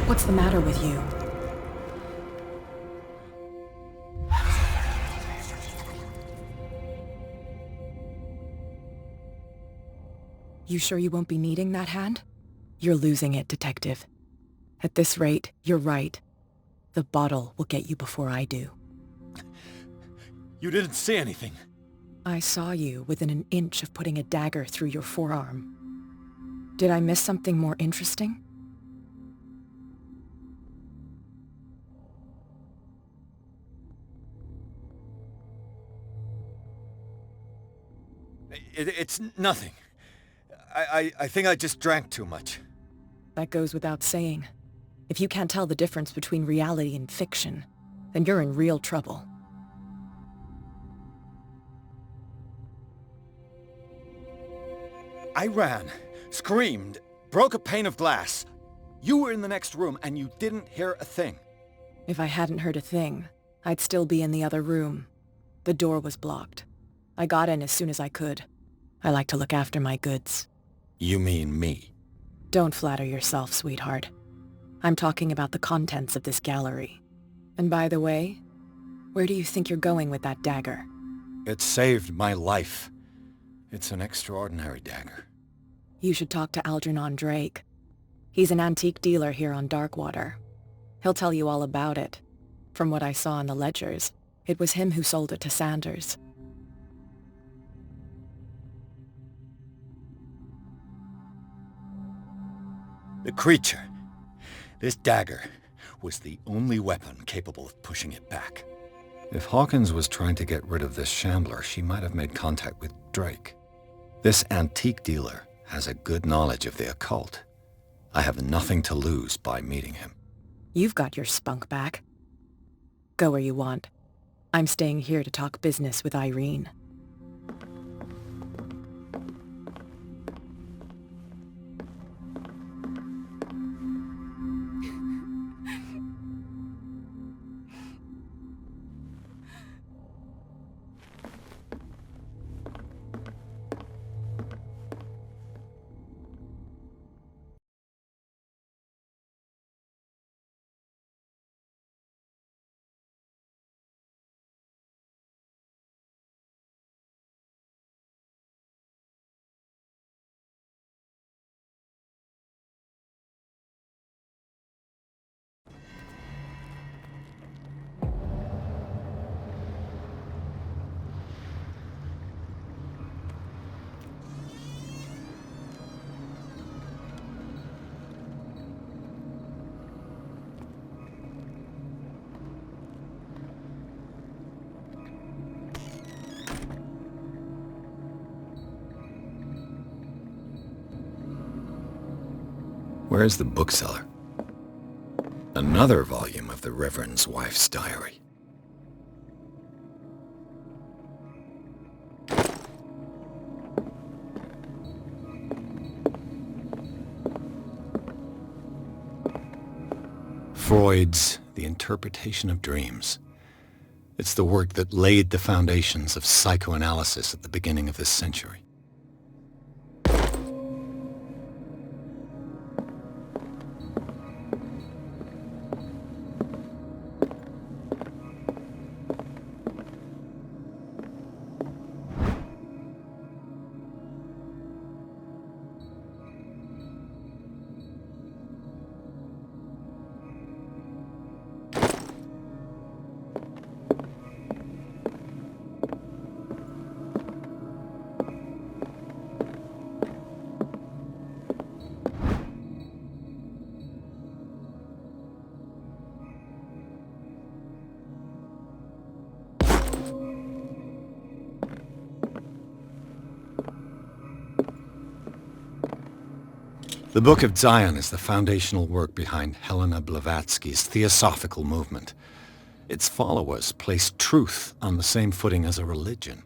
Speaker 13: What's the matter with you? You sure you won't be needing that hand? You're losing it, Detective. At this rate, you're right. The bottle will get you before I do.
Speaker 20: You didn't see anything.
Speaker 13: I saw you within an inch of putting a dagger through your forearm. Did I miss something more interesting?
Speaker 20: It's nothing. I think I just drank too much.
Speaker 13: That goes without saying. If you can't tell the difference between reality and fiction, then you're in real trouble.
Speaker 20: I ran, screamed, broke a pane of glass. You were in the next room and you didn't hear a thing.
Speaker 13: If I hadn't heard a thing, I'd still be in the other room. The door was blocked. I got in as soon as I could. I like to look after my goods.
Speaker 2: You mean me?
Speaker 13: Don't flatter yourself, sweetheart. I'm talking about the contents of this gallery. And by the way, where do you think you're going with that dagger?
Speaker 2: It saved my life. It's an extraordinary dagger.
Speaker 13: You should talk to Algernon Drake. He's an antique dealer here on Darkwater. He'll tell you all about it. From what I saw in the ledgers, it was him who sold it to Sanders.
Speaker 2: The creature, this dagger, was the only weapon capable of pushing it back. If Hawkins was trying to get rid of this shambler, she might have made contact with Drake. This antique dealer has a good knowledge of the occult. I have nothing to lose by meeting him.
Speaker 13: You've got your spunk back. Go where you want. I'm staying here to talk business with Irene.
Speaker 2: Where's the bookseller? Another volume of the Reverend's wife's diary. Freud's The Interpretation of Dreams. It's the work that laid the foundations of psychoanalysis at the beginning of this century. The Book of Zion is the foundational work behind Helena Blavatsky's Theosophical movement. Its followers place truth on the same footing as a religion.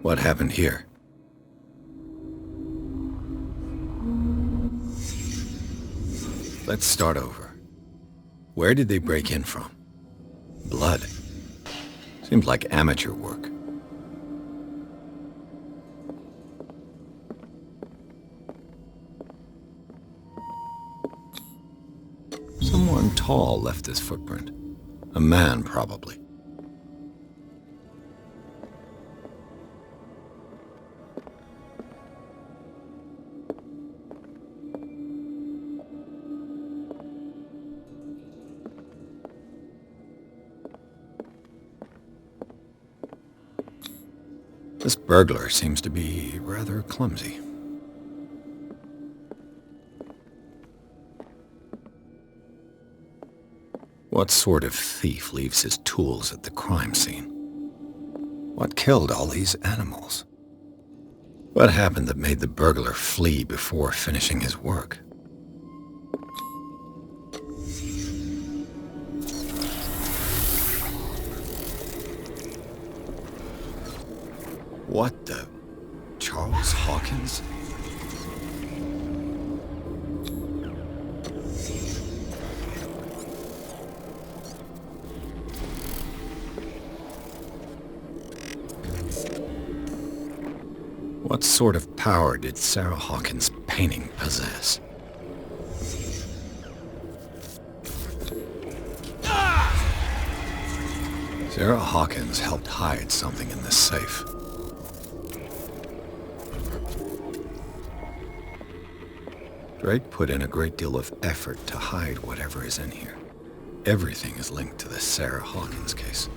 Speaker 2: What happened here? Let's start over. Where did they break in from? Blood. Seems like amateur work. Someone tall left this footprint. A man, probably. This burglar seems to be rather clumsy. What sort of thief leaves his tools at the crime scene? What killed all these animals? What happened that made the burglar flee before finishing his work? What the... Charles Hawkins? What sort of power did Sarah Hawkins' painting possess? Sarah Hawkins helped hide something in this safe. Drake put in a great deal of effort to hide whatever is in here. Everything is linked to the Sarah Hawkins case.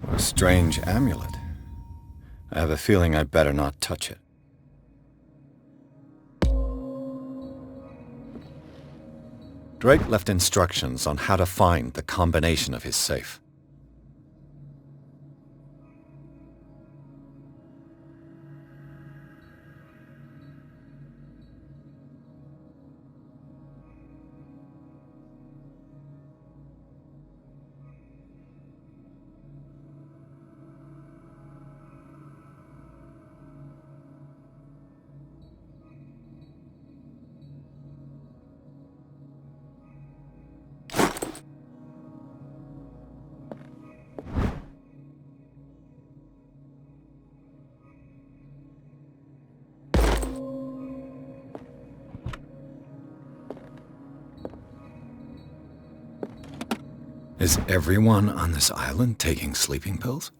Speaker 2: A strange amulet. I have a feeling I'd better not touch it. Drake left instructions on how to find the combination of his safe. Is everyone on this island taking sleeping pills?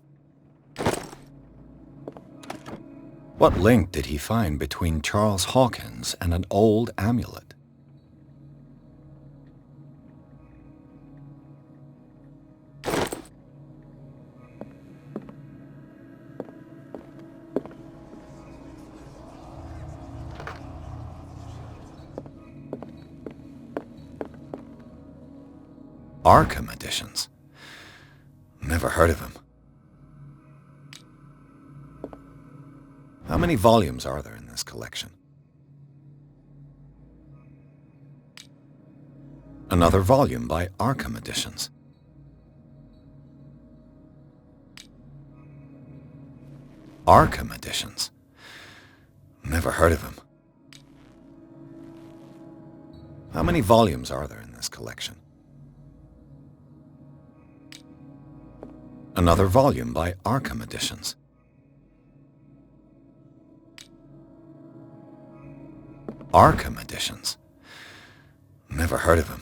Speaker 2: What link did he find between Charles Hawkins and an old amulet? Arkham editions. Never heard of him. How many volumes are there in this collection? Another volume by Arkham Editions. Arkham Editions. Never heard of him. How many volumes are there in this collection? Another volume by Arkham Editions. Arkham Editions. Never heard of him.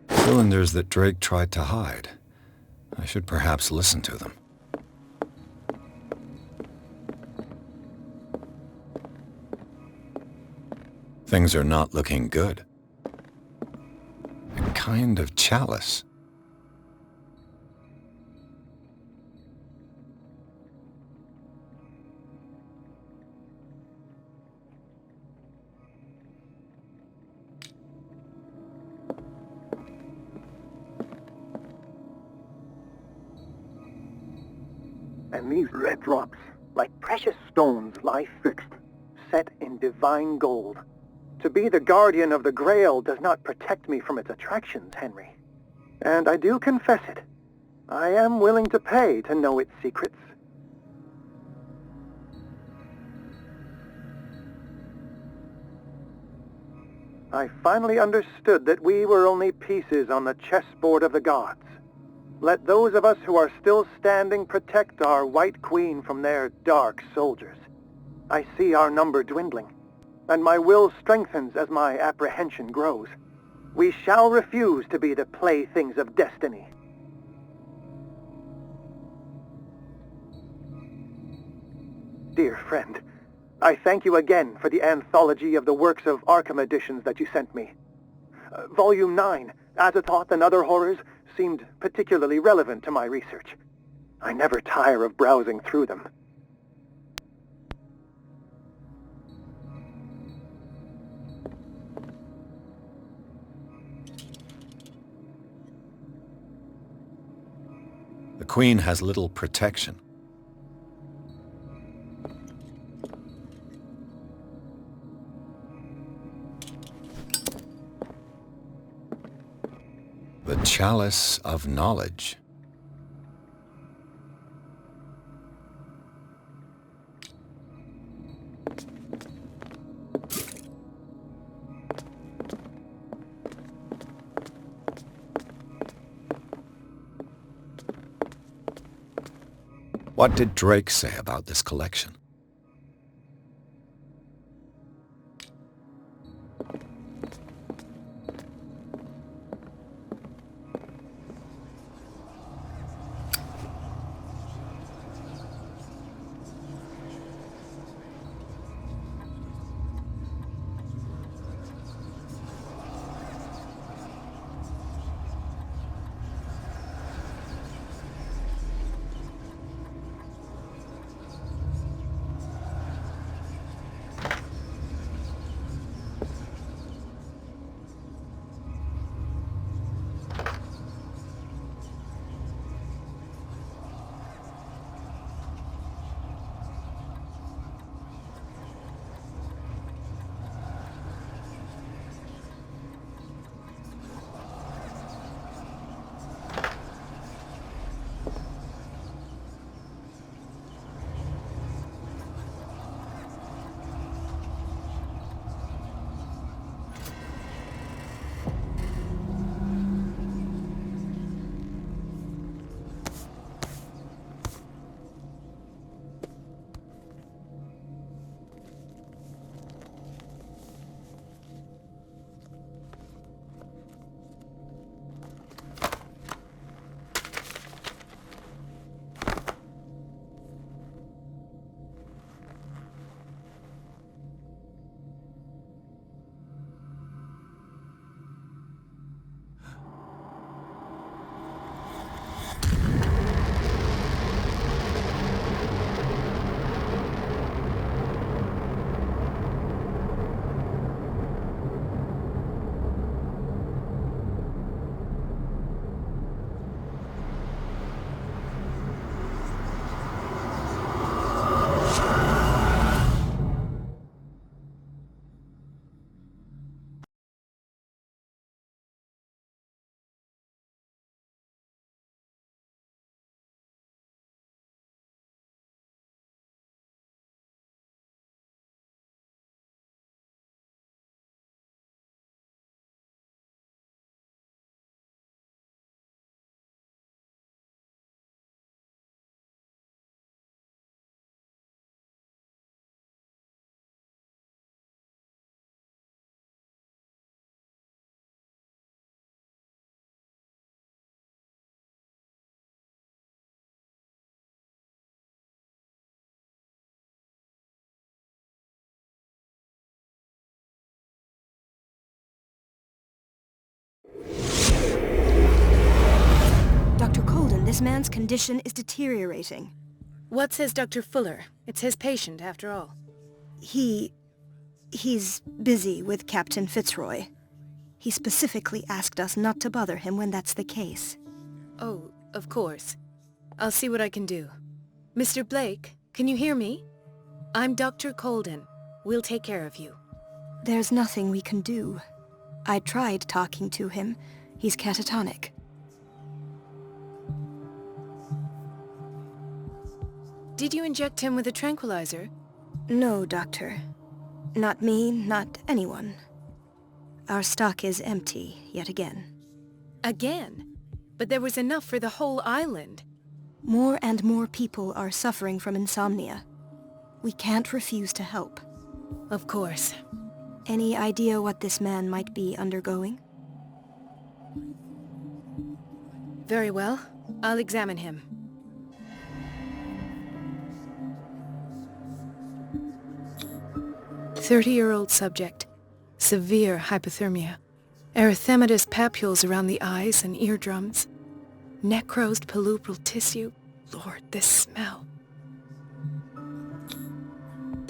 Speaker 2: Cylinders that Drake tried to hide. I should perhaps listen to them. Things are not looking good. A kind of chalice.
Speaker 21: And these red drops, like precious stones, lie fixed, set in divine gold. To be the guardian of the Grail does not protect me from its attractions, Henry. And I do confess it. I am willing to pay to know its secrets. I finally understood that we were only pieces on the chessboard of the gods. Let those of us who are still standing protect our White Queen from their dark soldiers. I see our number dwindling, and my will strengthens as my apprehension grows. We shall refuse to be the playthings of destiny. Dear friend, I thank you again for the anthology of the works of Arkham editions that you sent me. Volume 9, Azathoth and Other Horrors, seemed particularly relevant to my research. I never tire of browsing through them.
Speaker 2: The Queen has little protection. The Chalice of Knowledge. What did Drake say about this collection?
Speaker 3: This man's condition is deteriorating.
Speaker 13: What says Dr. Fuller? It's his patient, after all.
Speaker 3: He's busy with Captain Fitzroy. He specifically asked us not to bother him when that's the case.
Speaker 13: Oh, of course. I'll see what I can do. Mr. Blake, can you hear me? I'm Dr. Colden. We'll take care of you.
Speaker 3: There's nothing we can do. I tried talking to him. He's catatonic.
Speaker 13: Did you inject him with a tranquilizer?
Speaker 3: No, Doctor. Not me, not anyone. Our stock is empty, yet again.
Speaker 13: Again? But there was enough for the whole island.
Speaker 3: More and more people are suffering from insomnia. We can't refuse to help.
Speaker 13: Of course.
Speaker 3: Any idea what this man might be undergoing?
Speaker 13: Very well. I'll examine him. "30-year-old subject. Severe hypothermia. Erythematous papules around the eyes and eardrums. Necrosed palpebral tissue. Lord, this smell.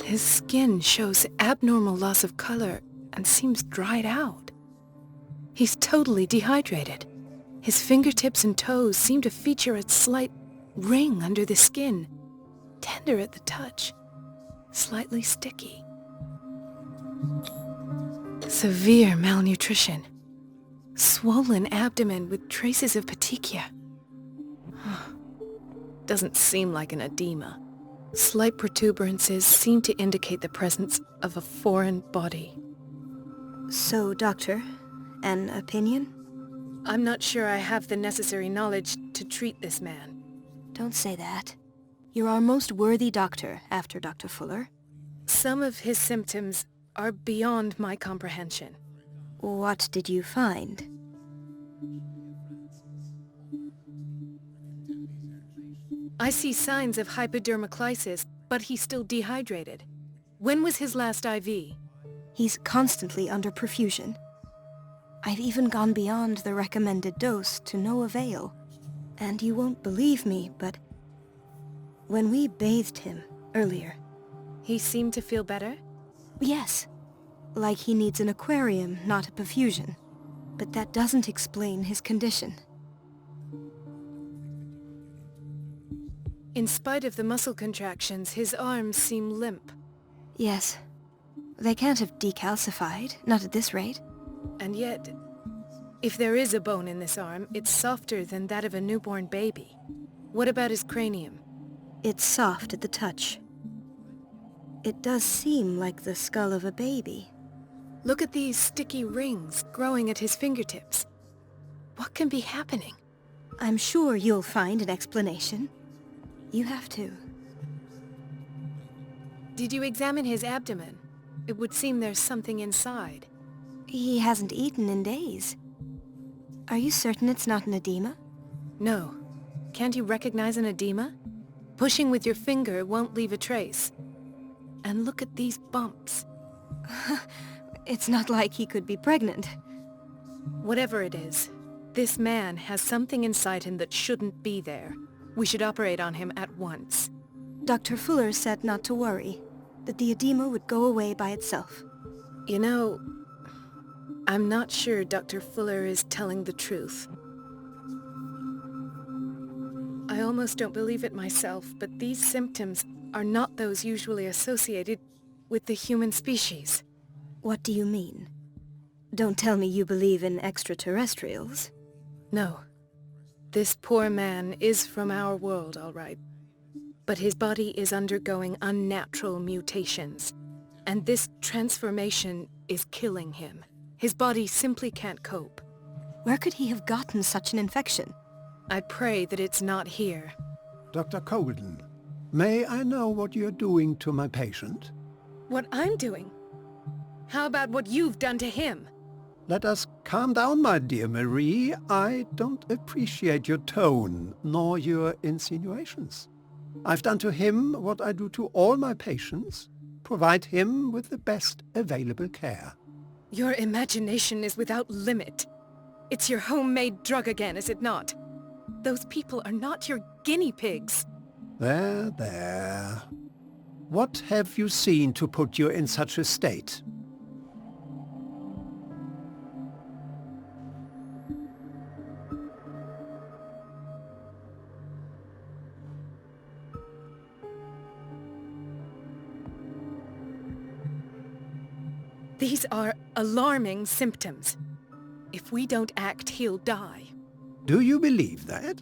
Speaker 13: His skin shows abnormal loss of color and seems dried out. He's totally dehydrated. His fingertips and toes seem to feature a slight ring under the skin. Tender at the touch. Slightly sticky. Severe malnutrition. Swollen abdomen with traces of petechia. Doesn't seem like an edema. Slight protuberances seem to indicate the presence of a foreign body.
Speaker 3: So, Doctor, an opinion?
Speaker 13: I'm not sure I have the necessary knowledge to treat this man.
Speaker 3: Don't say that. You're our most worthy doctor after Dr. Fuller.
Speaker 13: Some of his symptoms are beyond my comprehension.
Speaker 3: What did you find?
Speaker 13: I see signs of hypodermoclysis, but he's still dehydrated. When was his last IV?
Speaker 3: He's constantly under perfusion. I've even gone beyond the recommended dose to no avail. And you won't believe me, but when we bathed him earlier...
Speaker 13: He seemed to feel better?
Speaker 3: Yes. Like he needs an aquarium, not a perfusion. But that doesn't explain his condition.
Speaker 13: In spite of the muscle contractions, his arms seem limp.
Speaker 3: Yes. They can't have decalcified, not at this rate.
Speaker 13: And yet, if there is a bone in this arm, it's softer than that of a newborn baby. What about his cranium?
Speaker 3: It's soft at the touch. It does seem like the skull of a baby.
Speaker 13: Look at these sticky rings growing at his fingertips. What can be happening?
Speaker 3: I'm sure you'll find an explanation. You have to.
Speaker 13: Did you examine his abdomen? It would seem there's something inside.
Speaker 3: He hasn't eaten in days. Are you certain it's not an edema?
Speaker 13: No. Can't you recognize an edema? Pushing with your finger won't leave a trace. And look at these bumps.
Speaker 3: It's not like he could be pregnant.
Speaker 13: Whatever it is, this man has something inside him that shouldn't be there. We should operate on him at once.
Speaker 3: Dr. Fuller said not to worry, that the edema would go away by itself.
Speaker 13: You know, I'm not sure Dr. Fuller is telling the truth. I almost don't believe it myself, but these symptoms are not those usually associated with the human species.
Speaker 3: What do you mean? Don't tell me you believe in extraterrestrials.
Speaker 13: No. This poor man is from our world, all right. But his body is undergoing unnatural mutations. And this transformation is killing him. His body simply can't cope.
Speaker 3: Where could he have gotten such an infection?
Speaker 13: I pray that it's not here.
Speaker 19: Dr. Colden, may I know what you're doing to my patient?
Speaker 13: What I'm doing? How about what you've done to him?
Speaker 19: Let us calm down, my dear Marie. I don't appreciate your tone, nor your insinuations. I've done to him what I do to all my patients. Provide him with the best available care.
Speaker 13: Your imagination is without limit. It's your homemade drug again, is it not? Those people are not your guinea pigs.
Speaker 19: There, there. What have you seen to put you in such a state?
Speaker 13: These are alarming symptoms. If we don't act, he'll die.
Speaker 19: Do you believe that?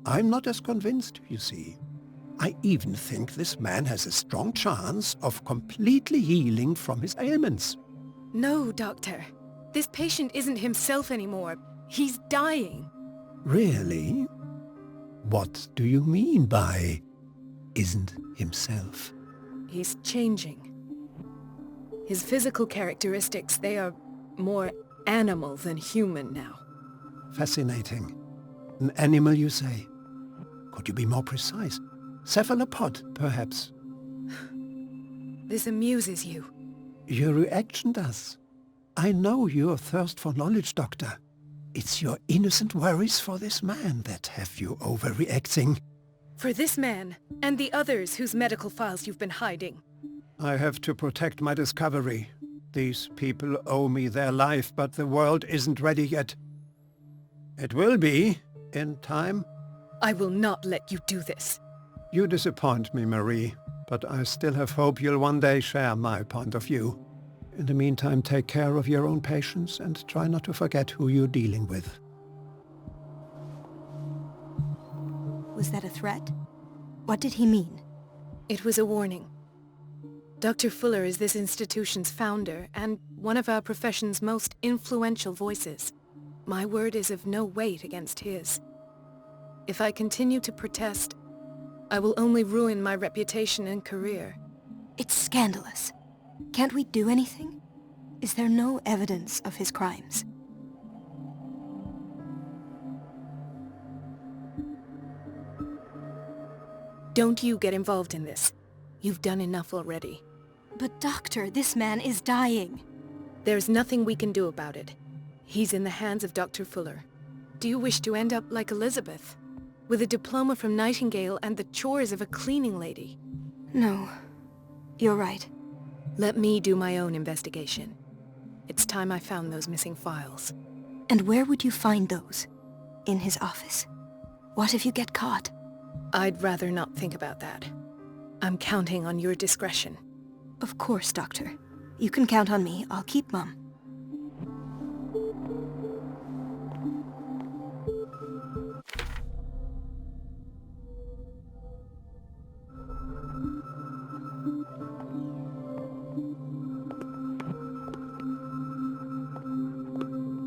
Speaker 19: I'm not as convinced, you see. I even think this man has a strong chance of completely healing from his ailments.
Speaker 13: No, Doctor. This patient isn't himself anymore. He's dying.
Speaker 19: Really? What do you mean by isn't himself?
Speaker 13: He's changing. His physical characteristics, they are more animal than human now.
Speaker 19: Fascinating. An animal, you say? Could you be more precise? Cephalopod, perhaps?
Speaker 13: This amuses you.
Speaker 19: Your reaction does. I know your thirst for knowledge, Doctor. It's your innocent worries for this man that have you overreacting.
Speaker 13: For this man, and the others whose medical files you've been hiding.
Speaker 19: I have to protect my discovery. These people owe me their life, but the world isn't ready yet. It will be, in time.
Speaker 13: I will not let you do this.
Speaker 19: You disappoint me, Marie, but I still have hope you'll one day share my point of view. In the meantime, take care of your own patients and try not to forget who you're dealing with.
Speaker 3: Was that a threat? What did he mean?
Speaker 13: It was a warning. Dr. Fuller is this institution's founder and one of our profession's most influential voices. My word is of no weight against his. If I continue to protest, I will only ruin my reputation and career.
Speaker 3: It's scandalous. Can't we do anything? Is there no evidence of his crimes?
Speaker 13: Don't you get involved in this. You've done enough already.
Speaker 3: But Doctor, this man is dying.
Speaker 13: There's nothing we can do about it. He's in the hands of Dr. Fuller. Do you wish to end up like Elizabeth? With a diploma from Nightingale and the chores of a cleaning lady?
Speaker 3: No. You're right.
Speaker 13: Let me do my own investigation. It's time I found those missing files.
Speaker 3: And where would you find those? In his office? What if you get caught?
Speaker 13: I'd rather not think about that. I'm counting on your discretion.
Speaker 3: Of course, Doctor. You can count on me. I'll keep Mum.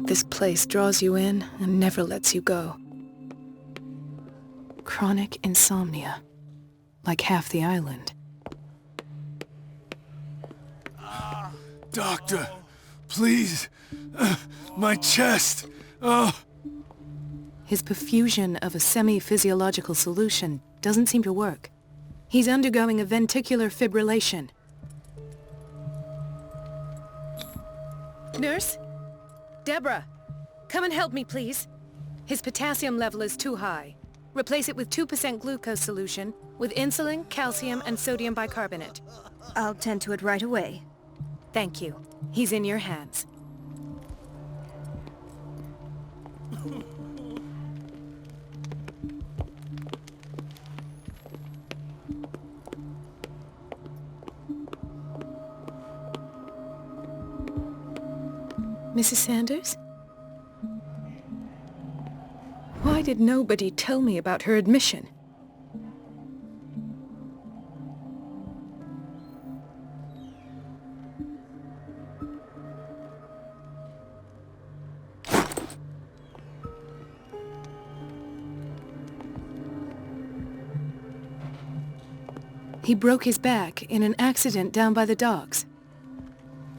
Speaker 13: This place draws you in and never lets you go. Chronic insomnia. Like half the island.
Speaker 12: Doctor, please. My chest. Oh.
Speaker 13: His perfusion of a semi-physiological solution doesn't seem to work. He's undergoing a ventricular fibrillation. Nurse? Deborah, come and help me, please. His potassium level is too high. Replace it with 2% glucose solution with insulin, calcium, and sodium bicarbonate.
Speaker 3: I'll tend to it right away.
Speaker 13: Thank you. He's in your hands. Mrs. Sanders? Why did nobody tell me about her admission? He broke his back in an accident down by the docks.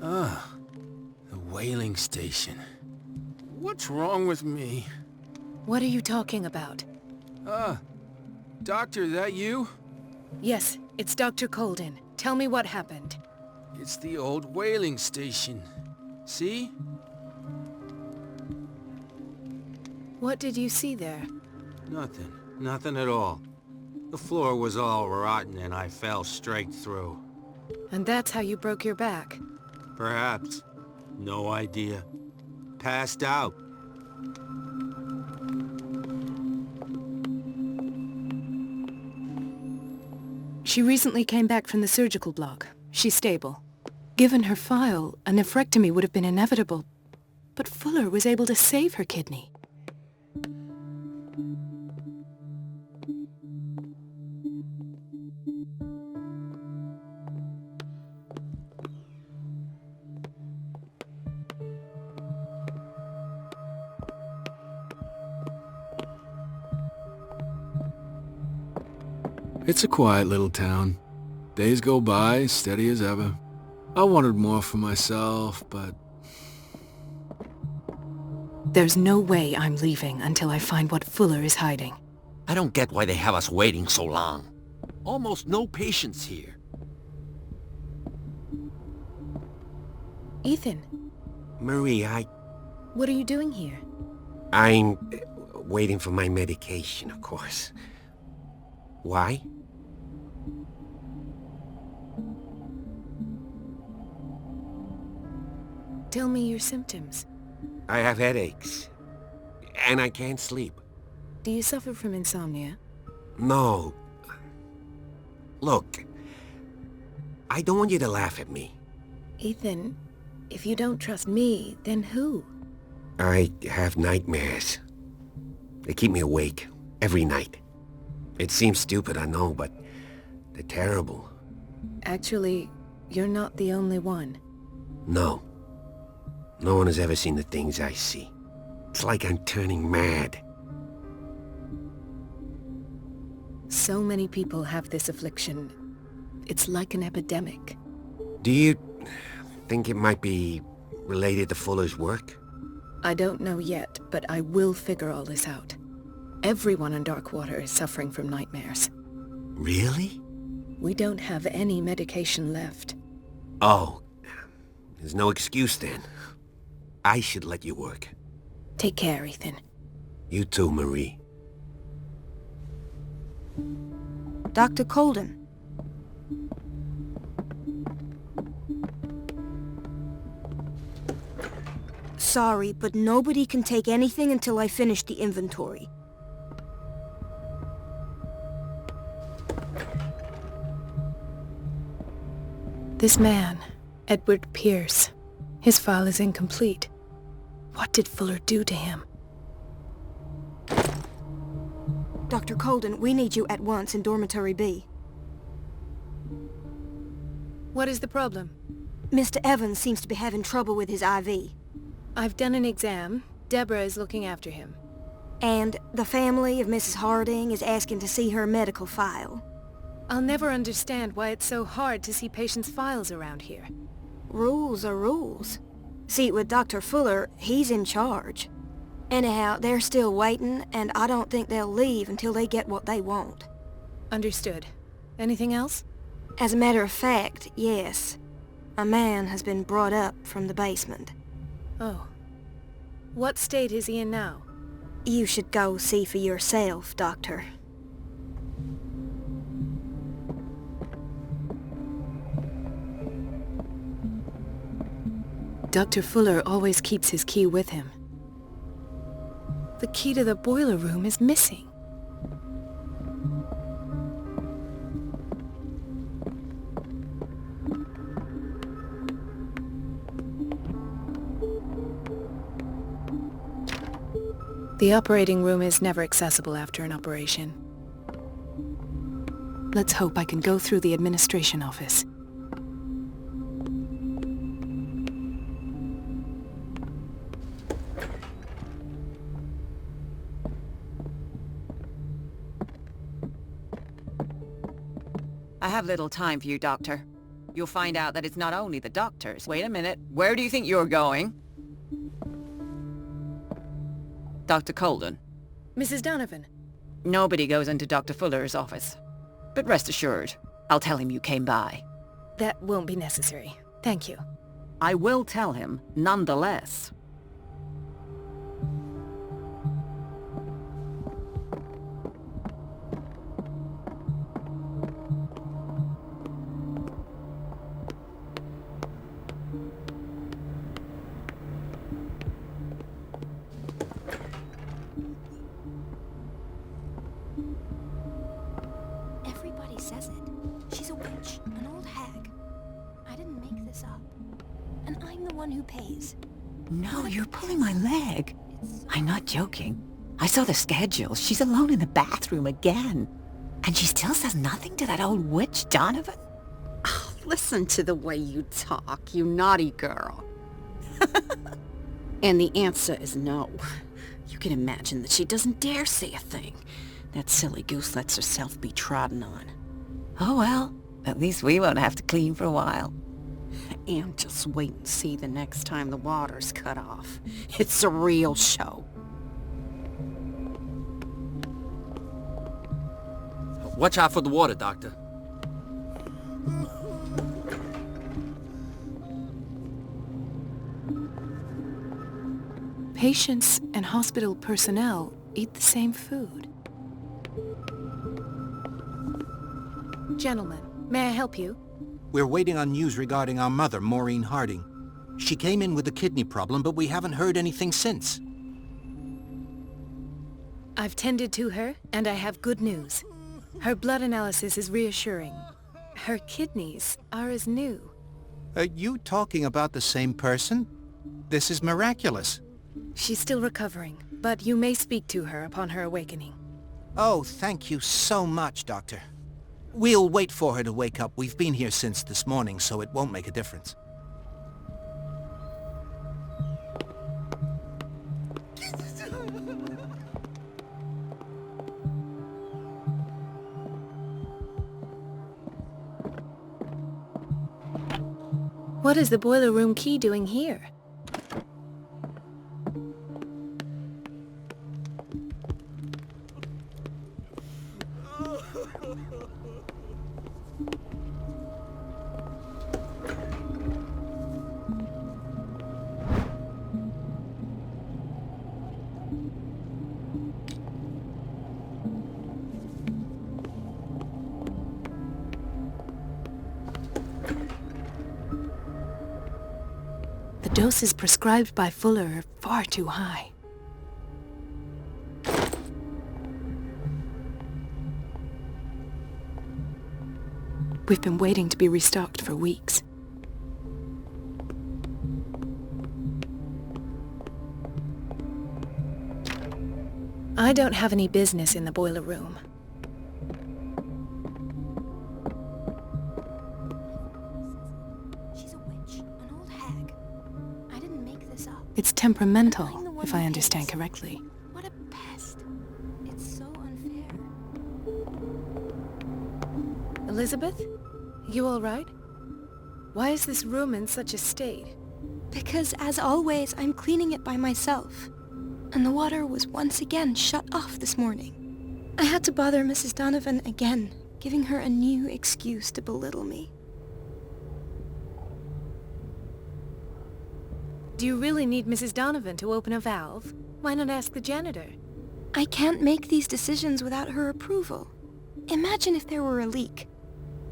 Speaker 6: Ah, the whaling station. What's wrong with me?
Speaker 13: What are you talking about?
Speaker 6: Doctor, that you?
Speaker 13: Yes, it's Dr. Colden. Tell me what happened.
Speaker 6: It's the old whaling station. See?
Speaker 13: What did you see there?
Speaker 6: Nothing. Nothing at all. The floor was all rotten and I fell straight through.
Speaker 13: And that's how you broke your back?
Speaker 6: Perhaps. No idea. Passed out.
Speaker 13: She recently came back from the surgical block. She's stable. Given her file, a nephrectomy would have been inevitable. But Fuller was able to save her kidney.
Speaker 16: It's a quiet little town. Days go by, steady as ever. I wanted more for myself, but...
Speaker 13: There's no way I'm leaving until I find what Fuller is hiding.
Speaker 11: I don't get why they have us waiting so long. Almost no patience here.
Speaker 13: Ethan.
Speaker 7: Marie,
Speaker 13: What are you doing here?
Speaker 7: I'm waiting for my medication, of course. Why?
Speaker 13: Tell me your symptoms.
Speaker 7: I have headaches. And I can't sleep.
Speaker 13: Do you suffer from insomnia?
Speaker 7: No. Look, I don't want you to laugh at me.
Speaker 13: Ethan, if you don't trust me, then who?
Speaker 7: I have nightmares. They keep me awake every night. It seems stupid, I know, but they're terrible.
Speaker 13: Actually, you're not the only one.
Speaker 7: No. No one has ever seen the things I see. It's like I'm turning mad.
Speaker 13: So many people have this affliction. It's like an epidemic.
Speaker 7: Do you think it might be related to Fuller's work?
Speaker 13: I don't know yet, but I will figure all this out. Everyone in Darkwater is suffering from nightmares.
Speaker 7: Really?
Speaker 13: We don't have any medication left.
Speaker 7: Oh, there's no excuse then. I should let you work.
Speaker 13: Take care, Ethan.
Speaker 7: You too, Marie.
Speaker 3: Dr. Colden. Sorry, but nobody can take anything until I finish the inventory.
Speaker 13: This man, Edward Pierce, his file is incomplete. What did Fuller do to him?
Speaker 3: Dr. Colden, we need you at once in Dormitory B.
Speaker 13: What is the problem?
Speaker 3: Mr. Evans seems to be having trouble with his IV.
Speaker 13: I've done an exam. Deborah is looking after him.
Speaker 3: And the family of Mrs. Harding is asking to see her medical file.
Speaker 13: I'll never understand why it's so hard to see patients' files around here.
Speaker 3: Rules are rules. See, with Dr. Fuller, he's in charge. Anyhow, they're still waiting, and I don't think they'll leave until they get what they want.
Speaker 13: Understood. Anything else?
Speaker 3: As a matter of fact, yes. A man has been brought up from the basement.
Speaker 13: Oh. What state is he in now?
Speaker 3: You should go see for yourself, Doctor.
Speaker 13: Dr. Fuller always keeps his key with him. The key to the boiler room is missing. The operating room is never accessible after an operation. Let's hope I can go through the administration office.
Speaker 17: I have little time for you, Doctor. You'll find out that it's not only the doctors. Wait a minute. Where do you think you're going? Dr. Colden.
Speaker 13: Mrs. Donovan.
Speaker 17: Nobody goes into Dr. Fuller's office. But rest assured, I'll tell him you came by.
Speaker 13: That won't be necessary. Thank you.
Speaker 17: I will tell him, nonetheless.
Speaker 3: says it. She's a witch, an old hag. I didn't make this up. And I'm the one who pays.
Speaker 4: No, you're pulling my leg. I'm not joking. I saw the schedule. She's alone in the bathroom again. And she still says nothing to that old witch, Donovan?
Speaker 17: Oh, listen to the way you talk, you naughty girl. And the answer is no. You can imagine that she doesn't dare say a thing. That silly goose lets herself be trodden on.
Speaker 4: Oh well, at least we won't have to clean for a while.
Speaker 17: And just wait and see the next time the water's cut off. It's a real show.
Speaker 8: Watch out for the water, Doctor.
Speaker 13: Patients and hospital personnel eat the same food. Gentlemen, may I help you?
Speaker 22: We're waiting on news regarding our mother, Maureen Harding. She came in with a kidney problem, but we haven't heard anything since.
Speaker 13: I've tended to her, and I have good news. Her blood analysis is reassuring. Her kidneys are as new.
Speaker 22: Are you talking about the same person? This is miraculous.
Speaker 13: She's still recovering, but you may speak to her upon her awakening.
Speaker 22: Oh, thank you so much, Doctor. We'll wait for her to wake up. We've been here since this morning, so it won't make a difference.
Speaker 13: What is the boiler room key doing here? The doses prescribed by Fuller are far too high. We've been waiting to be restocked for weeks. I don't have any business in the boiler room. It's temperamental, if I understand correctly.
Speaker 3: What a pest. It's so unfair.
Speaker 13: Elizabeth? You all right? Why is this room in such a state?
Speaker 3: Because, as always, I'm cleaning it by myself. And the water was once again shut off this morning. I had to bother Mrs. Donovan again, giving her a new excuse to belittle me.
Speaker 13: Do you really need Mrs. Donovan to open a valve? Why not ask the janitor?
Speaker 3: I can't make these decisions without her approval. Imagine if there were a leak.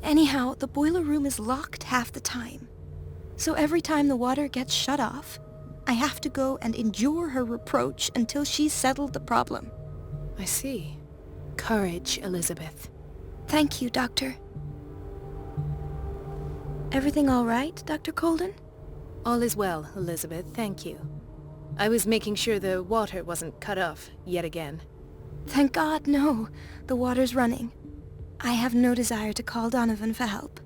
Speaker 3: Anyhow, the boiler room is locked half the time. So every time the water gets shut off, I have to go and endure her reproach until she's settled the problem.
Speaker 13: I see. Courage, Elizabeth.
Speaker 3: Thank you, Doctor. Everything all right, Dr. Colden?
Speaker 13: All is well, Elizabeth, thank you. I was making sure the water wasn't cut off yet again.
Speaker 3: Thank God, no. The water's running. I have no desire to call Donovan for help.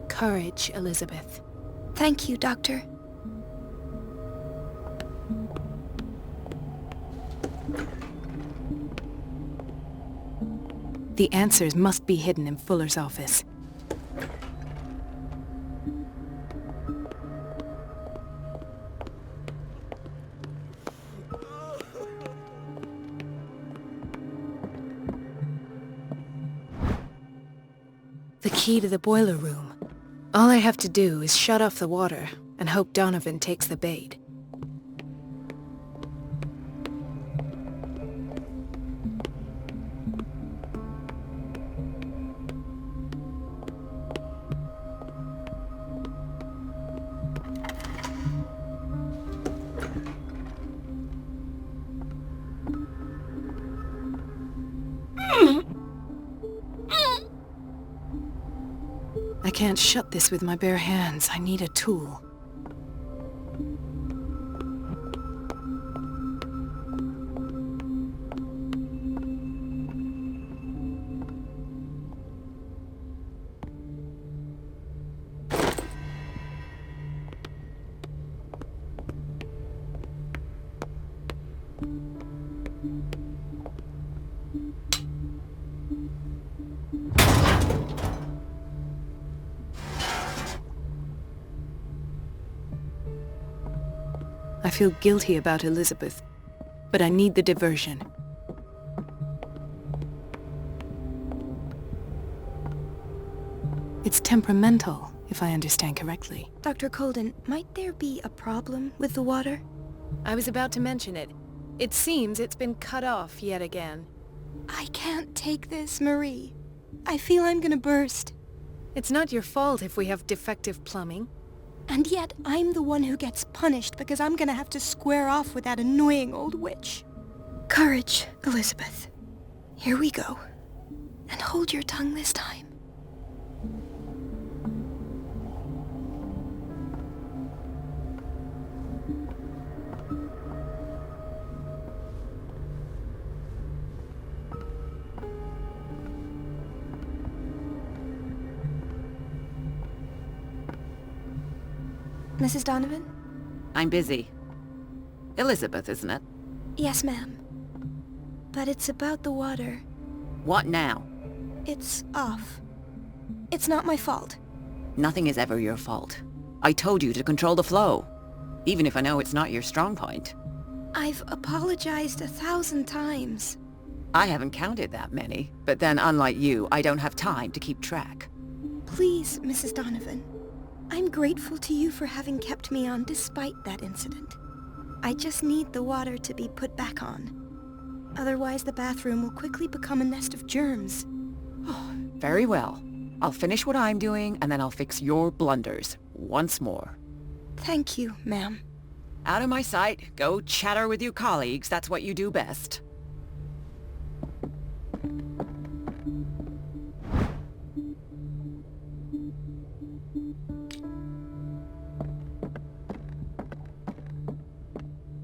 Speaker 13: Courage, Elizabeth.
Speaker 3: Thank you, Doctor.
Speaker 13: The answers must be hidden in Fuller's office. The key to the boiler room. All I have to do is shut off the water and hope Donovan takes the bait. I can't shut this with my bare hands. I need a tool. I feel guilty about Elizabeth, but I need the diversion. It's temperamental, if I understand correctly.
Speaker 3: Dr. Colden, might there be a problem with the water?
Speaker 13: I was about to mention it. It seems it's been cut off yet again.
Speaker 3: I can't take this, Marie. I feel I'm gonna burst.
Speaker 13: It's not your fault if we have defective plumbing.
Speaker 3: And yet, I'm the one who gets punished because I'm gonna have to square off with that annoying old witch. Courage, Elizabeth. Here we go. And hold your tongue this time. Mrs. Donovan?
Speaker 4: I'm busy. Elizabeth, isn't it?
Speaker 3: Yes, ma'am. But it's about the water.
Speaker 4: What now?
Speaker 3: It's off. It's not my fault.
Speaker 4: Nothing is ever your fault. I told you to control the flow, even if I know it's not your strong point.
Speaker 3: I've apologized 1,000 times.
Speaker 4: I haven't counted that many, but then unlike you, I don't have time to keep track.
Speaker 3: Please, Mrs. Donovan. I'm grateful to you for having kept me on despite that incident. I just need the water to be put back on. Otherwise, the bathroom will quickly become a nest of germs.
Speaker 4: Very well. I'll finish what I'm doing, and then I'll fix your blunders once more.
Speaker 3: Thank you, ma'am.
Speaker 4: Out of my sight. Go chatter with your colleagues. That's what you do best.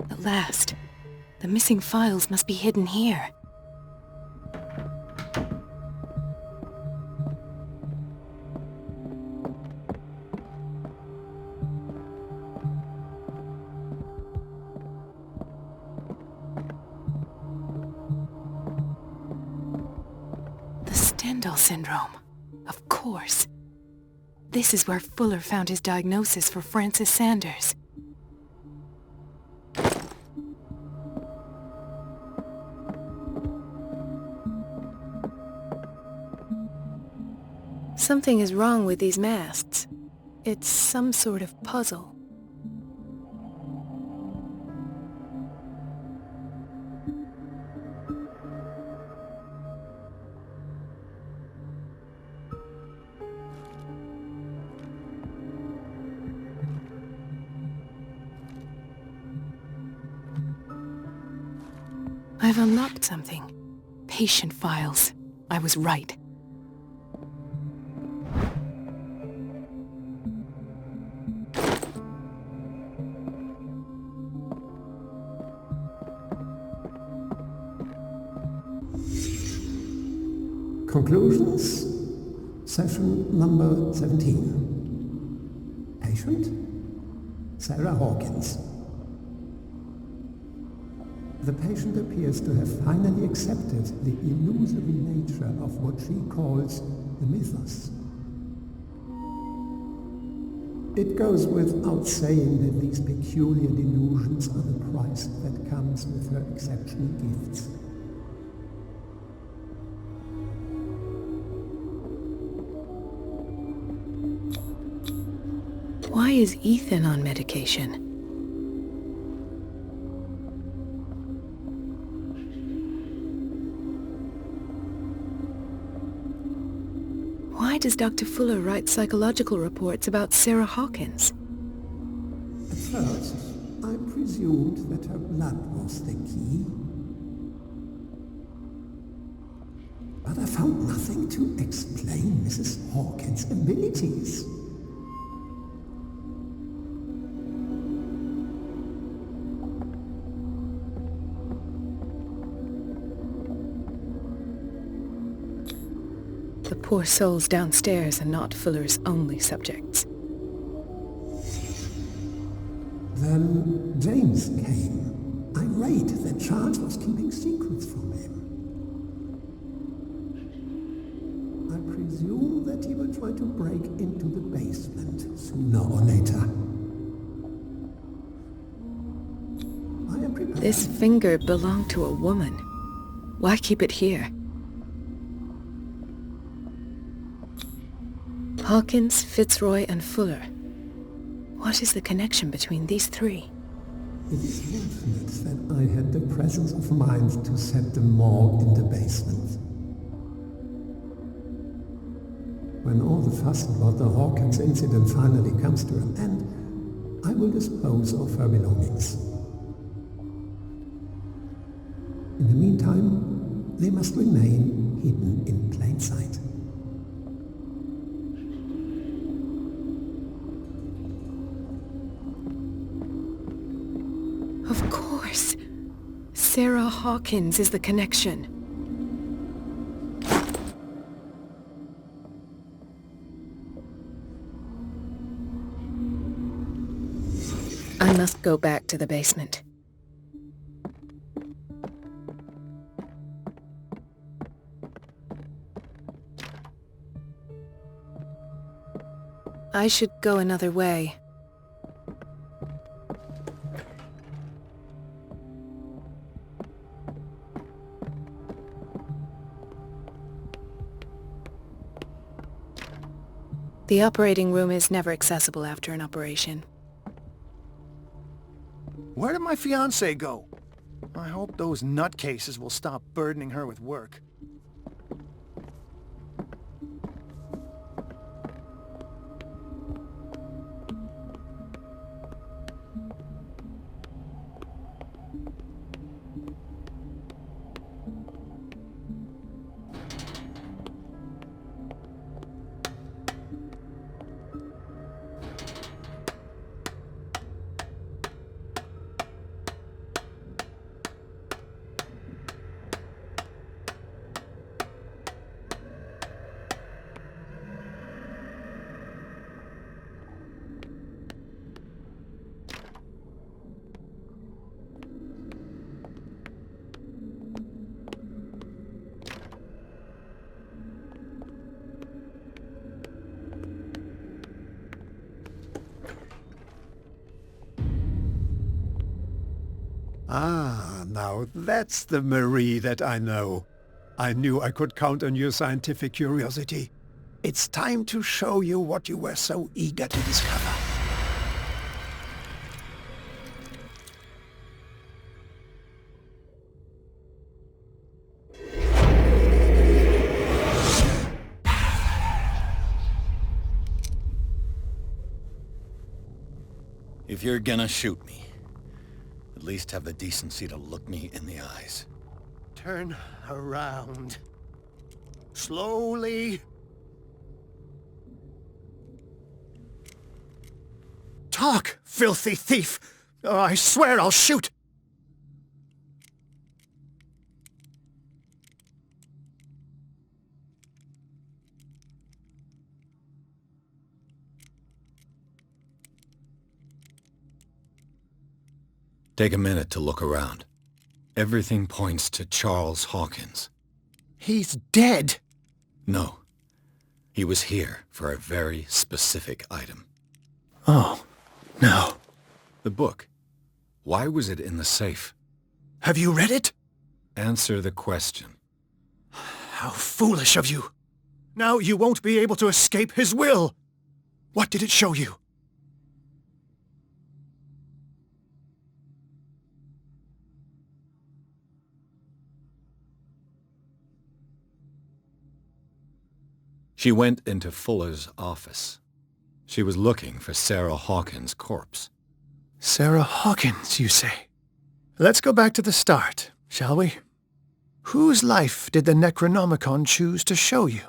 Speaker 13: At last. The missing files must be hidden here. The Stendhal syndrome. Of course. This is where Fuller found his diagnosis for Francis Sanders. Something is wrong with these masts. It's some sort of puzzle. I've unlocked something. Patient files. I was right.
Speaker 19: Conclusions, session number 17. Patient, Sarah Hawkins. The patient appears to have finally accepted the illusory nature of what she calls the mythos. It goes without saying that these peculiar delusions are the price that comes with her exceptional gifts.
Speaker 13: Why is Ethan on medication? Why does Dr. Fuller write psychological reports about Sarah Hawkins?
Speaker 19: At first, I presumed that her blood was the key. But I found nothing to explain Mrs. Hawkins' abilities.
Speaker 13: The poor souls downstairs are not Fuller's only subjects.
Speaker 19: Then James came, irate that Charles was keeping secrets from him. I presume that he will try to break into the basement sooner or later. I am prepared.
Speaker 13: This finger belonged to a woman. Why keep it here? Hawkins, Fitzroy, and Fuller. What is the connection between these three?
Speaker 19: It is fortunate that I had the presence of mind to set the morgue in the basement. When all the fuss about the Hawkins incident finally comes to an end, I will dispose of her belongings. In the meantime, they must remain hidden in plain sight.
Speaker 13: Of course. Sarah Hawkins is the connection. I must go back to the basement. I should go another way. The operating room is never accessible after an operation.
Speaker 10: Where did my fiancée go? I hope those nutcases will stop burdening her with work.
Speaker 19: Ah, now that's the Marie that I know. I knew I could count on your scientific curiosity. It's time to show you what you were so eager to discover.
Speaker 2: If you're gonna shoot me, at least have the decency to look me in the eyes.
Speaker 10: Turn around. Slowly. Talk, filthy thief! Or I swear I'll shoot!
Speaker 2: Take a minute to look around. Everything points to Charles Hawkins.
Speaker 10: He's dead!
Speaker 2: No. He was here for a very specific item.
Speaker 10: Oh, no.
Speaker 2: The book. Why was it in the safe?
Speaker 10: Have you read it?
Speaker 2: Answer the question.
Speaker 10: How foolish of you! Now you won't be able to escape his will! What did it show you?
Speaker 2: She went into Fuller's office. She was looking for Sarah Hawkins' corpse.
Speaker 10: Sarah Hawkins, you say? Let's go back to the start, shall we? Whose life did the Necronomicon choose to show you?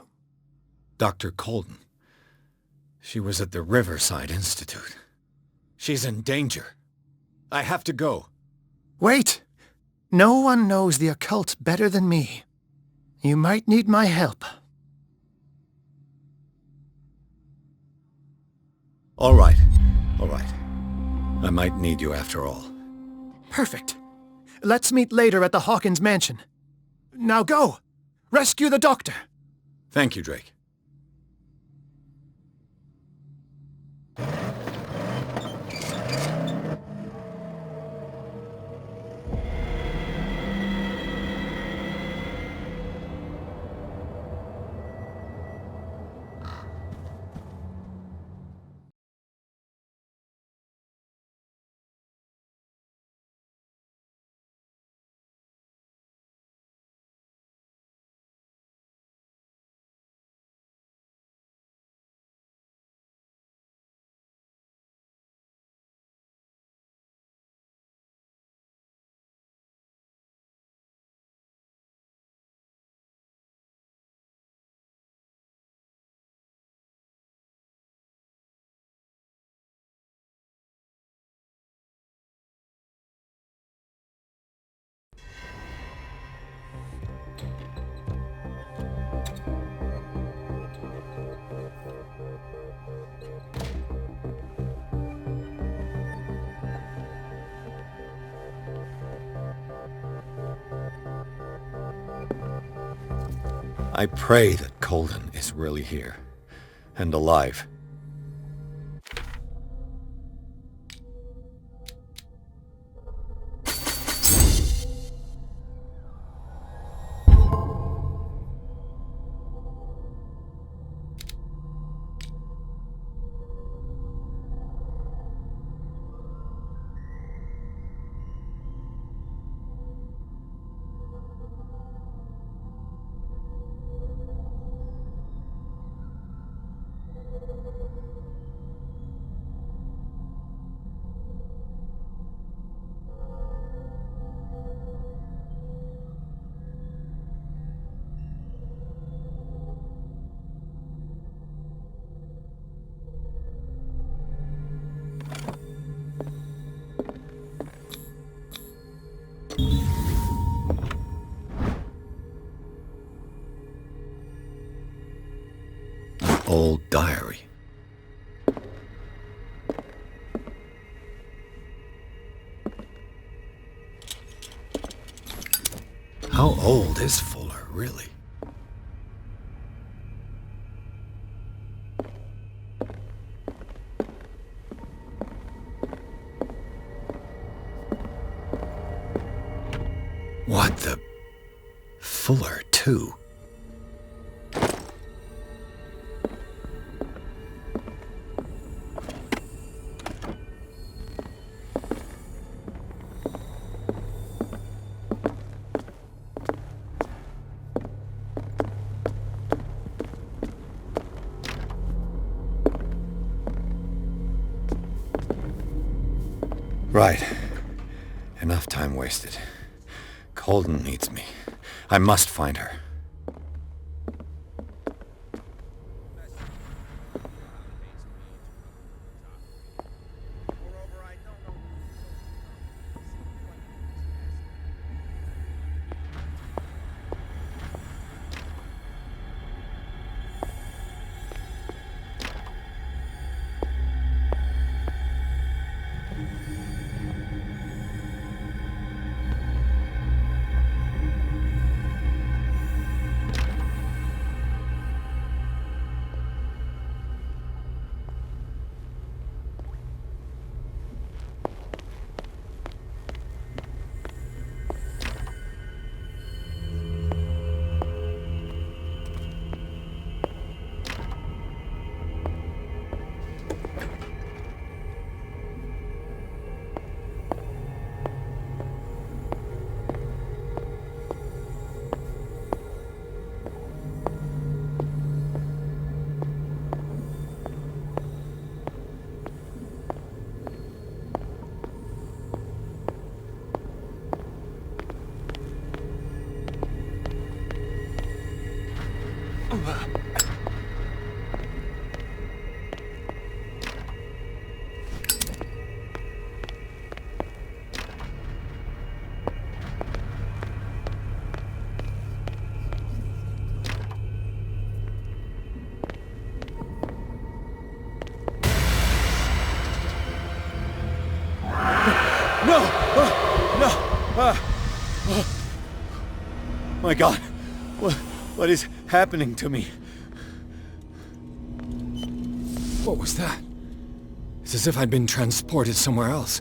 Speaker 2: Dr. Colden. She was at the Riverside Institute. She's in danger. I have to go.
Speaker 10: Wait! No one knows the occult better than me. You might need my help.
Speaker 2: All right. All right. I might need you after all.
Speaker 10: Perfect. Let's meet later at the Hawkins mansion. Now go! Rescue the doctor!
Speaker 2: Thank you, Drake. I pray that Colden is really here, and alive. Old diary. How old is Fuller, really? What the... Fuller, too. Right. Enough time wasted. Colden needs me. I must find her.
Speaker 20: No! No! My God! What is happening to me?
Speaker 2: What was that? It's as if I'd been transported somewhere else.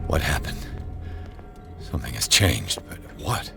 Speaker 2: What happened? Something has changed, but what?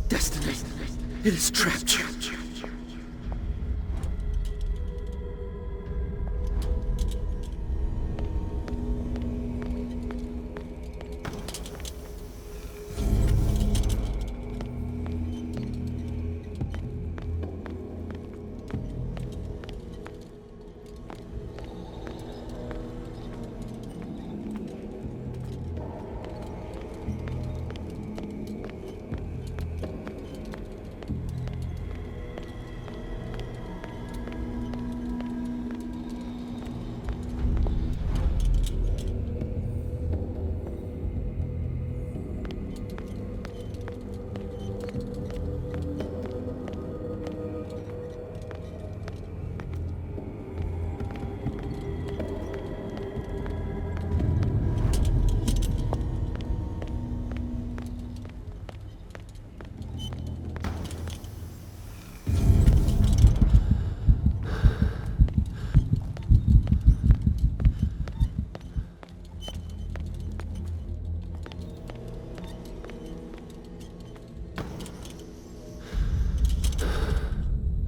Speaker 11: Destiny. It has trapped you.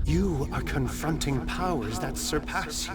Speaker 10: You are confronting powers that surpass you.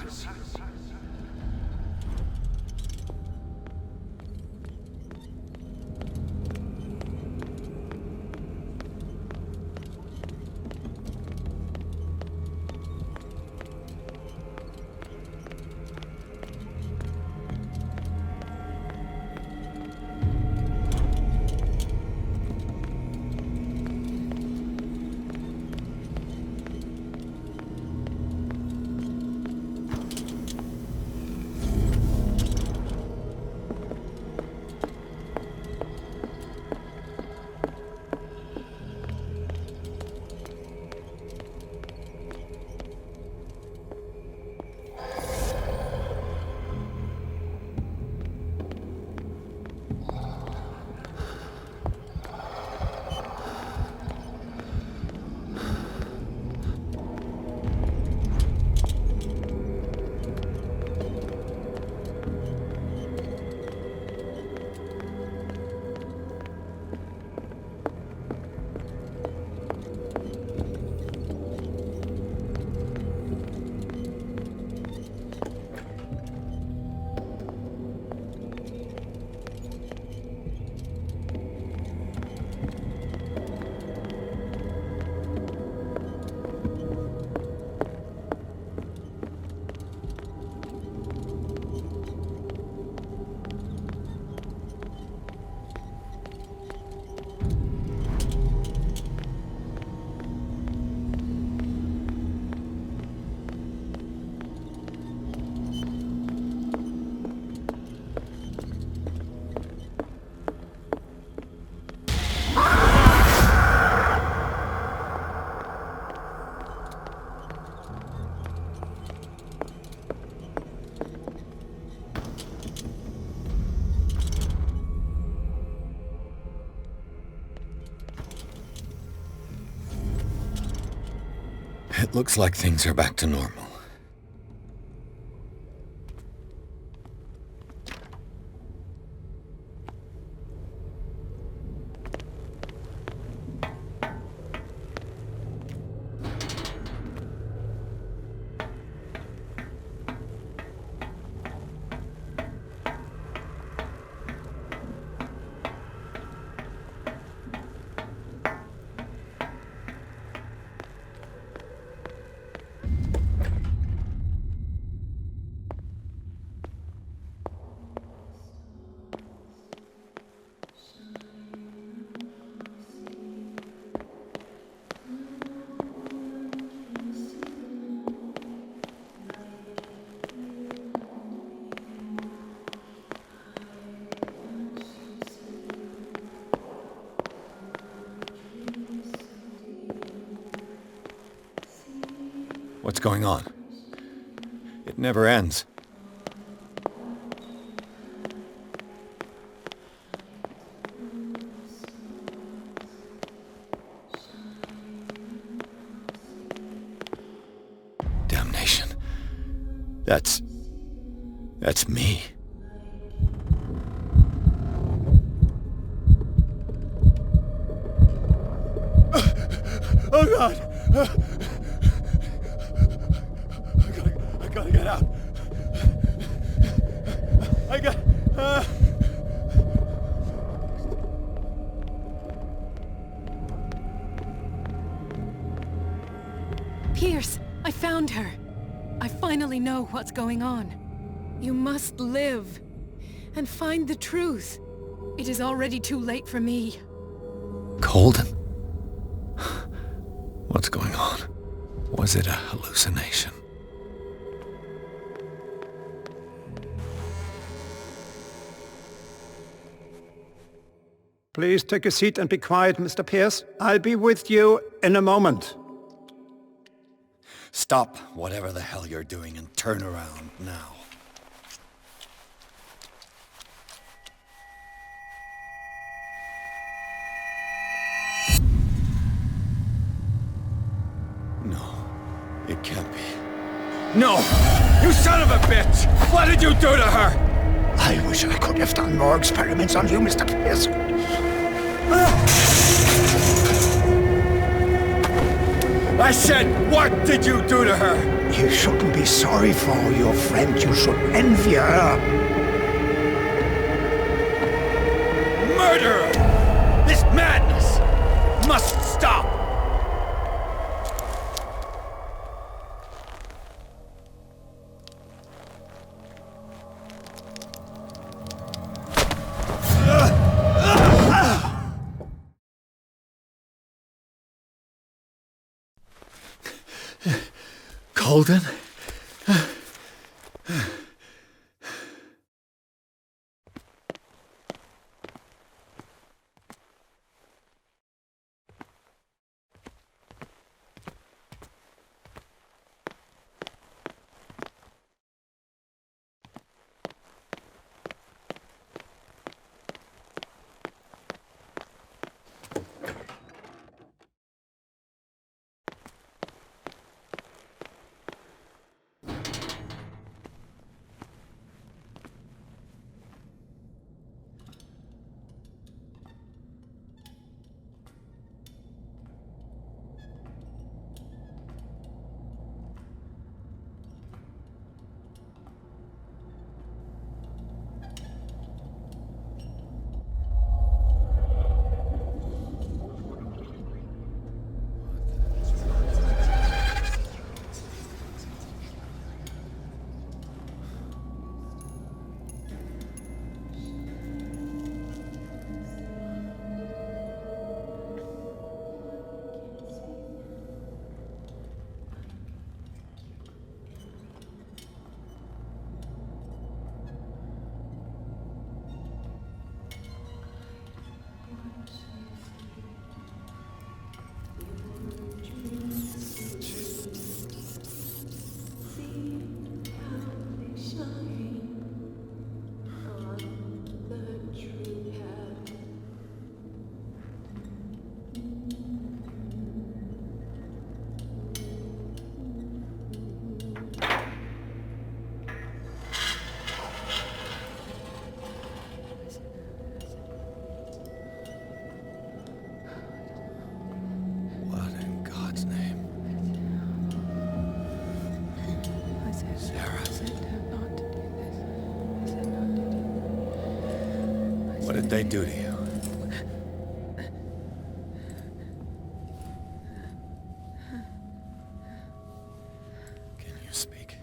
Speaker 2: Looks like things are back to normal. What's going on? It never ends. Damnation. That's me.
Speaker 9: Oh God! I gotta get out. I got...
Speaker 13: Pierce, I found her. I finally know what's going on. You must live and find the truth. It is already too late for me.
Speaker 2: Colden? What's going on? Was it a hallucination?
Speaker 19: Please take a seat and be quiet, Mr. Pierce. I'll be with you in a moment.
Speaker 2: Stop whatever the hell you're doing and turn around now. No, it can't be.
Speaker 9: No! You son of a bitch! What did you do to her?
Speaker 19: I wish I could have done more experiments on you, Mr. Pierce.
Speaker 9: I said, what did you do to her?
Speaker 19: You shouldn't be sorry for your friend. You should envy her.
Speaker 9: Murderer! This madness must stop!
Speaker 2: Colden? they do to you? Can you speak?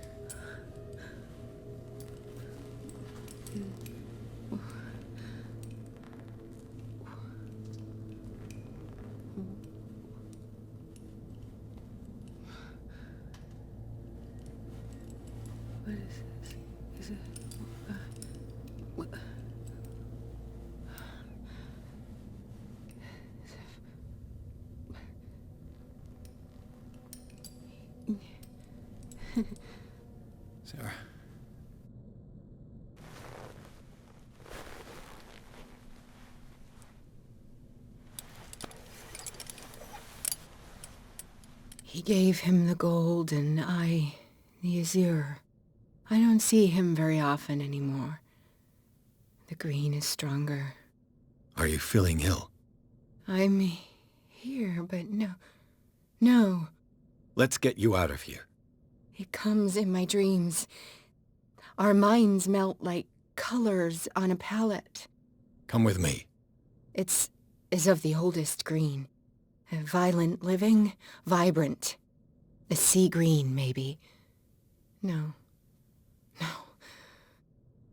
Speaker 13: What is this? Is it... what?
Speaker 2: Sarah.
Speaker 4: He gave him the gold and I the azure. I don't see him very often anymore. The green is stronger.
Speaker 2: Are you feeling ill?
Speaker 4: I'm here, but no.
Speaker 2: Let's get you out of here.
Speaker 4: It comes in my dreams. Our minds melt like colors on a palette.
Speaker 2: Come with me.
Speaker 4: It's as of the oldest green. A violent living, vibrant. A sea green, maybe. No.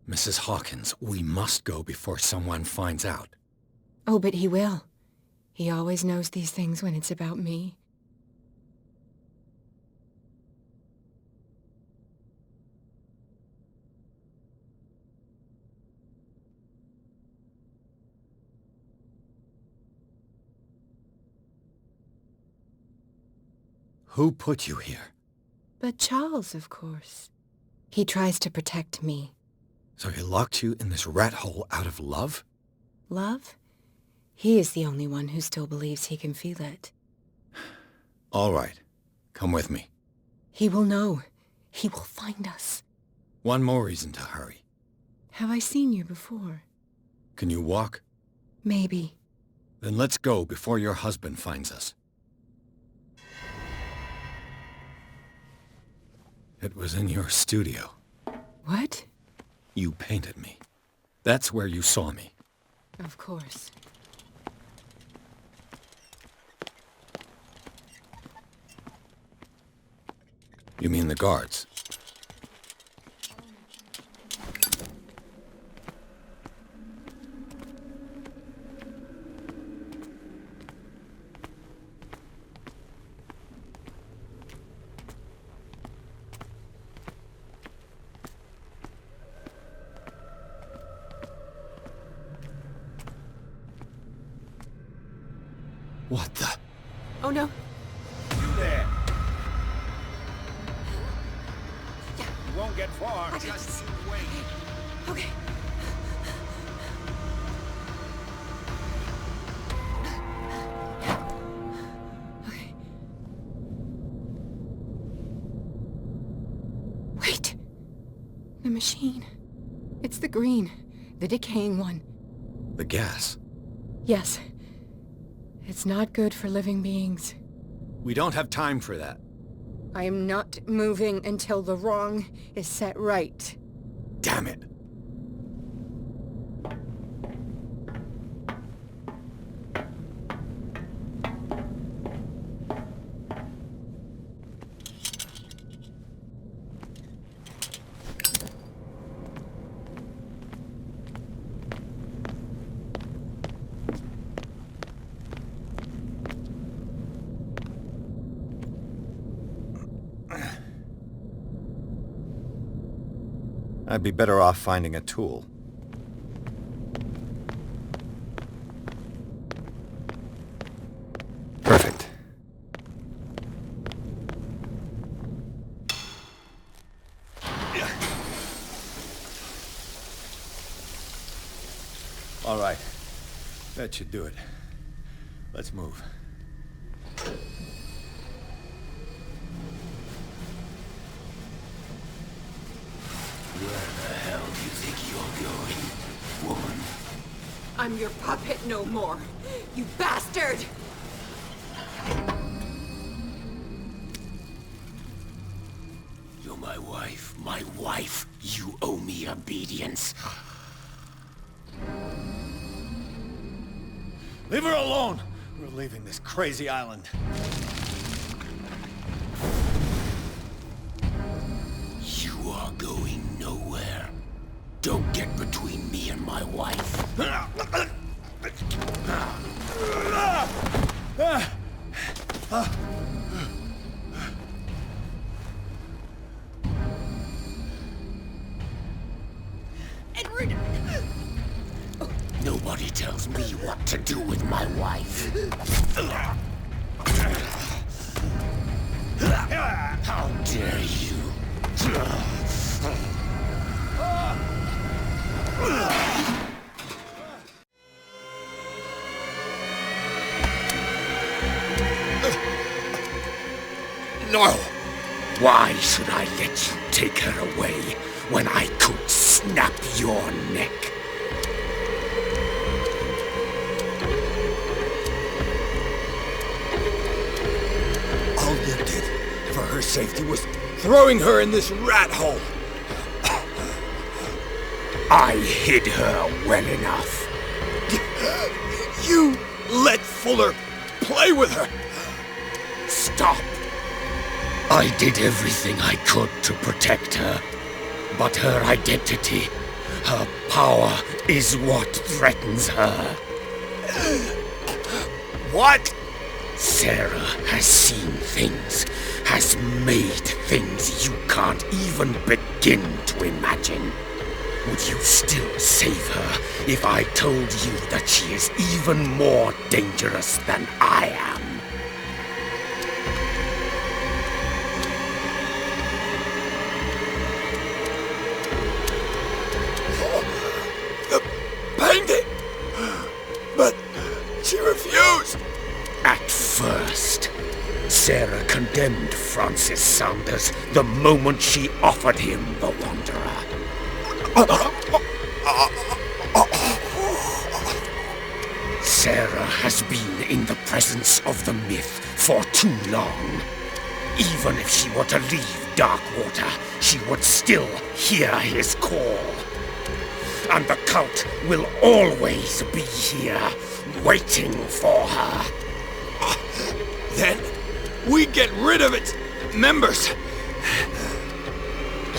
Speaker 2: Mrs. Hawkins, we must go before someone finds out.
Speaker 4: Oh, but he will. He always knows these things when it's about me.
Speaker 2: Who put you here?
Speaker 4: But Charles, of course. He tries to protect me.
Speaker 2: So he locked you in this rat hole out of love?
Speaker 4: Love? He is the only one who still believes he can feel it.
Speaker 2: All right. Come with me.
Speaker 4: He will know. He will find us.
Speaker 2: One more reason to hurry.
Speaker 4: Have I seen you before?
Speaker 2: Can you walk?
Speaker 4: Maybe.
Speaker 2: Then let's go before your husband finds us. It was in your studio.
Speaker 4: What?
Speaker 2: You painted me. That's where you saw me.
Speaker 4: Of course.
Speaker 2: You mean the guards? What the?
Speaker 4: Oh no.
Speaker 14: You there. You won't get far. Just you wait.
Speaker 4: Okay. Wait. The machine. It's the green. The decaying one.
Speaker 2: The gas.
Speaker 4: Yes. It's not good for living beings.
Speaker 2: We don't have time for that.
Speaker 4: I am not moving until the wrong is set right.
Speaker 2: Damn it. I'd be better off finding a tool. Perfect. All right. That should do it. Let's move.
Speaker 11: Where the hell do you think you're going, woman?
Speaker 4: I'm your puppet no more, you bastard!
Speaker 11: You're my wife. My wife. You owe me obedience.
Speaker 20: Leave her alone! We're leaving this crazy island.
Speaker 1: You are going nowhere. Don't get between me and my wife.
Speaker 3: Edward!
Speaker 1: Nobody tells me what to do with my wife. How dare you? No! Why should I let you take her away when I could snap your neck?
Speaker 20: All you did for her safety was throwing her in this rat hole.
Speaker 1: I hid her well enough.
Speaker 20: You let Fuller play with her.
Speaker 1: Stop. I did everything I could to protect her. But her identity, her power, is what threatens her.
Speaker 20: What?
Speaker 1: Sarah has seen things, has made things you can't even begin to imagine. Would you still save her if I told you that she is even more dangerous than I am?
Speaker 20: The painting! But she refused!
Speaker 1: At first, Sarah condemned Francis Saunders the moment she offered him the Wanderer. Sarah has been in the presence of the myth for too long. Even if she were to leave Darkwater, she would still hear his call. And the cult will always be here, waiting for her.
Speaker 20: Then we get rid of its members.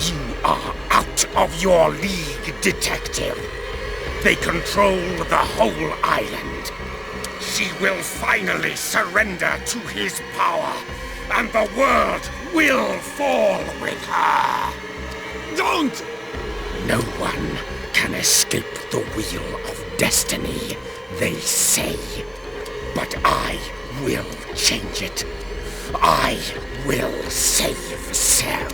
Speaker 1: You are out of your league, detective. They control the whole island. She will finally surrender to his power, and the world will fall with her.
Speaker 20: Don't!
Speaker 1: No one can escape the wheel of destiny, they say. But I will change it. I will save Sarah.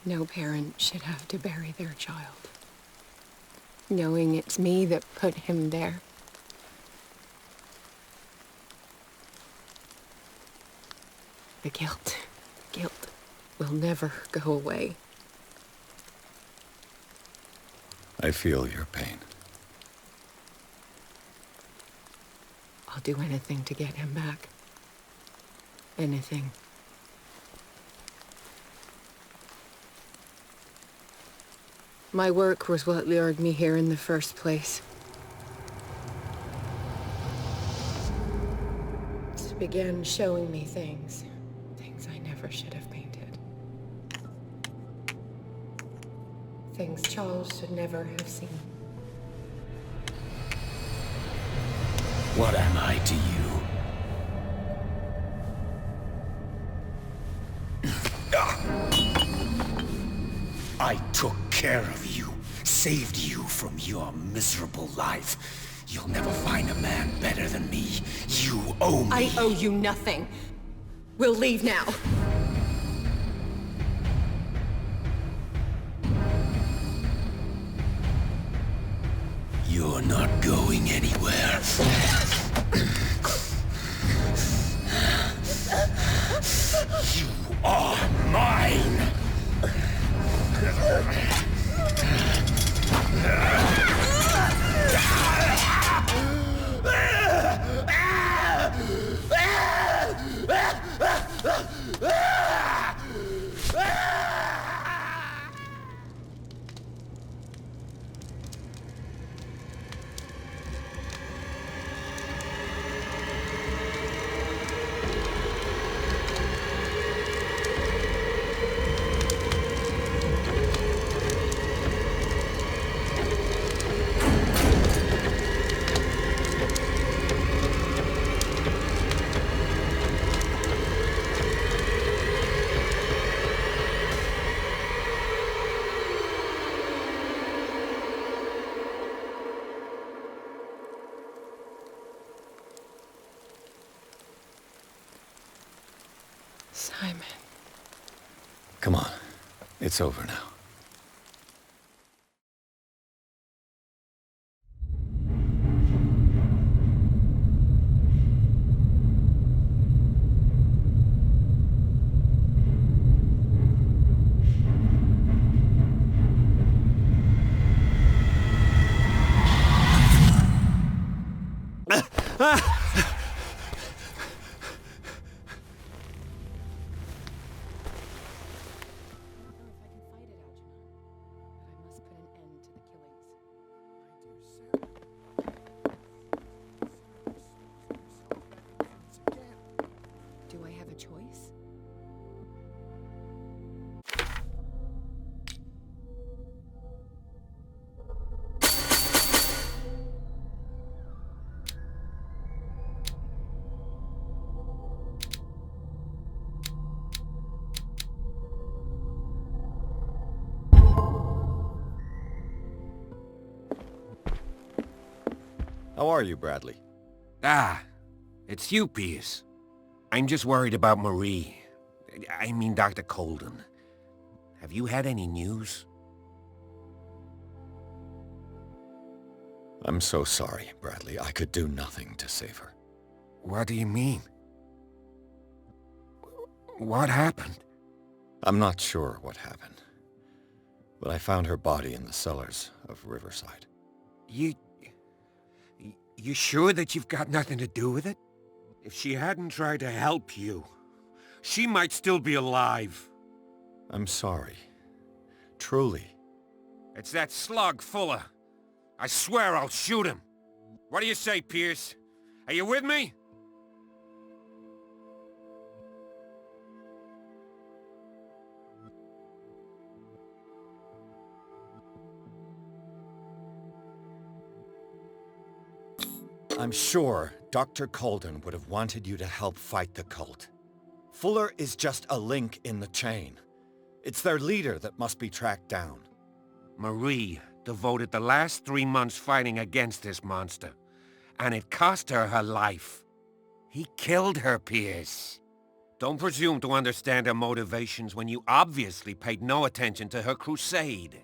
Speaker 13: No parent should have to bury their child. knowing it's me that put him there. The guilt will never go away.
Speaker 2: I feel your pain.
Speaker 13: I'll do anything to get him back. Anything. My work was what lured me here in the first place. It began showing me things I never should have painted. Things Charles should never have seen.
Speaker 1: What am I to you? I took care of you, saved you from your miserable life. You'll never find a man better than me. You owe me.
Speaker 13: I owe you nothing. We'll leave now.
Speaker 1: You're not going anywhere. You are mine!
Speaker 13: Simon.
Speaker 2: Come on. It's over now.
Speaker 13: Do I have a choice?
Speaker 2: How are you, Bradley?
Speaker 7: It's you, Pierce. I'm just worried about Marie. I mean Dr. Colden. Have you had any news?
Speaker 2: I'm so sorry, Bradley. I could do nothing to save her.
Speaker 7: What do you mean? What happened?
Speaker 2: I'm not sure what happened. But I found her body in the cellars of Riverside.
Speaker 7: You sure that you've got nothing to do with it? If she hadn't tried to help you, she might still be alive.
Speaker 2: I'm sorry. Truly.
Speaker 7: It's that slug, Fuller. I swear I'll shoot him. What do you say, Pierce? Are you with me?
Speaker 2: I'm sure Dr. Colden would have wanted you to help fight the cult. Fuller is just a link in the chain. It's their leader that must be tracked down.
Speaker 7: Marie devoted the last 3 months fighting against this monster, and it cost her her life. He killed her, Pierce. Don't presume to understand her motivations when you obviously paid no attention to her crusade.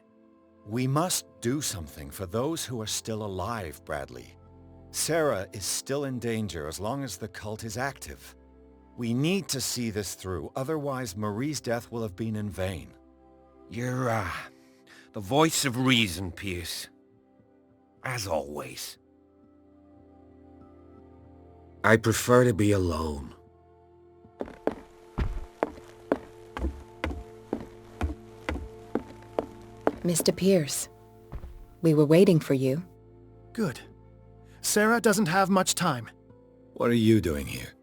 Speaker 2: We must do something for those who are still alive, Bradley. Sarah is still in danger as long as the cult is active. We need to see this through, otherwise Marie's death will have been in vain.
Speaker 7: You're, the voice of reason, Pierce. As always. I prefer to be alone.
Speaker 13: Mr. Pierce, we were waiting for you.
Speaker 10: Good. Sarah doesn't have much time.
Speaker 2: What are you doing here?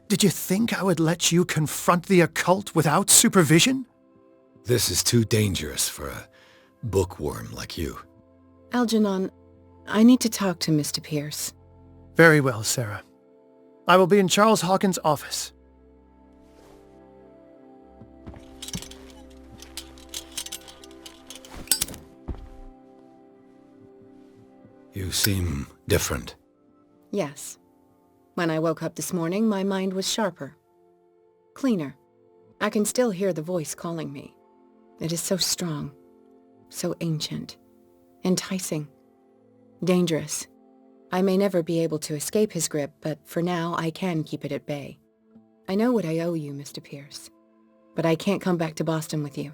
Speaker 10: Did you think I would let you confront the occult without supervision?
Speaker 2: This is too dangerous for a bookworm like you.
Speaker 13: Algernon, I need to talk to Mr. Pierce.
Speaker 10: Very well, Sarah. I will be in Charles Hawkins' office.
Speaker 2: You seem different.
Speaker 13: Yes. When I woke up this morning, my mind was sharper. Cleaner. I can still hear the voice calling me. It is so strong, so ancient, enticing, dangerous. I may never be able to escape his grip, but for now I can keep it at bay. I know what I owe you, Mr. Pierce, but I can't come back to Boston with you.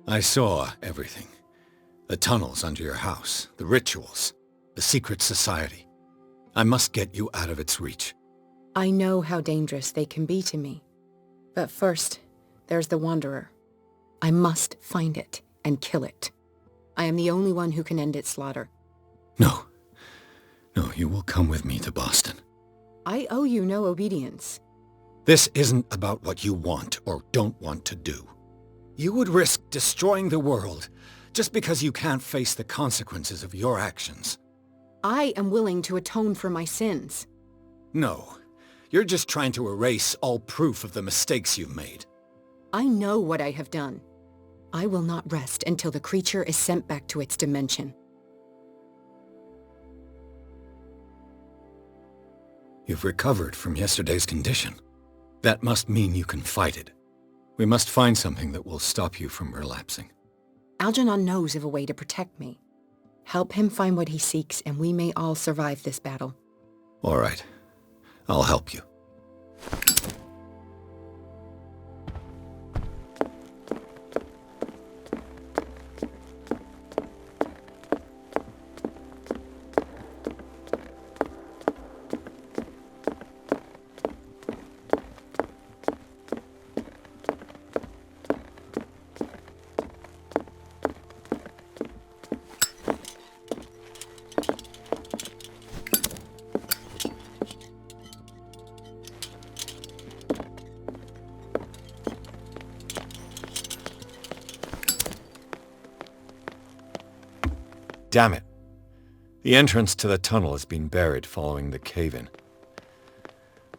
Speaker 2: I saw everything. The tunnels under your house, the rituals, the secret society. I must get you out of its reach.
Speaker 13: I know how dangerous they can be to me. But first, there's the Wanderer. I must find it and kill it. I am the only one who can end its slaughter.
Speaker 2: No. No, you will come with me to Boston.
Speaker 13: I owe you no obedience.
Speaker 2: This isn't about what you want or don't want to do. You would risk destroying the world just because you can't face the consequences of your actions.
Speaker 13: I am willing to atone for my sins.
Speaker 2: No, you're just trying to erase all proof of the mistakes you've made.
Speaker 13: I know what I have done. I will not rest until the creature is sent back to its dimension.
Speaker 2: You've recovered from yesterday's condition. That must mean you can fight it. We must find something that will stop you from relapsing.
Speaker 13: Algernon knows of a way to protect me. Help him find what he seeks, and we may all survive this battle.
Speaker 2: All right. I'll help you. Damn it. The entrance to the tunnel has been buried following the cave-in.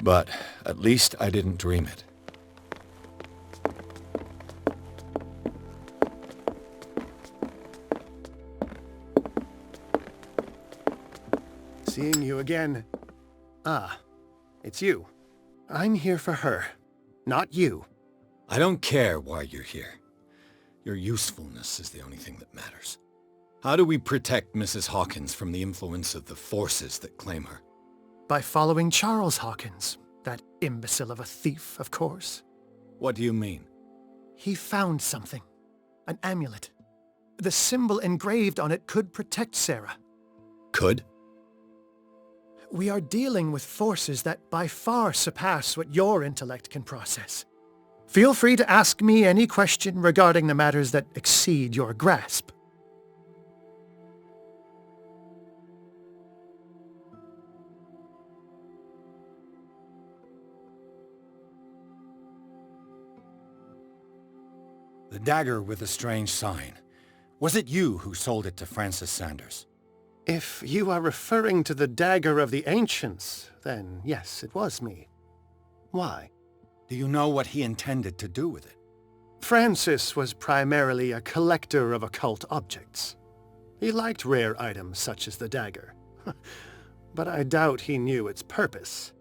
Speaker 2: But at least I didn't dream it.
Speaker 10: Seeing you again. Ah, it's you. I'm here for her, not you.
Speaker 2: I don't care why you're here. Your usefulness is the only thing that matters. How do we protect Mrs. Hawkins from the influence of the forces that claim her?
Speaker 10: By following Charles Hawkins, that imbecile of a thief, of course.
Speaker 2: What do you mean?
Speaker 10: He found something. An amulet. The symbol engraved on it could protect Sarah.
Speaker 2: Could?
Speaker 10: We are dealing with forces that by far surpass what your intellect can process. Feel free to ask me any question regarding the matters that exceed your grasp.
Speaker 2: The dagger with the strange sign. Was it you who sold it to Francis Sanders?
Speaker 10: If you are referring to the dagger of the ancients, then yes, it was me. Why?
Speaker 2: Do you know what he intended to do with it?
Speaker 10: Francis was primarily a collector of occult objects. He liked rare items such as the dagger. But I doubt he knew its purpose.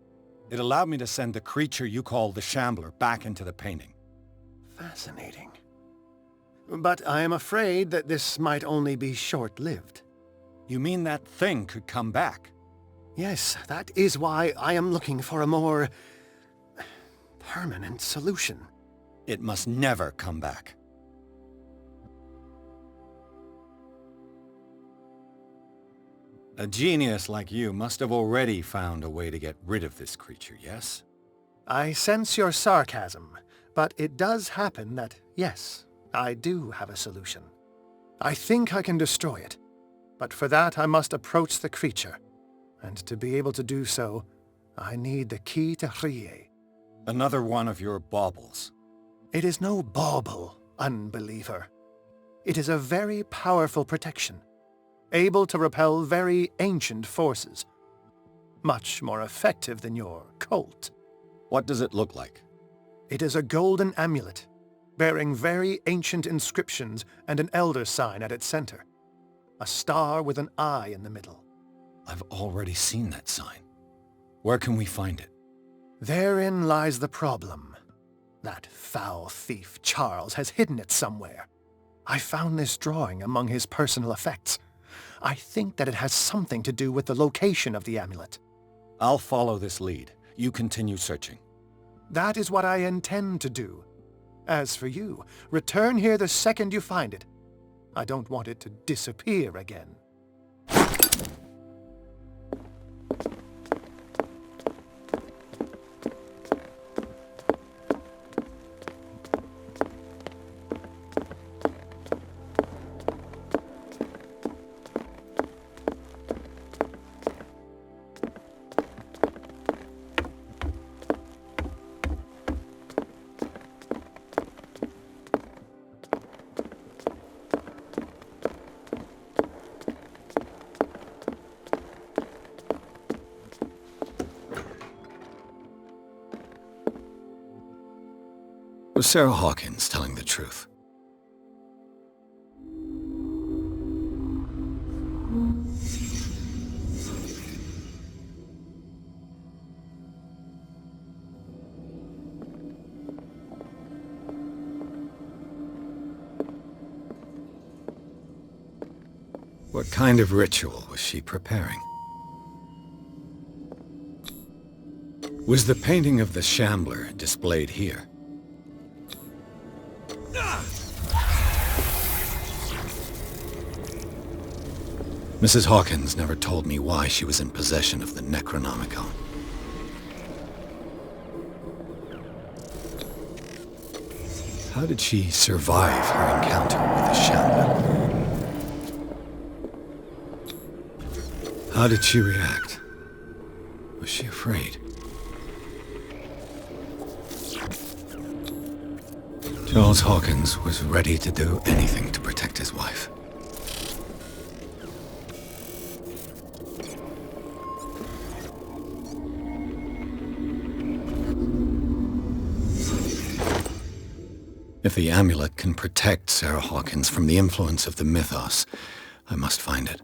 Speaker 2: It allowed me to send the creature you call the Shambler back into the painting.
Speaker 10: Fascinating. But I am afraid that this might only be short-lived.
Speaker 2: You mean that thing could come back?
Speaker 10: Yes, that is why I am looking for a more permanent solution.
Speaker 2: It must never come back. A genius like you must have already found a way to get rid of this creature, yes?
Speaker 10: I sense your sarcasm, but it does happen that, yes, I do have a solution. I think I can destroy it, but for that I must approach the creature, and to be able to do so, I need the key to Rie.
Speaker 2: Another one of your baubles.
Speaker 10: It is no bauble, unbeliever. It is a very powerful protection, able to repel very ancient forces. Much more effective than your Colt.
Speaker 2: What does it look like?
Speaker 10: It is a golden amulet, bearing very ancient inscriptions and an elder sign at its center. A star with an eye in the middle.
Speaker 2: I've already seen that sign. Where can we find it?
Speaker 10: Therein lies the problem. That foul thief Charles has hidden it somewhere. I found this drawing among his personal effects. I think that it has something to do with the location of the amulet.
Speaker 2: I'll follow this lead. You continue searching.
Speaker 10: That is what I intend to do. As for you, return here the second you find it. I don't want it to disappear again.
Speaker 2: Was Sarah Hawkins telling the truth? What kind of ritual was she preparing? Was the painting of the Shambler displayed here? Mrs. Hawkins never told me why she was in possession of the Necronomicon. How did she survive her encounter with the Shambler? How did she react? Was she afraid? Charles Hawkins was ready to do anything to protect his wife. If the amulet can protect Sarah Hawkins from the influence of the mythos, I must find it.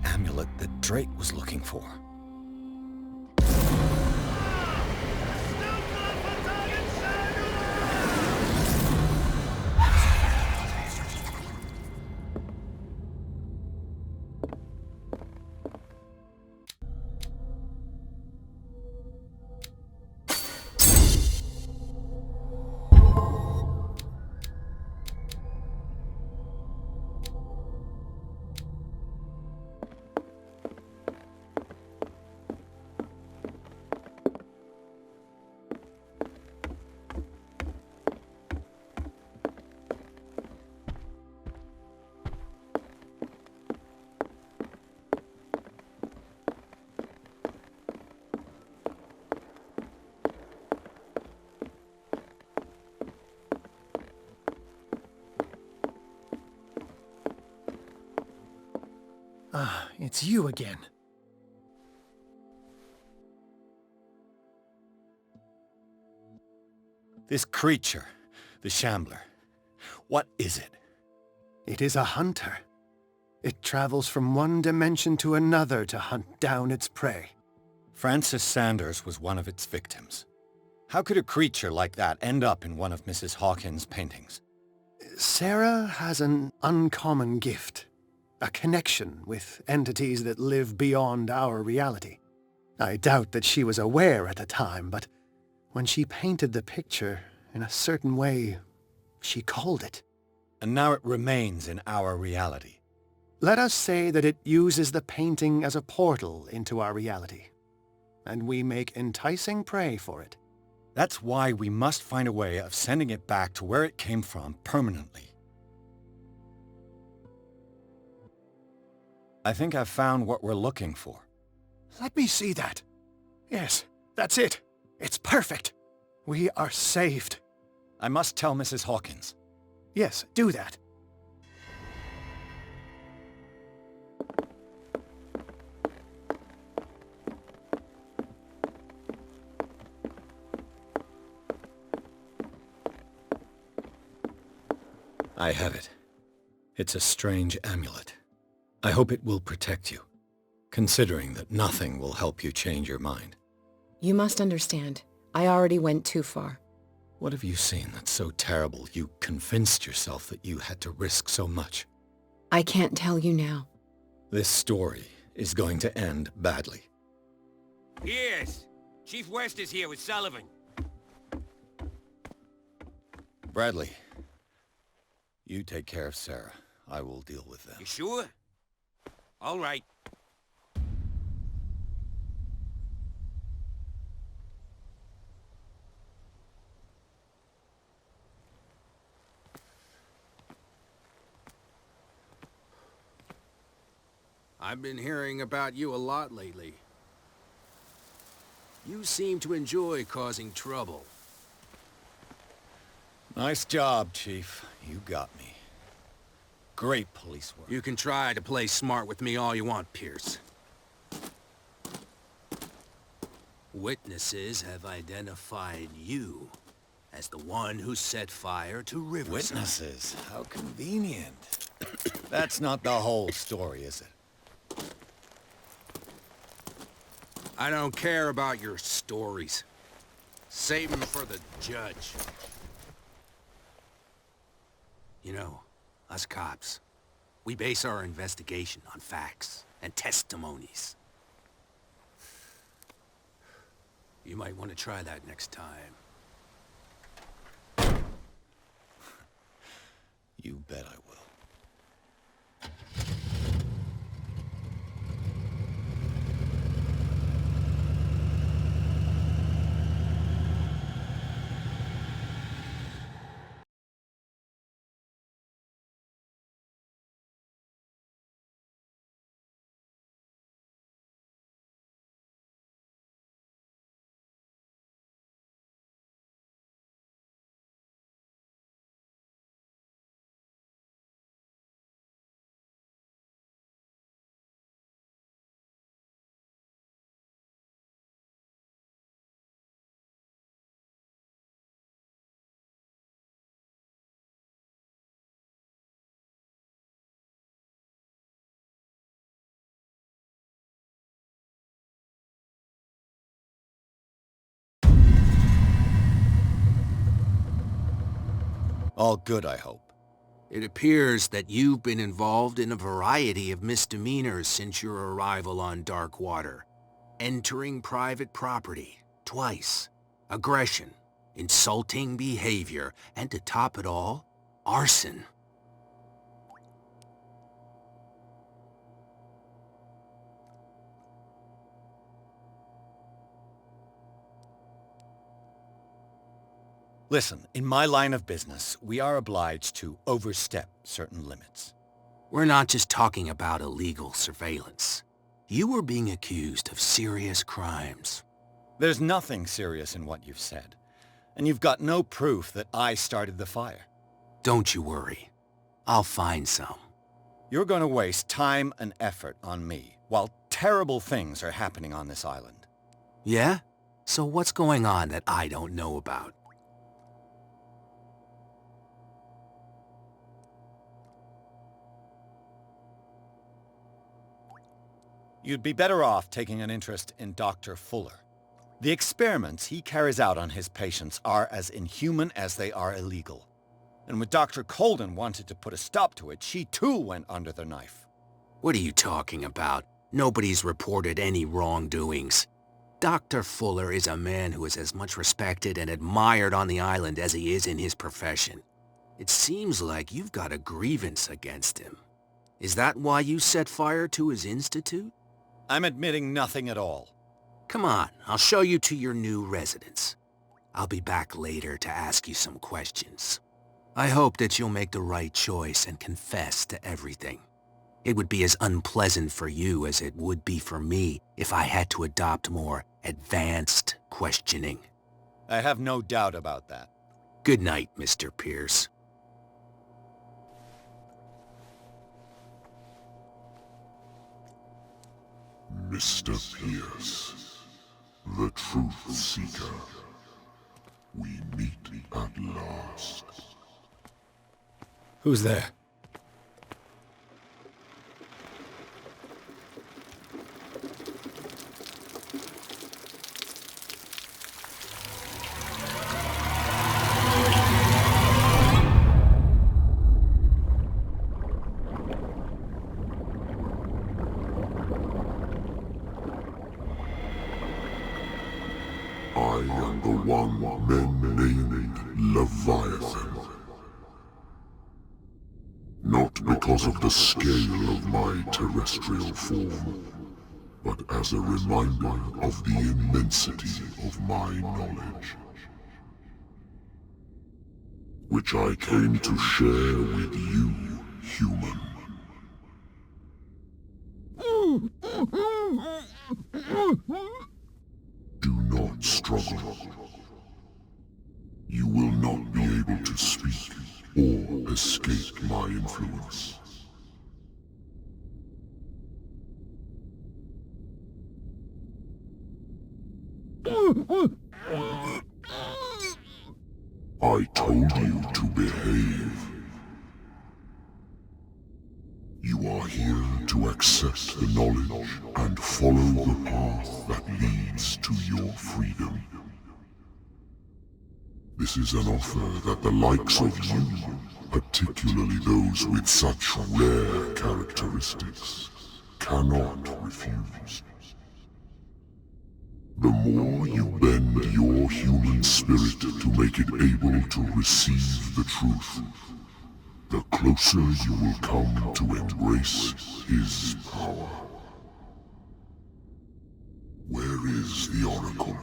Speaker 2: amulet that Drake was looking for.
Speaker 10: Ah, it's you again.
Speaker 2: This creature, the Shambler, what is it?
Speaker 19: It is a hunter. It travels from one dimension to another to hunt down its prey.
Speaker 2: Francis Sanders was one of its victims. How could a creature like that end up in one of Mrs. Hawkins' paintings?
Speaker 19: Sarah has an uncommon gift. A connection with entities that live beyond our reality. I doubt that she was aware at the time, but when she painted the picture in a certain way, she called it.
Speaker 2: And now it remains in our reality.
Speaker 19: Let us say that it uses the painting as a portal into our reality, and we make enticing prey for it.
Speaker 2: That's why we must find a way of sending it back to where it came from permanently. I think I've found what we're looking for.
Speaker 19: Let me see that. Yes, that's it. It's perfect. We are saved.
Speaker 2: I must tell Mrs. Hawkins.
Speaker 19: Yes, do that.
Speaker 2: I have it. It's a strange amulet. I hope it will protect you, considering that nothing will help you change your mind.
Speaker 13: You must understand. I already went too far.
Speaker 2: What have you seen that's so terrible you convinced yourself that you had to risk so much?
Speaker 13: I can't tell you now.
Speaker 2: This story is going to end badly.
Speaker 7: Yes! Chief West is here with Sullivan.
Speaker 2: Bradley, you take care of Sarah. I will deal with them.
Speaker 7: You sure? All right.
Speaker 6: I've been hearing about you a lot lately. You seem to enjoy causing trouble.
Speaker 2: Nice job, Chief. You got me. Great police work.
Speaker 6: You can try to play smart with me all you want, Pierce. Witnesses have identified you as the one who set fire to Riverside.
Speaker 2: Witnesses? How convenient. That's not the whole story, is it?
Speaker 6: I don't care about your stories. Save them for the judge. You know, us cops, we base our investigation on facts and testimonies. You might want to try that next time.
Speaker 2: You bet I will. All good, I hope.
Speaker 6: It appears that you've been involved in a variety of misdemeanors since your arrival on Darkwater. Entering private property, twice. Aggression, insulting behavior, and to top it all, arson.
Speaker 2: Listen, in my line of business, we are obliged to overstep certain limits.
Speaker 6: We're not just talking about illegal surveillance. You were being accused of serious crimes.
Speaker 2: There's nothing serious in what you've said, and you've got no proof that I started the fire.
Speaker 6: Don't you worry. I'll find some.
Speaker 2: You're going to waste time and effort on me, while terrible things are happening on this island.
Speaker 6: Yeah? So what's going on that I don't know about?
Speaker 2: You'd be better off taking an interest in Dr. Fuller. The experiments he carries out on his patients are as inhuman as they are illegal. And when Dr. Colden wanted to put a stop to it, she too went under the knife.
Speaker 6: What are you talking about? Nobody's reported any wrongdoings. Dr. Fuller is a man who is as much respected and admired on the island as he is in his profession. It seems like you've got a grievance against him. Is that why you set fire to his institute?
Speaker 2: I'm admitting nothing at all.
Speaker 6: Come on, I'll show you to your new residence. I'll be back later to ask you some questions. I hope that you'll make the right choice and confess to everything. It would be as unpleasant for you as it would be for me if I had to adopt more advanced questioning.
Speaker 2: I have no doubt about that.
Speaker 6: Good night, Mr. Pierce.
Speaker 5: Mr. Pierce, the Truth Seeker. We meet at last.
Speaker 2: Who's there?
Speaker 5: I am the one men named Leviathan. Not because of the scale of my terrestrial form, but as a reminder of the immensity of my knowledge, which I came to share with you, human. Do not struggle. You will not be able to speak or escape my influence. I told you to behave. You are here to accept the knowledge and follow the path that leads to your freedom. This is an offer that the likes of you, particularly those with such rare characteristics, cannot refuse. The more you bend your human spirit to make it able to receive the truth, the closer you will come to embrace his power. Where is the Oracle,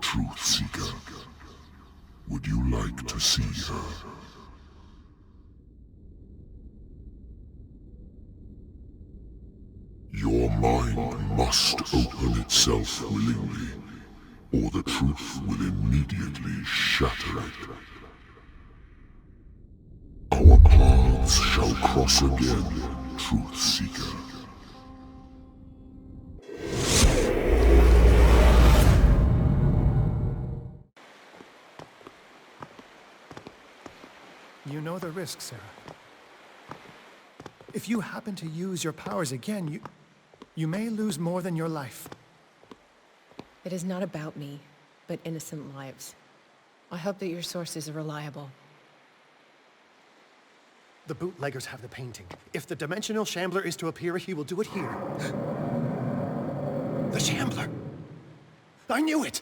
Speaker 5: Truth Seeker? Would you like to see her? Your mind must open itself willingly, or the truth will immediately shatter it. Our paths shall cross again, Truth Seeker.
Speaker 10: You know the risk, Sarah. If you happen to use your powers again, you may lose more than your life.
Speaker 13: It is not about me, but innocent lives. I hope that your sources are reliable.
Speaker 10: The bootleggers have the painting. If the dimensional shambler is to appear, he will do it here. The shambler! I knew it!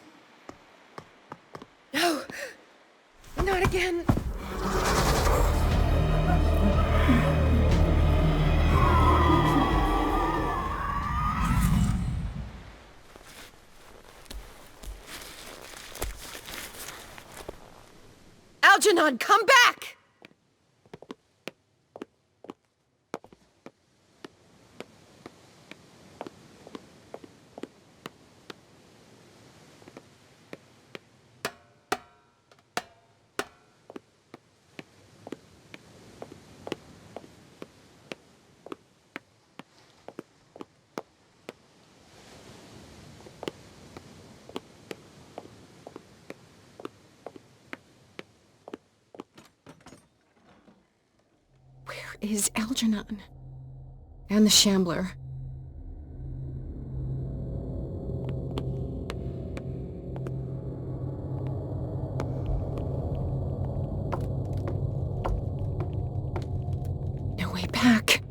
Speaker 13: No! Not again! Algernon, come back! Is Algernon and the Shambler. No way back.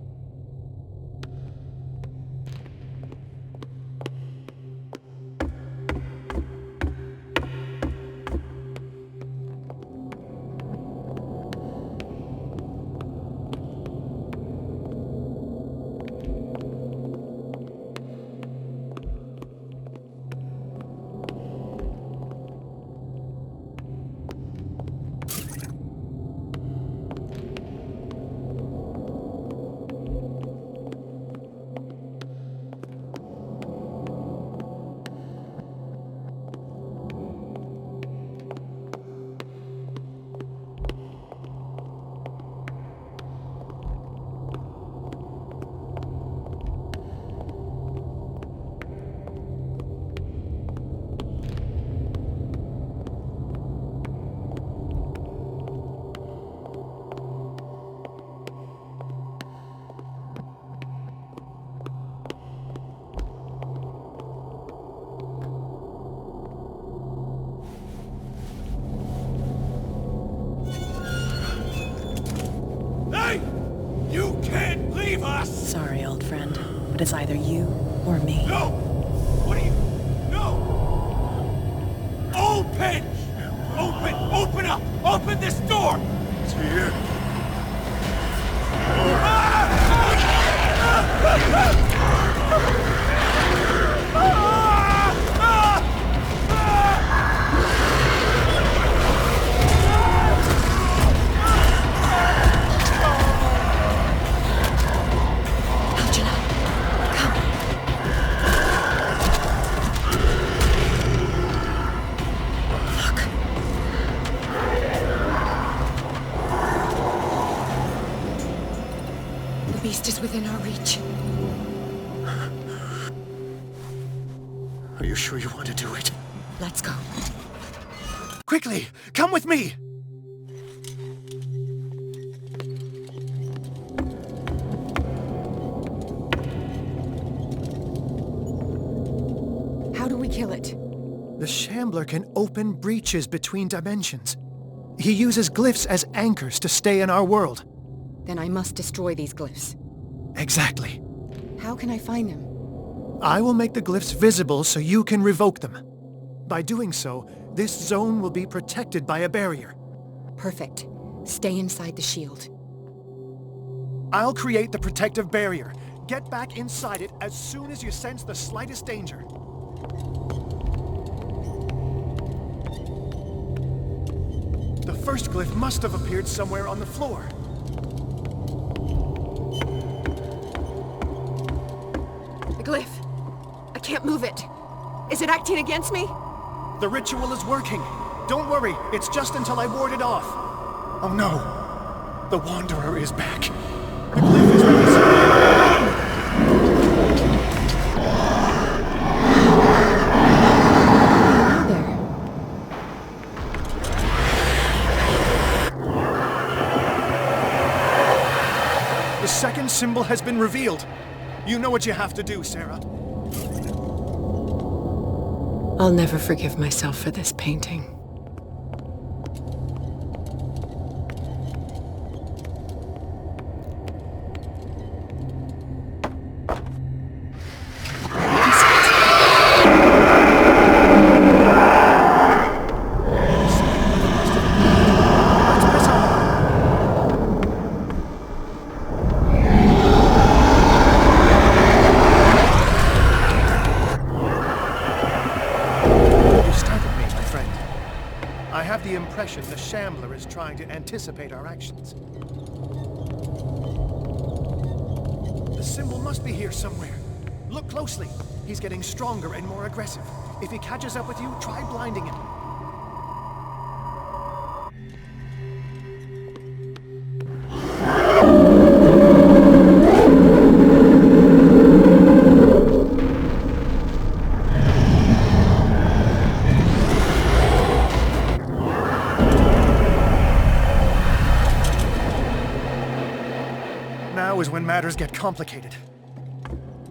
Speaker 13: Sorry, old friend, but it's either you or me.
Speaker 1: No! What are you... No! Open! Open up! Open this door!
Speaker 9: It's here.
Speaker 13: Is within our reach.
Speaker 10: Are you sure you want to do it?
Speaker 13: Let's go.
Speaker 10: Quickly! Come with me!
Speaker 13: How do we kill it?
Speaker 10: The Shambler can open breaches between dimensions. He uses glyphs as anchors to stay in our world.
Speaker 13: Then I must destroy these glyphs.
Speaker 10: Exactly.
Speaker 13: How can I find them?
Speaker 10: I will make the glyphs visible so you can revoke them. By doing so, this zone will be protected by a barrier.
Speaker 13: Perfect. Stay inside the shield.
Speaker 10: I'll create the protective barrier. Get back inside it as soon as you sense the slightest danger. The first glyph must have appeared somewhere on the floor.
Speaker 13: The glyph. I can't move it. Is it acting against me?
Speaker 10: The ritual is working. Don't worry, it's just until I ward it off. Oh no. The Wanderer is back. The glyph is releasing. The second symbol has been revealed. You know what you have to do, Sarah.
Speaker 13: I'll never forgive myself for this painting.
Speaker 10: impression the Shambler is trying to anticipate our actions. The symbol must be here somewhere. Look closely. He's getting stronger and more aggressive. If he catches up with you, try blinding him. Now is when matters get complicated.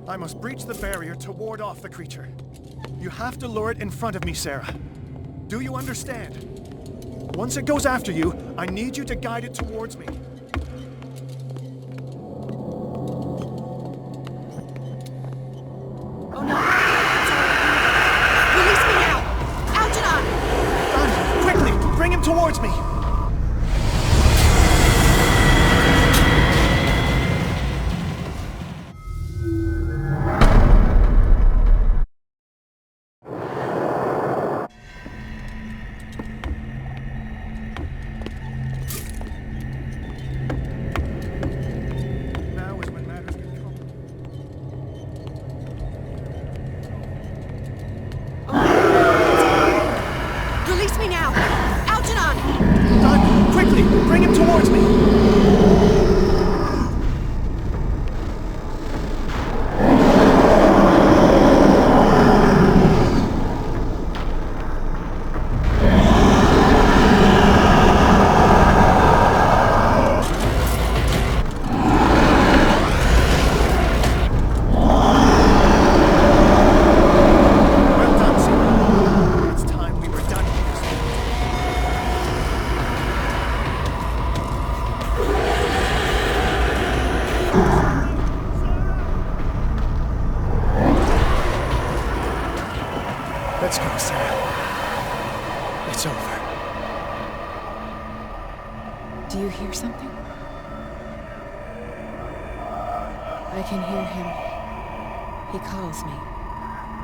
Speaker 10: I must breach the barrier to ward off the creature. You have to lure it in front of me, Sarah. Do you understand? Once it goes after you, I need you to guide it towards me.
Speaker 4: Oh no! Release me now! Algernon!
Speaker 10: Done! Quickly! Bring him towards me!
Speaker 4: Release me now! Algernon!
Speaker 10: Done! Quickly! Bring him towards me! Let's go, Sarah. It's over.
Speaker 13: Do you hear something? I can hear him. He calls me.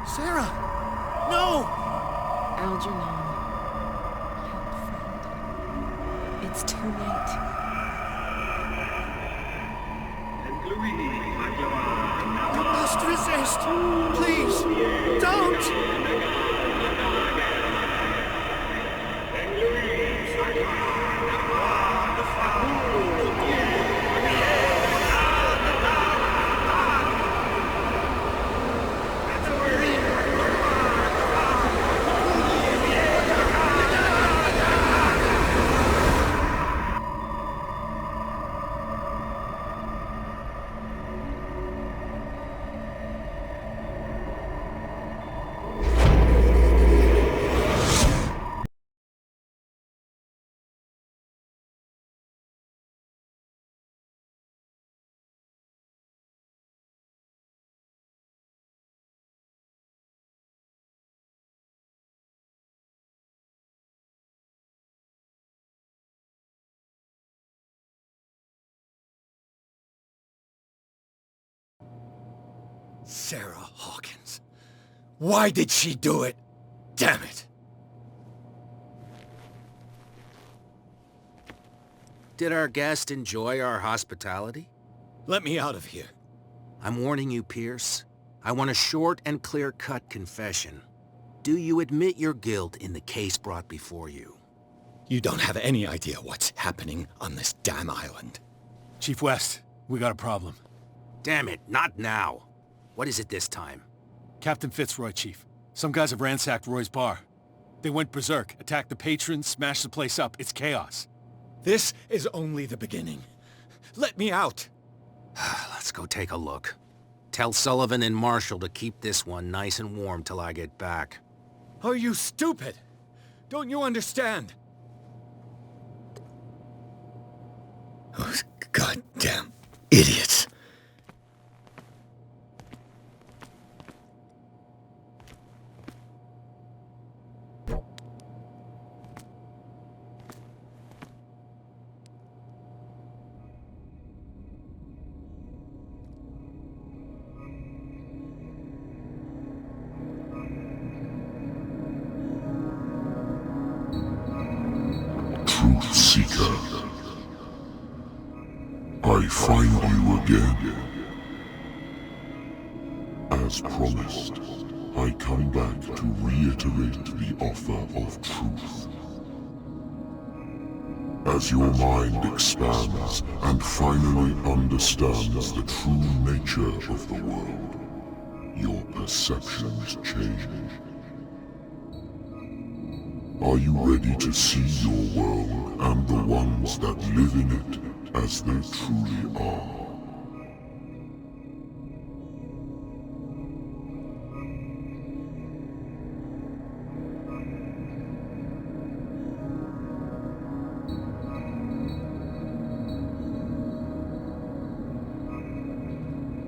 Speaker 10: Sarah! No!
Speaker 13: Algernon. My old friend. It's too late.
Speaker 10: You must resist! Please! Don't!
Speaker 2: Sarah Hawkins. Why did she do it? Damn it!
Speaker 6: Did our guest enjoy our hospitality?
Speaker 2: Let me out of here.
Speaker 6: I'm warning you, Pierce. I want a short and clear-cut confession. Do you admit your guilt in the case brought before you?
Speaker 2: You don't have any idea what's happening on this damn island.
Speaker 15: Chief West, we got a problem.
Speaker 6: Damn it, not now. What is it this time?
Speaker 15: Captain Fitzroy, Chief. Some guys have ransacked Roy's bar. They went berserk, attacked the patrons, smashed the place up. It's chaos.
Speaker 2: This is only the beginning. Let me out.
Speaker 6: Let's go take a look. Tell Sullivan and Marshall to keep this one nice and warm till I get back.
Speaker 2: Are you stupid? Don't you understand? Those goddamn idiots.
Speaker 5: Seeker. I find you again. As promised, I come back to reiterate the offer of truth. As your mind expands and finally understands the true nature of the world, your perceptions change. Are you ready to see your world and the ones that live in it as they truly are?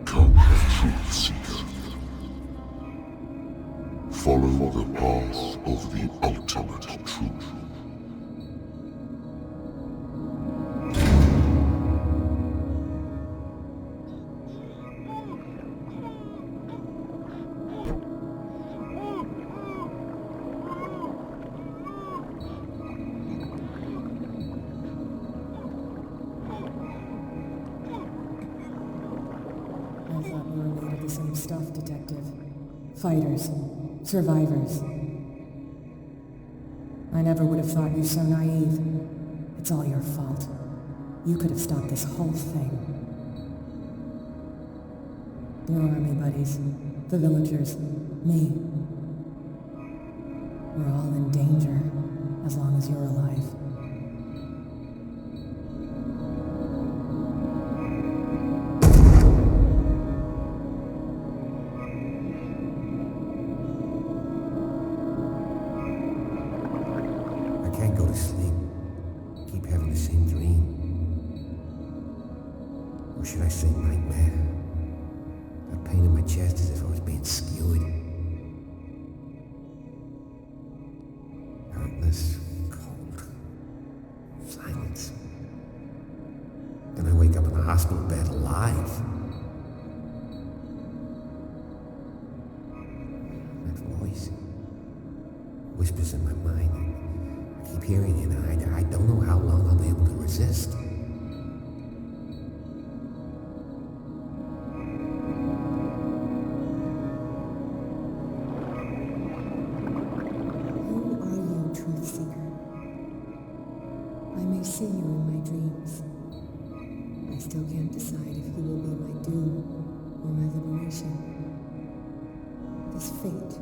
Speaker 5: Truth Seeker. Follow the path of the ultimate truth.
Speaker 18: I thought we were made of the same stuff, Detective. Fighters. Survivors. I never would have thought you so naive. It's all your fault. You could have stopped this whole thing. Your army buddies, the villagers, me. We're all in danger, as long as you're alive.
Speaker 21: Should I say nightmare? That pain in my chest as if I was being skewered. Hurtless, cold, silence. Then I wake up in a hospital bed alive. That voice whispers in my mind. I keep hearing it and I don't know how long I'll be able to resist.
Speaker 18: See you in my dreams. I still can't decide if you will be my doom or my liberation. This fate,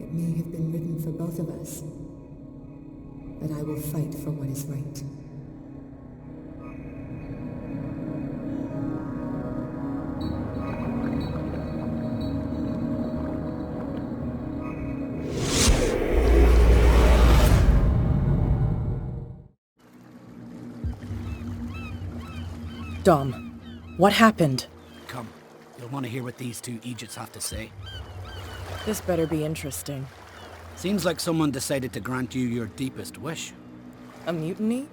Speaker 18: it may have been written for both of us, but I will fight for what is right.
Speaker 13: Dom, what happened?
Speaker 23: Come, you'll want to hear what these two Egypts have to say.
Speaker 13: This better be interesting.
Speaker 23: Seems like someone decided to grant you your deepest wish.
Speaker 13: A mutiny?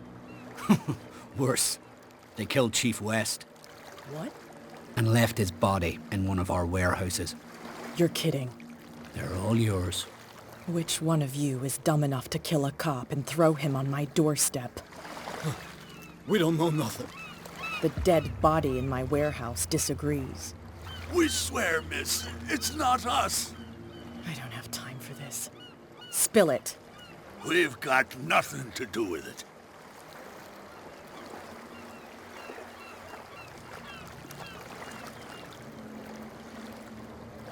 Speaker 23: Worse. They killed Chief West.
Speaker 13: What?
Speaker 23: And left his body in one of our warehouses.
Speaker 13: You're kidding.
Speaker 23: They're all yours.
Speaker 13: Which one of you is dumb enough to kill a cop and throw him on my doorstep?
Speaker 9: We don't know nothing.
Speaker 13: The dead body in my warehouse disagrees.
Speaker 9: We swear, miss, it's not us.
Speaker 13: I don't have time for this. Spill it.
Speaker 9: We've got nothing to do with it.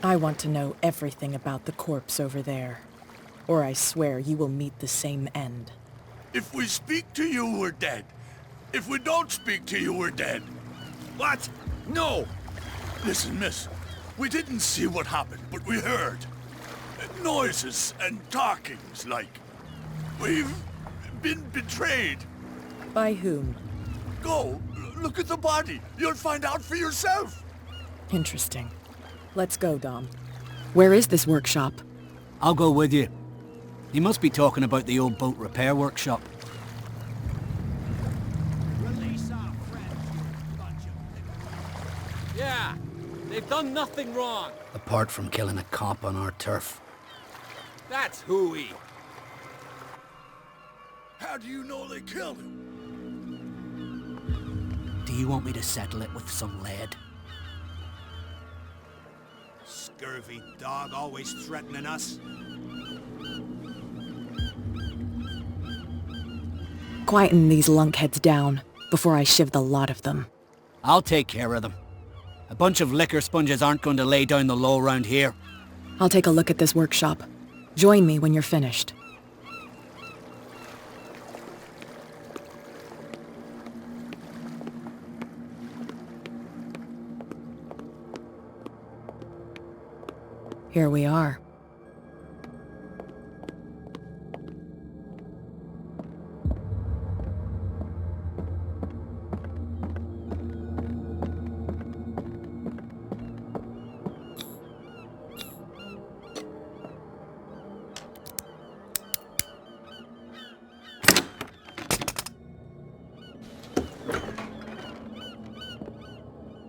Speaker 13: I want to know everything about the corpse over there, or I swear you will meet the same end.
Speaker 9: If we speak to you, we're dead. If we don't speak to you, we're dead. What? No! Listen, miss. We didn't see what happened, but we heard. Noises and talkings, like. We've been betrayed.
Speaker 13: By whom?
Speaker 9: Go, look at the body. You'll find out for yourself.
Speaker 13: Interesting. Let's go, Dom. Where is this workshop?
Speaker 23: I'll go with you. You must be talking about the old boat repair workshop.
Speaker 8: Yeah, they've done nothing wrong.
Speaker 23: Apart from killing a cop on our turf.
Speaker 8: That's hooey.
Speaker 9: How do you know they killed him?
Speaker 23: Do you want me to settle it with some lead?
Speaker 12: Scurvy dog, always threatening us.
Speaker 13: Quieten these lunkheads down before I shiv the lot of them.
Speaker 23: I'll take care of them. A bunch of liquor sponges aren't going to lay down the law round here.
Speaker 13: I'll take a look at this workshop. Join me when you're finished. Here we are.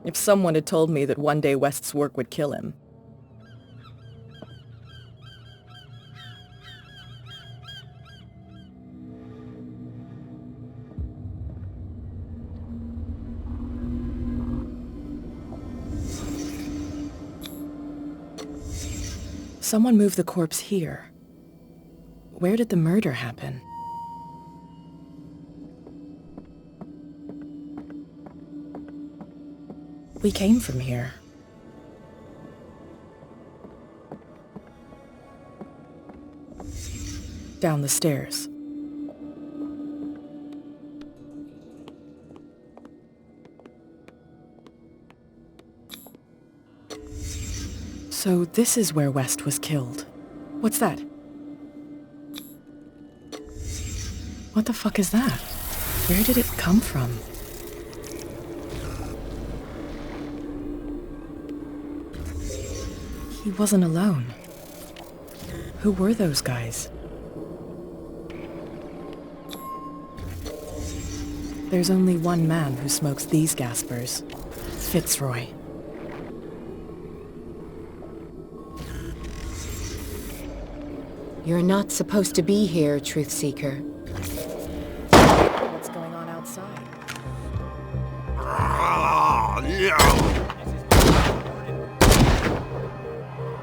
Speaker 13: If someone had told me that one day West's work would kill him. Someone moved the corpse here. Where did the murder happen? We came from here. Down the stairs. So this is where West was killed. What's that? What the fuck is that? Where did it come from? He wasn't alone. Who were those guys? There's only one man who smokes these gaspers. Fitzroy.
Speaker 16: You're not supposed to be here, Truth Seeker.
Speaker 13: What's going on outside?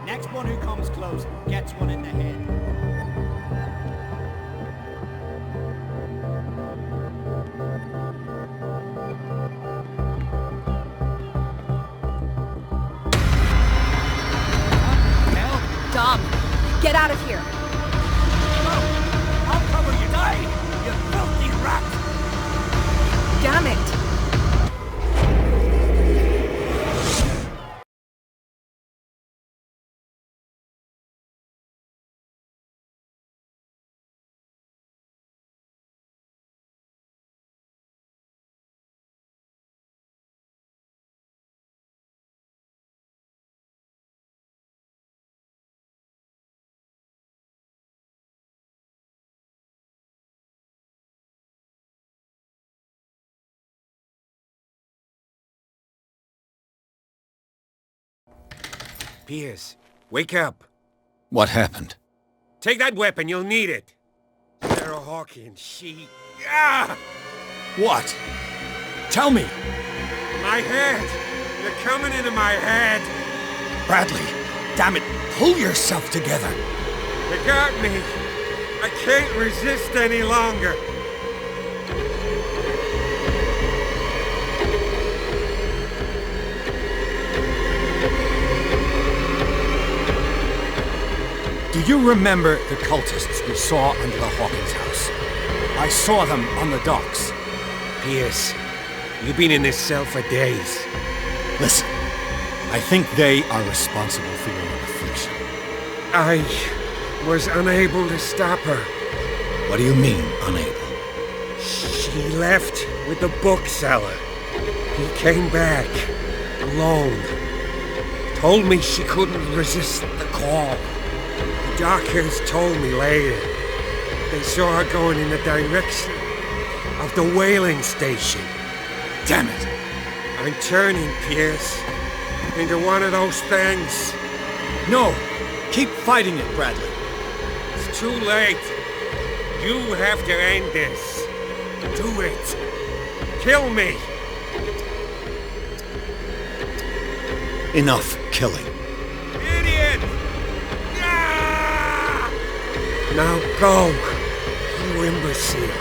Speaker 23: Next one who comes close gets one in the head.
Speaker 13: Dom, get out of here!
Speaker 23: I'll cover you, die! You filthy rat!
Speaker 13: Damn it!
Speaker 7: Pierce, wake up.
Speaker 2: What happened?
Speaker 7: Take that weapon, you'll need it. Sarah Hawkins, she... Ah!
Speaker 15: What? Tell me!
Speaker 7: My head! You're coming into my head!
Speaker 15: Bradley, damn it, pull yourself together!
Speaker 7: You got me! I can't resist any longer!
Speaker 15: Do you remember the cultists we saw under the Hawkins house? I saw them on the docks.
Speaker 7: Pierce, you've been in this cell for days.
Speaker 15: Listen, I think they are responsible for your affliction.
Speaker 7: I was unable to stop her.
Speaker 2: What do you mean, unable?
Speaker 7: She left with the bookseller. He came back, alone. Told me she couldn't resist the call. The doctors told me later. They saw her going in the direction of the whaling station.
Speaker 15: Damn it!
Speaker 7: I'm turning, Pierce, into one of those things.
Speaker 15: No! Keep fighting it, Bradley.
Speaker 7: It's too late. You have to end this. Do it. Kill me.
Speaker 2: Enough killing.
Speaker 7: Idiot!
Speaker 1: Now go, you imbecile.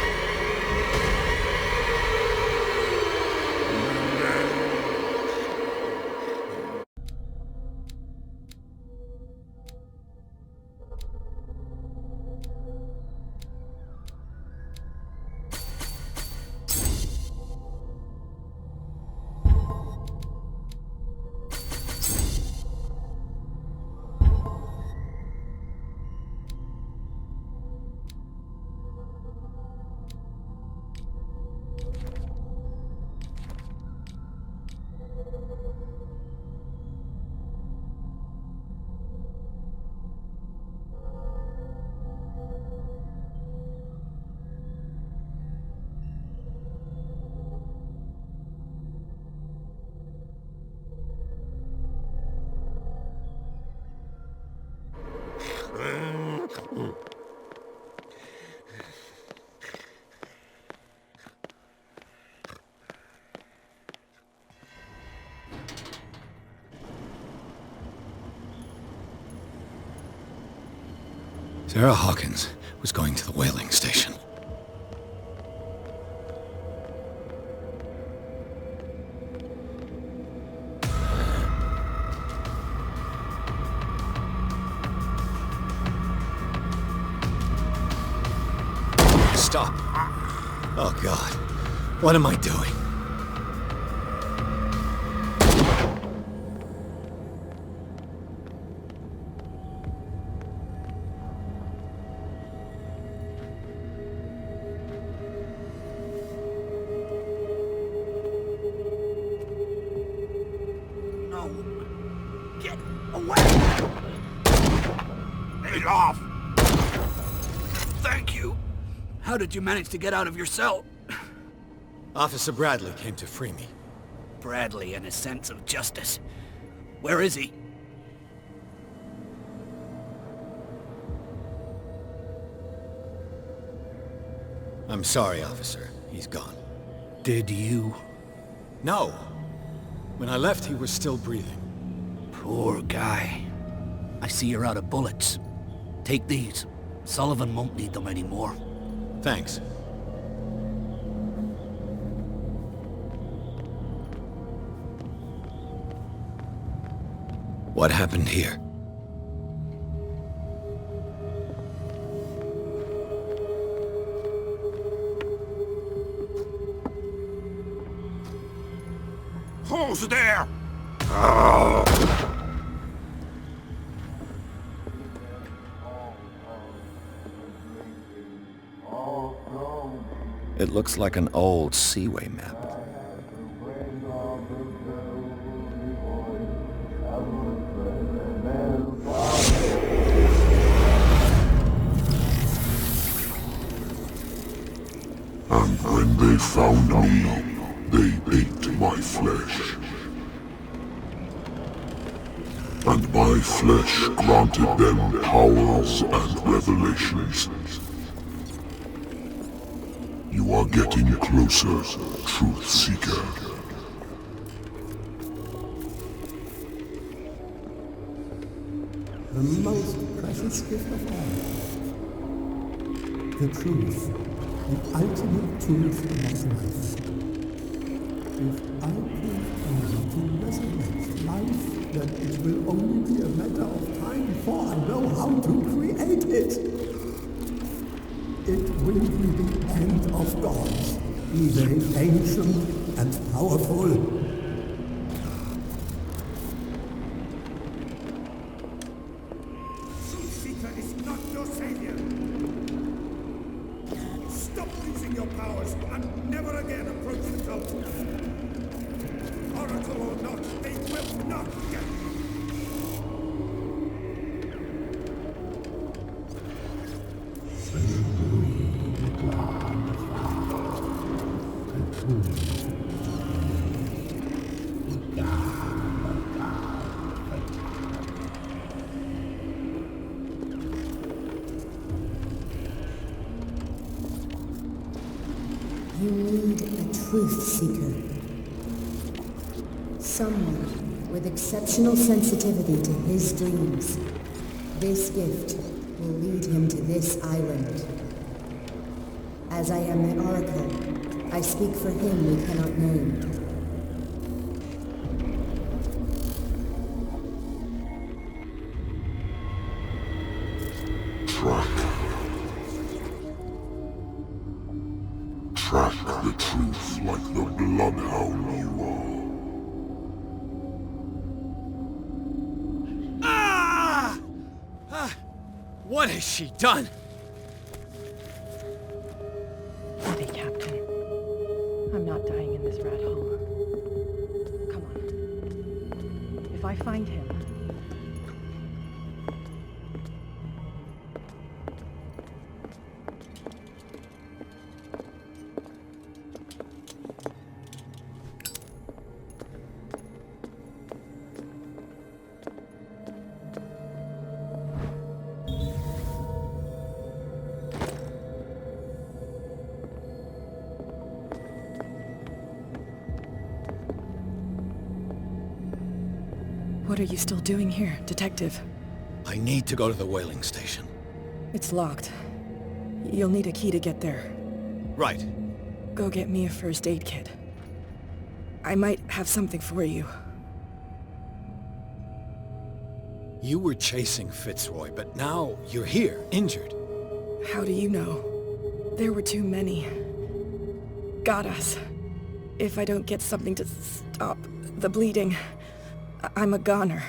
Speaker 2: Sarah Hawkins was going to the whaling station. Stop. Oh, God. What am I doing?
Speaker 12: Get away! Get off!
Speaker 11: Thank you. How did you manage to get out of your cell?
Speaker 2: Officer Bradley came to free me.
Speaker 11: Bradley and his sense of justice. Where is he?
Speaker 2: I'm sorry, officer. He's gone.
Speaker 11: Did you?
Speaker 2: No. When I left, he was still breathing.
Speaker 11: Poor guy. I see you're out of bullets. Take these. Sullivan won't need them anymore.
Speaker 2: Thanks. What happened here?
Speaker 12: Who's there?
Speaker 2: It looks like an old seaway map.
Speaker 5: And when they found me, they ate my flesh. And my flesh granted them powers and revelations. You are getting closer, Truth Seeker.
Speaker 21: The most precious gift of all. The truth. The ultimate truth about life. If I prove able to resurrect life, then it will only be a matter of time before I know how to create it. It will be the end of gods, be they ancient and powerful.
Speaker 12: Seeker is not your savior. Stop using your powers and never again approach the cult. Oracle or not, they will not get you.
Speaker 18: truth seeker. Someone with exceptional sensitivity to his dreams. This gift will lead him to this island. As I am the Oracle, I speak for him we cannot name.
Speaker 5: Track the truth like the bloodhound you are.
Speaker 20: Ah! What has she done?
Speaker 13: Steady, Captain. I'm not dying in this rat hole. Come on. If I find him... What are you still doing here, Detective?
Speaker 2: I need to go to the whaling station.
Speaker 13: It's locked. You'll need a key to get there.
Speaker 2: Right.
Speaker 13: Go get me a first aid kit. I might have something for you.
Speaker 2: You were chasing Fitzroy, but now you're here, injured.
Speaker 13: How do you know? There were too many. Got us. If I don't get something to stop the bleeding, I'm a goner.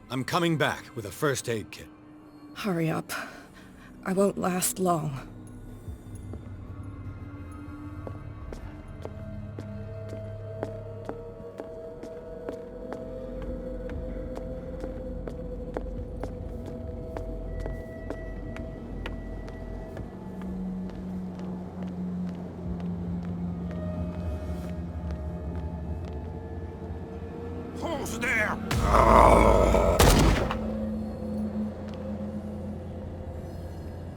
Speaker 2: I'm coming back with a first aid kit.
Speaker 13: Hurry up. I won't last long.
Speaker 7: Who's there?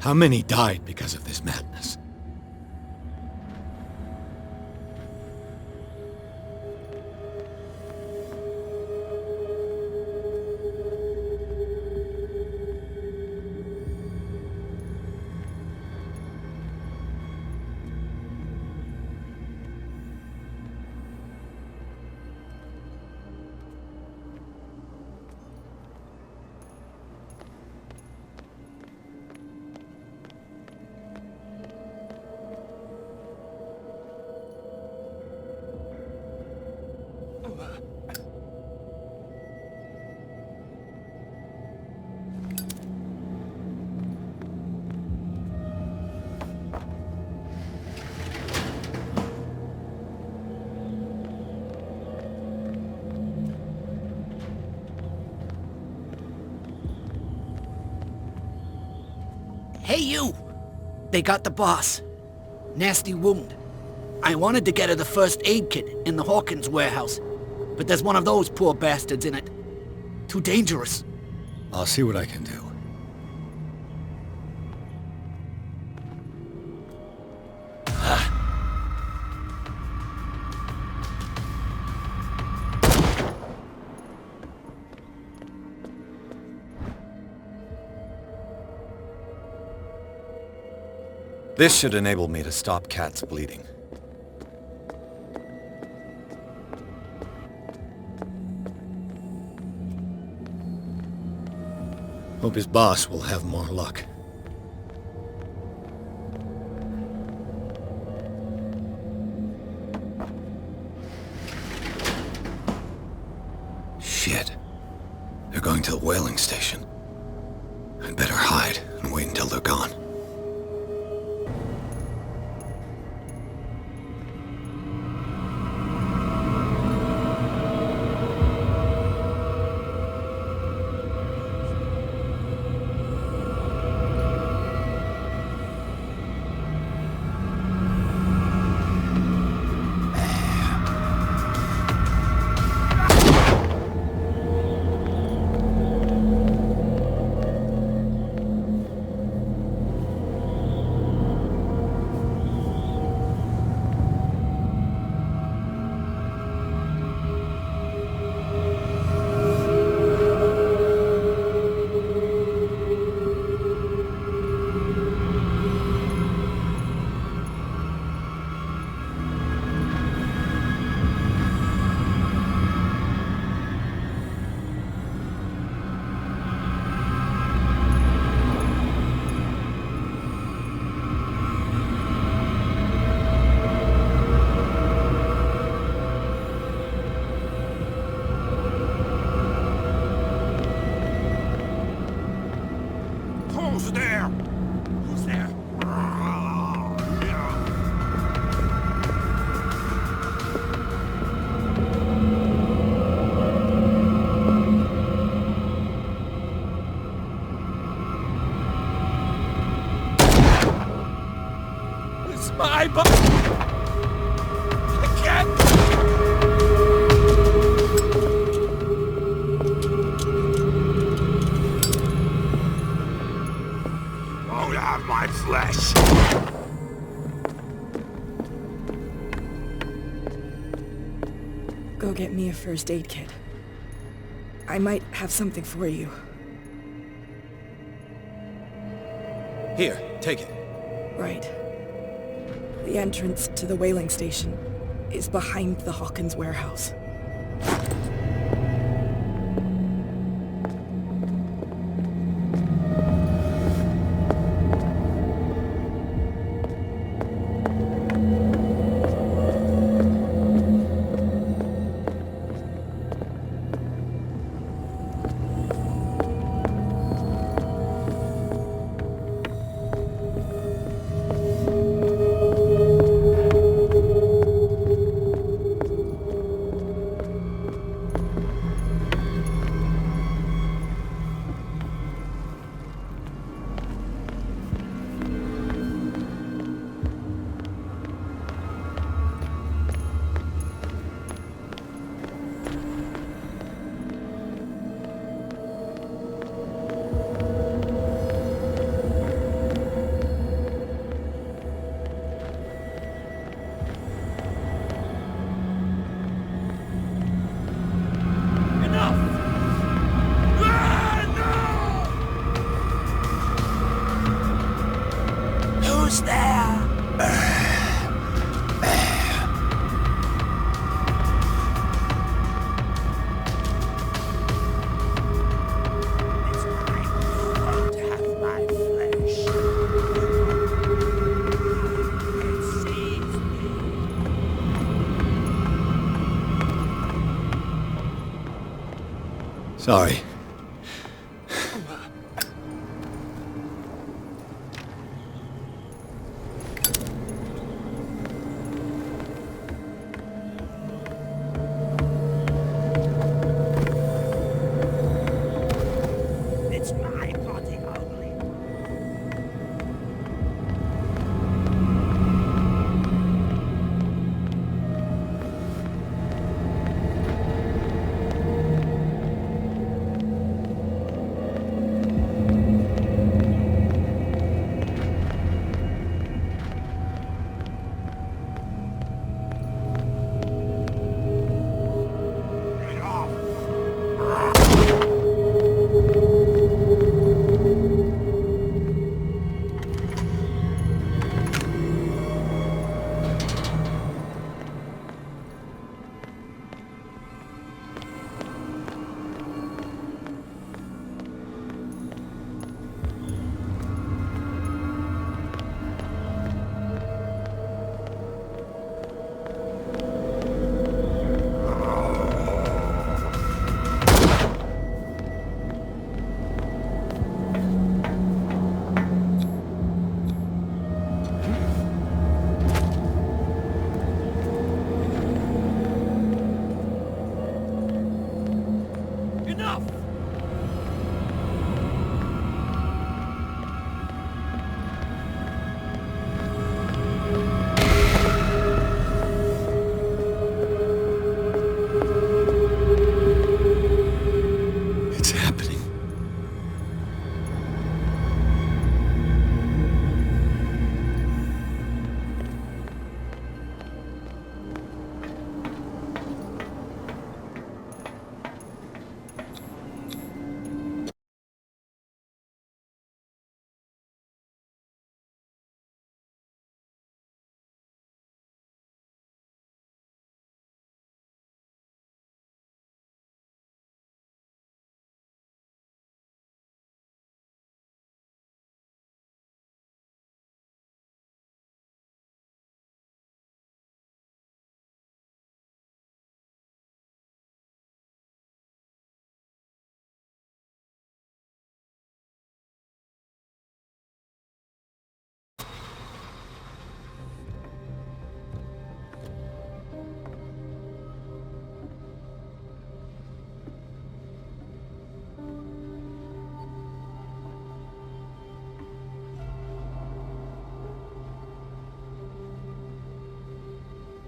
Speaker 2: How many died because of this madness?
Speaker 11: Hey, you! They got the boss. Nasty wound. I wanted to get her the first aid kit in the Hawkins warehouse, but there's one of those poor bastards in it. Too dangerous.
Speaker 2: I'll see what I can do. This should enable me to stop Kat's bleeding. Hope his boss will have more luck. Shit. They're going to the whaling station. I'd better hide and wait until they're gone.
Speaker 13: go get me a first aid kit. I might have something for you.
Speaker 20: Here, take it.
Speaker 13: Right. The entrance to the whaling station is behind the Hawkins warehouse.
Speaker 2: Sorry.
Speaker 1: It's my body only.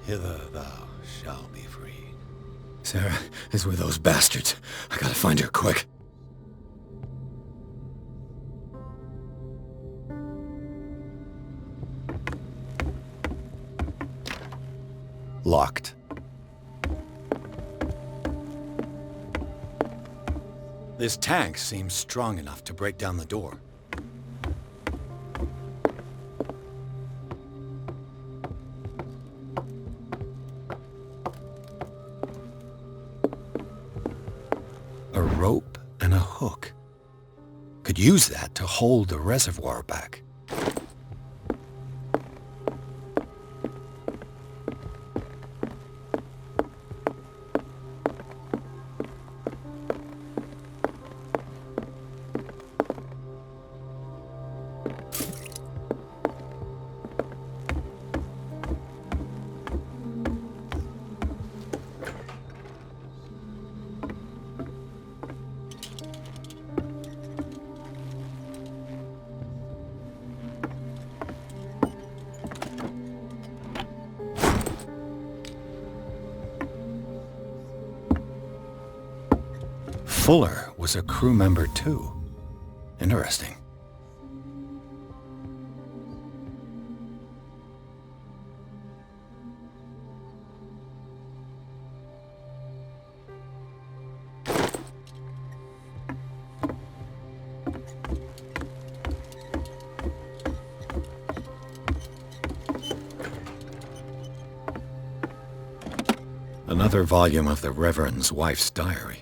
Speaker 2: Hither thou shalt be freed. Sarah is with those bastards. I gotta find her quick. Locked. This tank seems strong enough to break down the door. A rope and a hook. Could use that to hold the reservoir back. Fuller was a crew member too. Interesting. Another volume of the Reverend's wife's diary.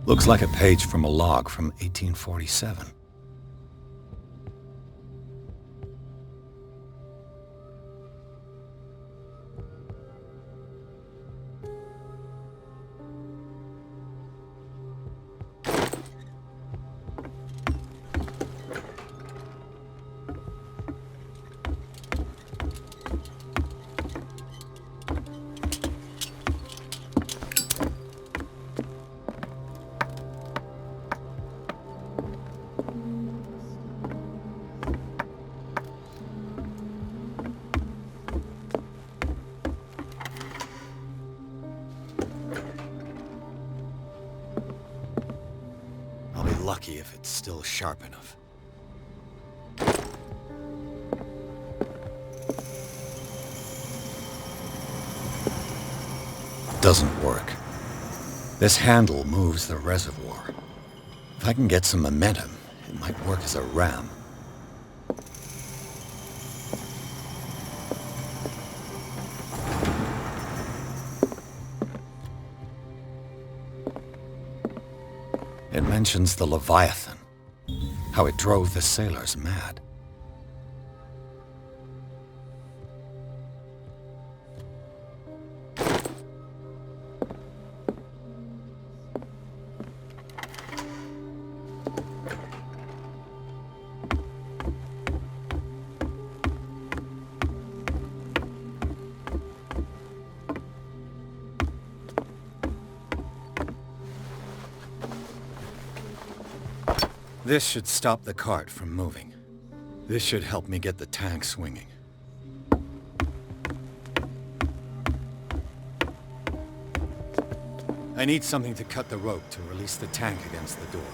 Speaker 2: Looks like a page from a log from 1847. Lucky if it's still sharp enough. Doesn't work. This handle moves the reservoir. If I can get some momentum, it might work as a ram. It mentions the Leviathan, how it drove the sailors mad. This should stop the cart from moving. This should help me get the tank swinging. I need something to cut the rope to release the tank against the door.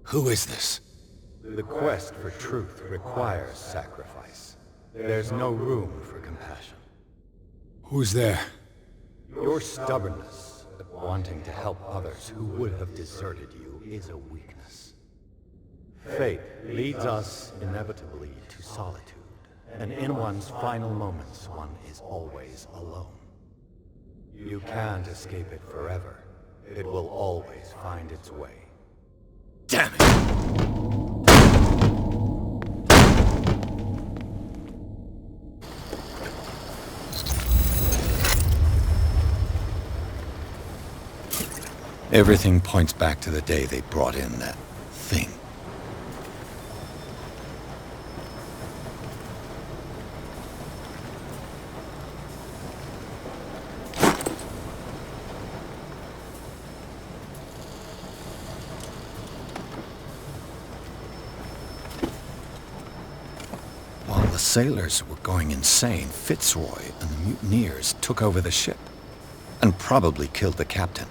Speaker 2: Who is this?
Speaker 14: The quest for truth requires sacrifice. There's no room for compassion.
Speaker 2: Who's there?
Speaker 14: Your stubbornness at wanting to help others who would have deserted you is a weakness. Fate leads us inevitably to solitude, and in one's final moments one is always alone. You can't escape it forever. It will always find its way.
Speaker 2: Damn it! Everything points back to the day they brought in that thing. While the sailors were going insane, Fitzroy and the mutineers took over the ship and probably killed the captain.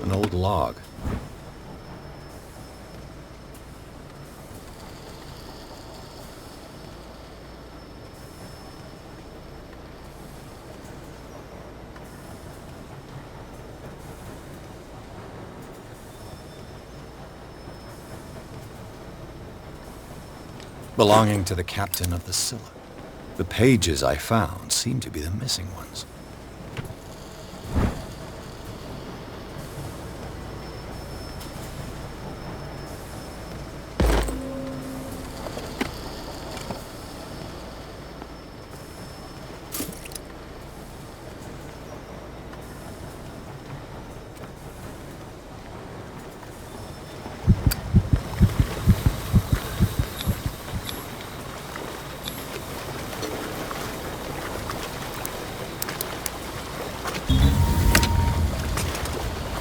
Speaker 2: An old log. Belonging to the captain of the Scylla. The pages I found seem to be the missing ones.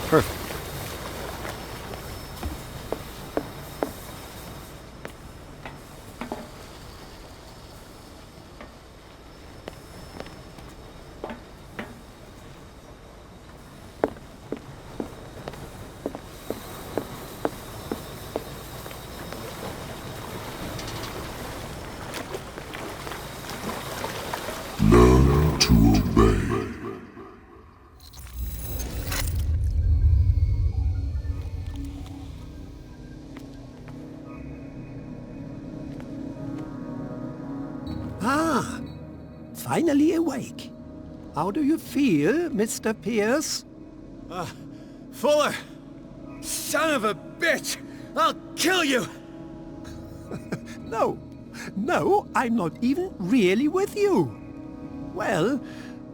Speaker 2: Perfect.
Speaker 5: Learn to obey.
Speaker 19: Ah, finally awake. How do you feel, Mr. Pierce?
Speaker 20: Fuller! Son of a bitch! I'll kill you!
Speaker 19: No, I'm not even really with you. Well,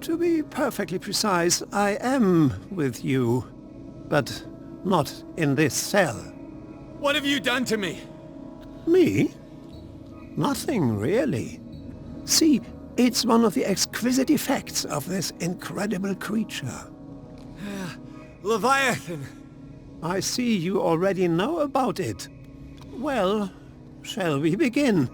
Speaker 19: to be perfectly precise, I am with you. But not in this cell.
Speaker 20: What have you done to me?
Speaker 19: Me? Nothing, really. See, it's one of the exquisite effects of this incredible creature.
Speaker 20: Leviathan!
Speaker 19: I see you already know about it. Well, shall we begin?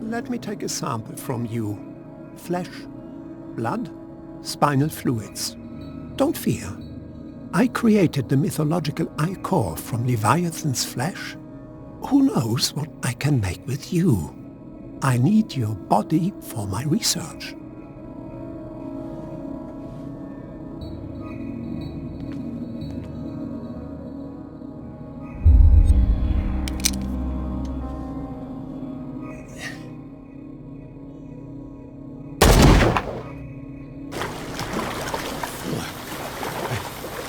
Speaker 19: Let me take a sample from you. Flesh, blood, spinal fluids. Don't fear. I created the mythological ichor from Leviathan's flesh. Who knows what I can make with you? I need your body for my research.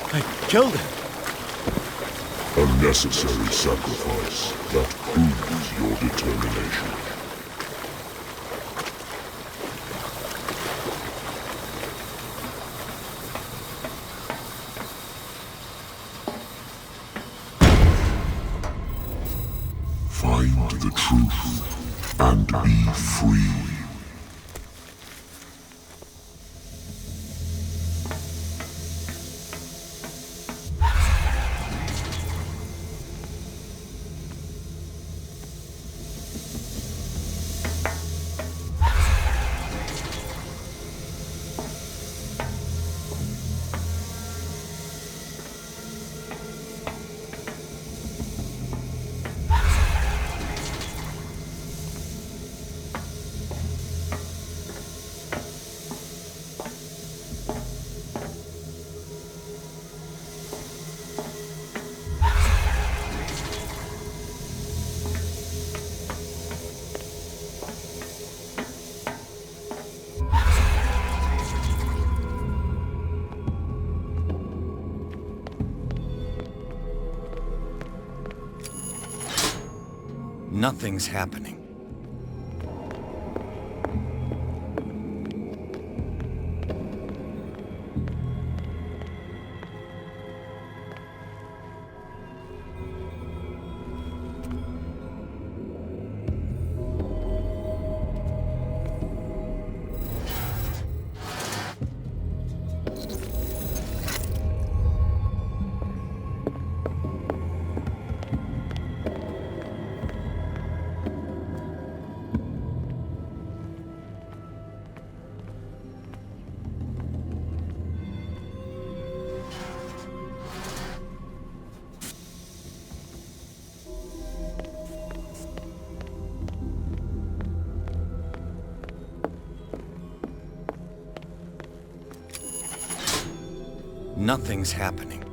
Speaker 15: I killed him.
Speaker 5: A necessary sacrifice that proves your determination. Find the truth and be free.
Speaker 2: Nothing's happening. Nothing's happening.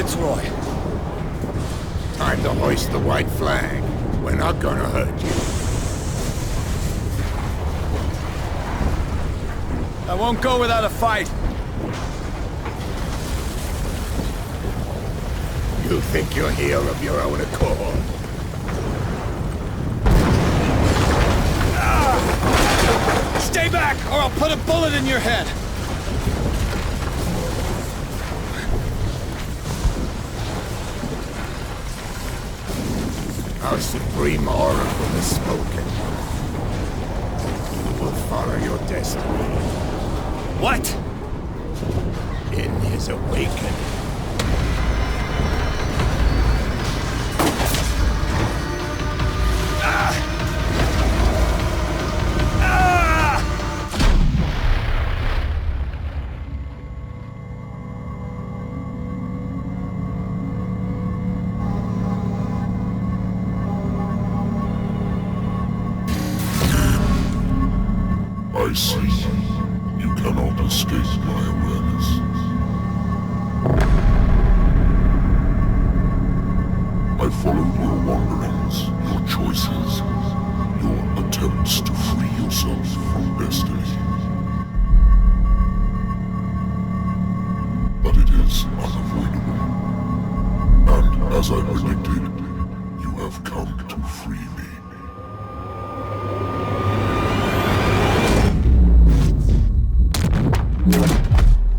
Speaker 20: It's Roy.
Speaker 1: Time to hoist the white flag. We're not gonna hurt you.
Speaker 20: I won't go without a fight.
Speaker 1: You think you're here of your own accord?
Speaker 20: Stay back, or I'll put a bullet in your head!
Speaker 1: Our supreme oracle has spoken. You will follow your destiny.
Speaker 20: What?
Speaker 1: In his awakening.
Speaker 5: I see. You cannot escape my awareness. I followed your wanderings, your choices, your attempts to free yourself from destiny. But it is unavoidable. And as I predicted, you have come to free me.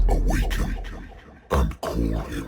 Speaker 5: Awaken and call him.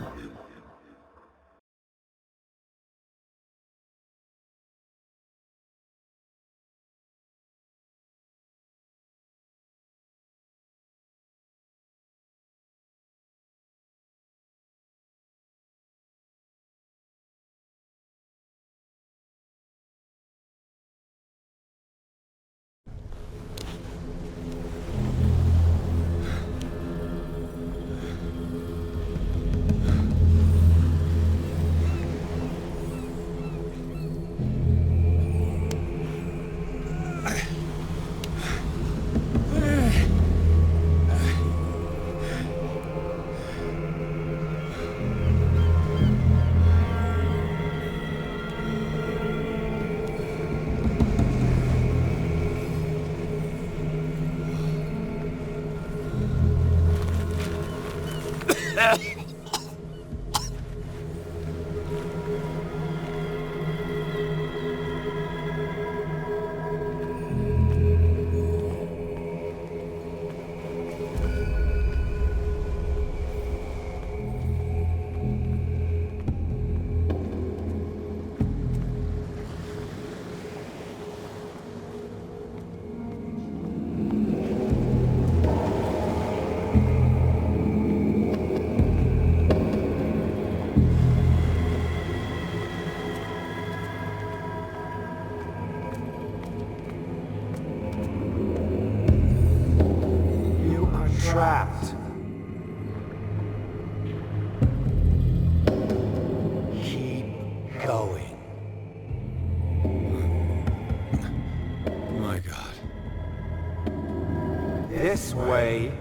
Speaker 14: Trapped. Keep going.
Speaker 2: My God.
Speaker 14: This way.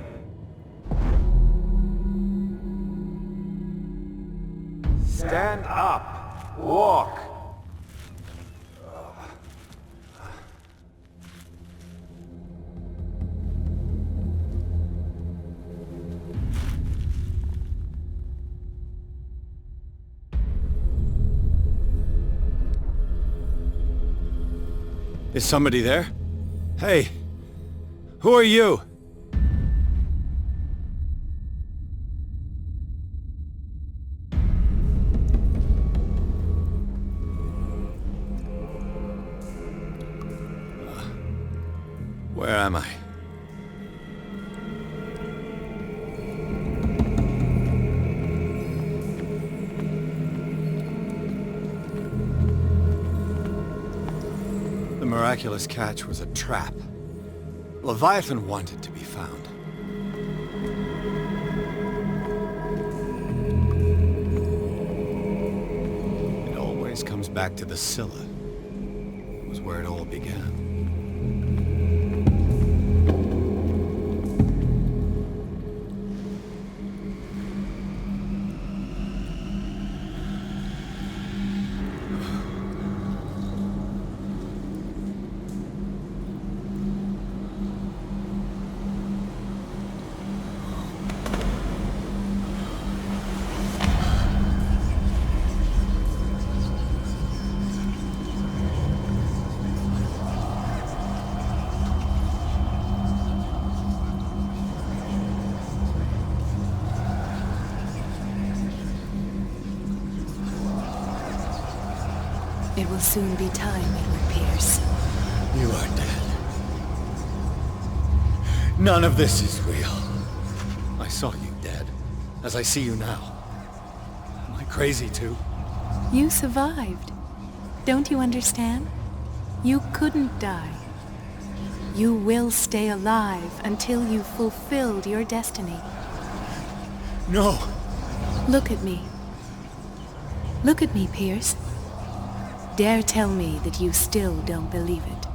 Speaker 14: Stand up. Walk.
Speaker 2: Is somebody there? Hey! Who are you? Where am I? The miraculous catch was a trap. Leviathan wanted to be found. It always comes back to the Scylla. It was where it all began.
Speaker 13: It will soon be time, Edward Pierce.
Speaker 20: You are dead. None of this is real. I saw you dead, as I see you now. Am I crazy too?
Speaker 13: You survived. Don't you understand? You couldn't die. You will stay alive until you've fulfilled your destiny.
Speaker 20: No!
Speaker 13: Look at me. Look at me, Pierce. Dare tell me that you still don't believe it.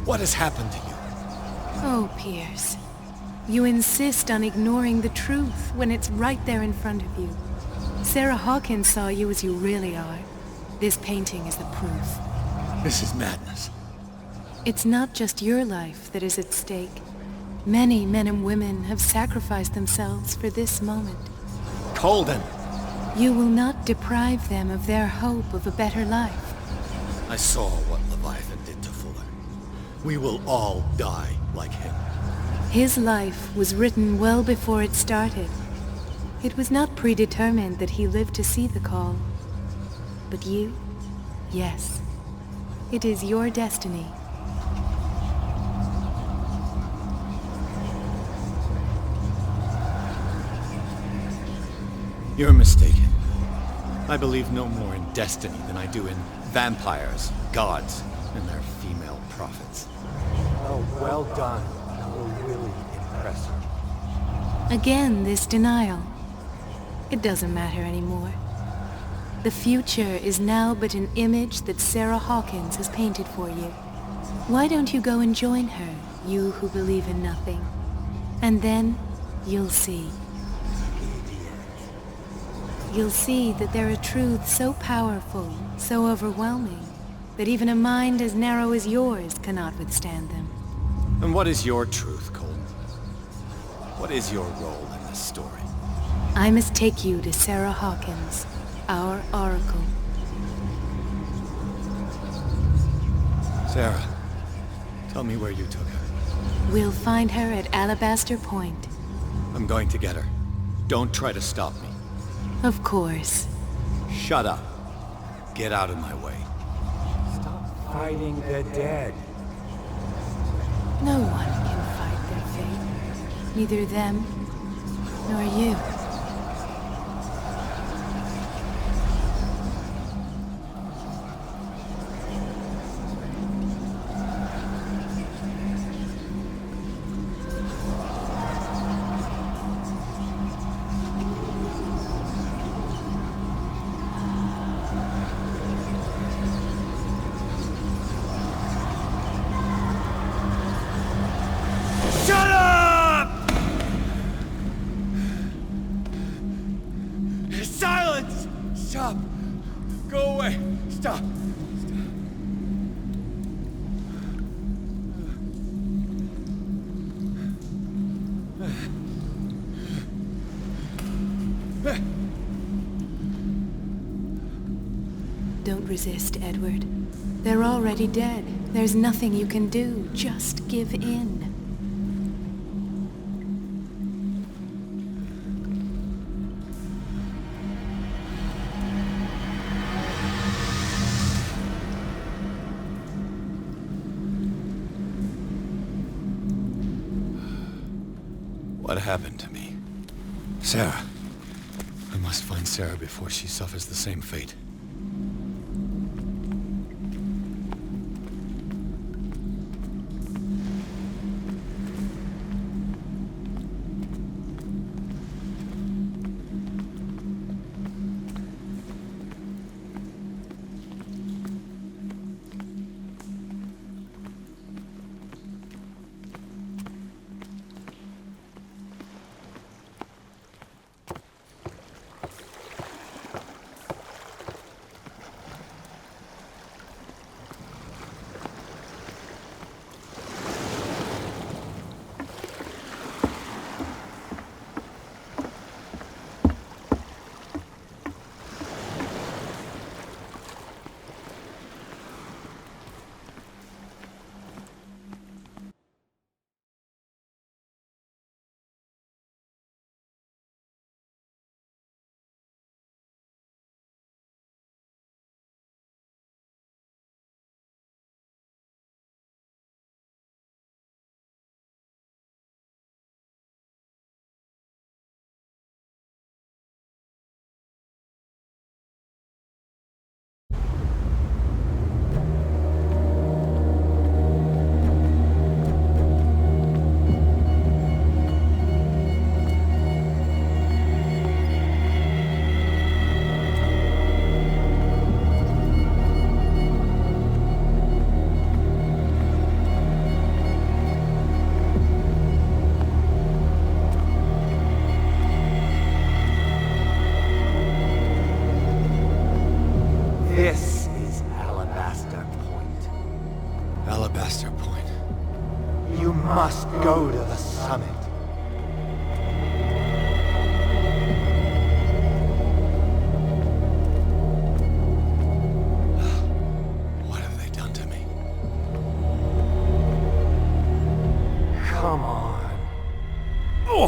Speaker 20: What has happened to you?
Speaker 13: Oh, Pierce. You insist on ignoring the truth when it's right there in front of you. Sarah Hawkins saw you as you really are. This painting is the proof.
Speaker 20: This is madness.
Speaker 13: It's not just your life that is at stake. Many men and women have sacrificed themselves for this moment.
Speaker 20: Colden!
Speaker 13: You will not deprive them of their hope of a better life.
Speaker 20: I saw what Leviathan did to Fuller. We will all die like him.
Speaker 13: His life was written well before it started. It was not predetermined that he lived to see the call. But you? Yes. It is your destiny.
Speaker 20: You're mistaken. I believe no more in destiny than I do in vampires, gods, and their female prophets.
Speaker 14: Oh, well done. That will really impress her.
Speaker 13: Again, this denial. It doesn't matter anymore. The future is now but an image that Sarah Hawkins has painted for you. Why don't you go and join her, you who believe in nothing? And then, you'll see. You'll see that there are truths so powerful, so overwhelming, that even a mind as narrow as yours cannot withstand them.
Speaker 20: And what is your truth, Colden? What is your role in this story?
Speaker 13: I must take you to Sarah Hawkins, our oracle.
Speaker 20: Sarah, tell me where you took her.
Speaker 13: We'll find her at Alabaster Point.
Speaker 20: I'm going to get her. Don't try to stop me.
Speaker 13: Of course.
Speaker 20: Shut up. Get out of my way.
Speaker 14: Stop fighting the dead.
Speaker 13: No one can fight their fate. Neither them, nor you. Don't resist, Edward. They're already dead. There's nothing you can do. Just give in.
Speaker 20: What happened to me? Sarah. I must find Sarah before she suffers the same fate.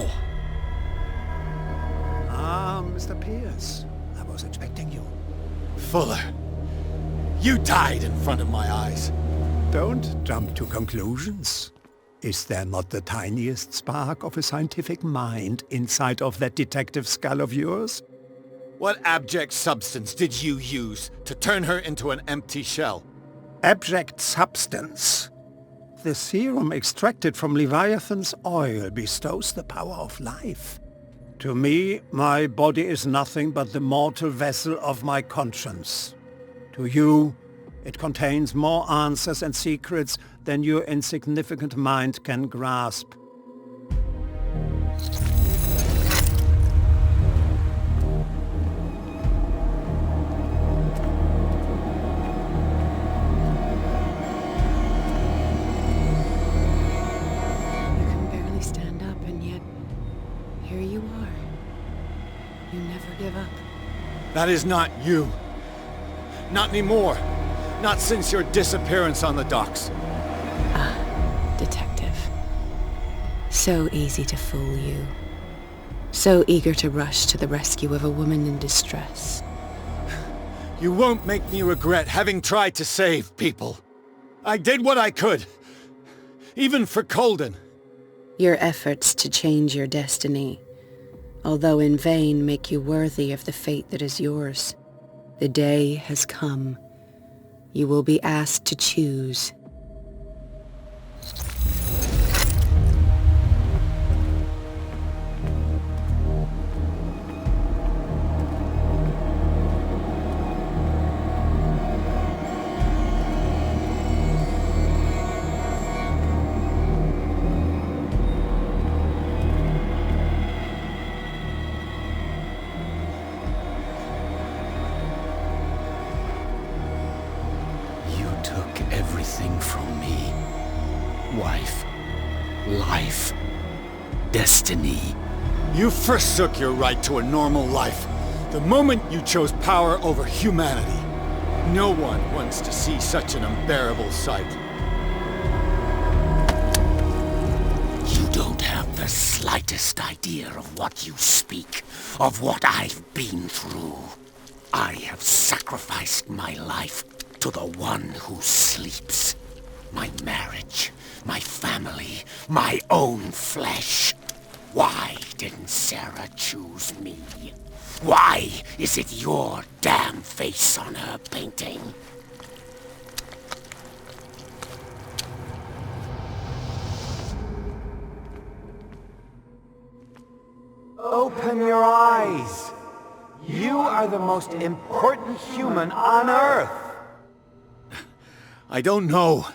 Speaker 20: go!
Speaker 19: Ah, Mr. Pierce. I was expecting you.
Speaker 20: Fuller, you died in front of my eyes.
Speaker 19: Don't jump to conclusions. Is there not the tiniest spark of a scientific mind inside of that detective skull of yours?
Speaker 20: What abject substance did you use to turn her into an empty shell?
Speaker 19: Abject substance? The serum extracted from Leviathan's oil bestows the power of life. To me, my body is nothing but the mortal vessel of my conscience. To you, it contains more answers and secrets than your insignificant mind can grasp.
Speaker 20: That is not you. Not anymore. Not since your disappearance on the docks.
Speaker 16: Ah, detective. So easy to fool you. So eager to rush to the rescue of a woman in distress.
Speaker 20: You won't make me regret having tried to save people. I did what I could. Even for Colden.
Speaker 16: Your efforts to change your destiny, although in vain, make you worthy of the fate that is yours. The day has come. You will be asked to choose.
Speaker 1: Destiny.
Speaker 20: You forsook your right to a normal life the moment you chose power over humanity. No one wants to see such an unbearable sight.
Speaker 1: You don't have the slightest idea of what you speak, of what I've been through. I have sacrificed my life to the one who sleeps. My marriage, my family, my own flesh. Why didn't Sarah choose me? Why is it your damn face on her painting?
Speaker 3: Open your eyes. You are the most important human on Earth.
Speaker 20: I don't know.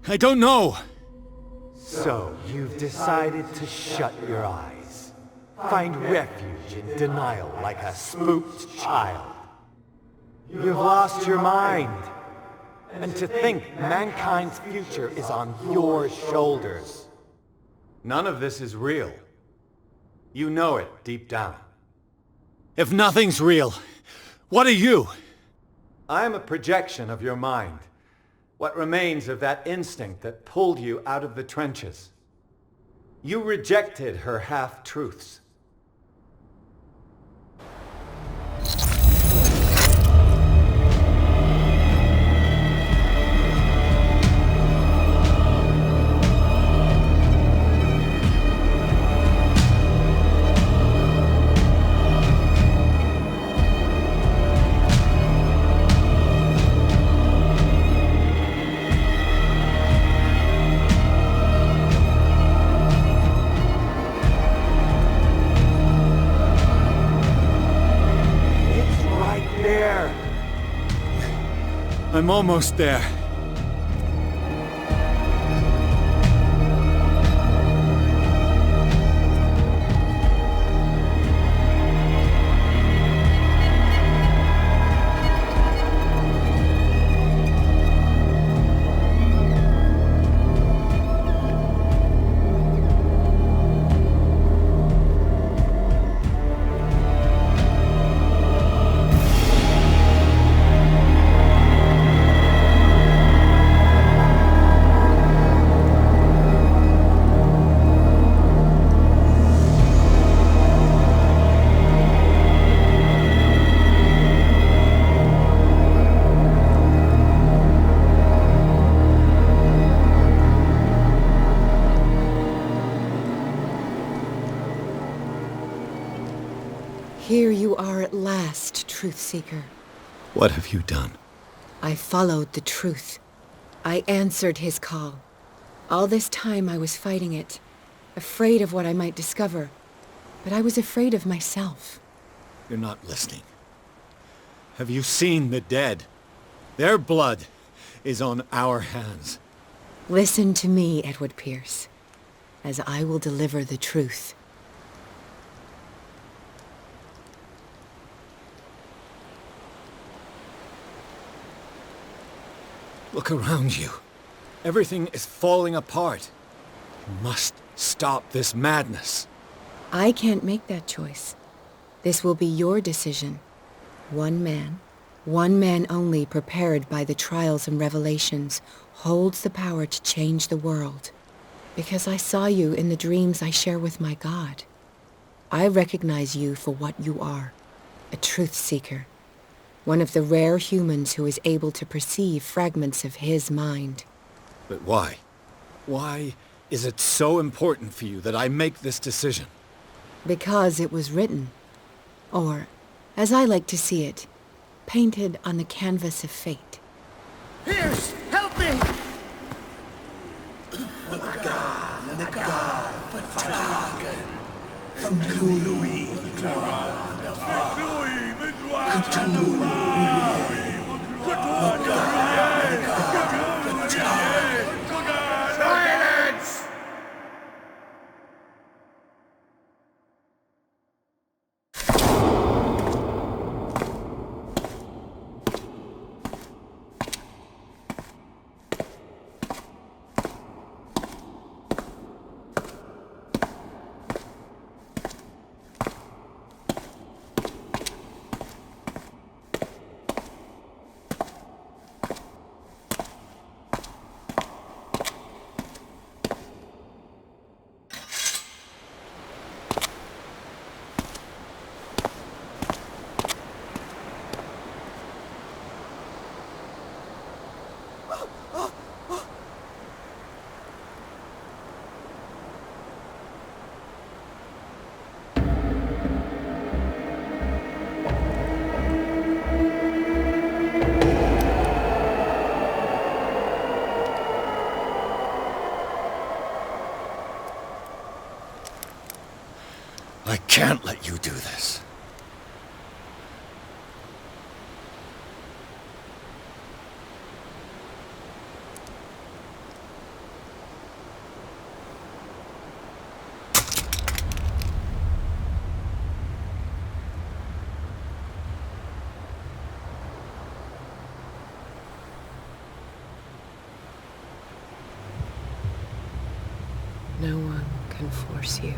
Speaker 20: I don't know.
Speaker 3: So, you've decided to shut your eyes. Find refuge in denial like a spooked child. You've lost your mind. And to think mankind's future is on your shoulders.
Speaker 14: None of this is real. You know it deep down.
Speaker 20: If nothing's real, what are you?
Speaker 14: I am a projection of your mind. What remains of that instinct that pulled you out of the trenches. You rejected her half-truths.
Speaker 20: I'm almost there.
Speaker 16: Here you are at last, Truth Seeker.
Speaker 2: What have you done?
Speaker 16: I followed the truth. I answered his call. All this time I was fighting it, afraid of what I might discover, but I was afraid of myself.
Speaker 20: You're not listening. Have you seen the dead? Their blood is on our hands.
Speaker 16: Listen to me, Edward Pierce, as I will deliver the truth.
Speaker 20: Look around you. Everything is falling apart. You must stop this madness.
Speaker 16: I can't make that choice. This will be your decision. One man only, prepared by the trials and revelations, holds the power to change the world. Because I saw you in the dreams I share with my God. I recognize you for what you are, a truth seeker. One of the rare humans who is able to perceive fragments of his mind.
Speaker 20: But why? Why is it so important for you that I make this decision?
Speaker 16: Because it was written. Or, as I like to see it, painted on the canvas of fate.
Speaker 11: Pierce, help me!
Speaker 1: Silence!
Speaker 20: I can't let you do this.
Speaker 16: No one can force you.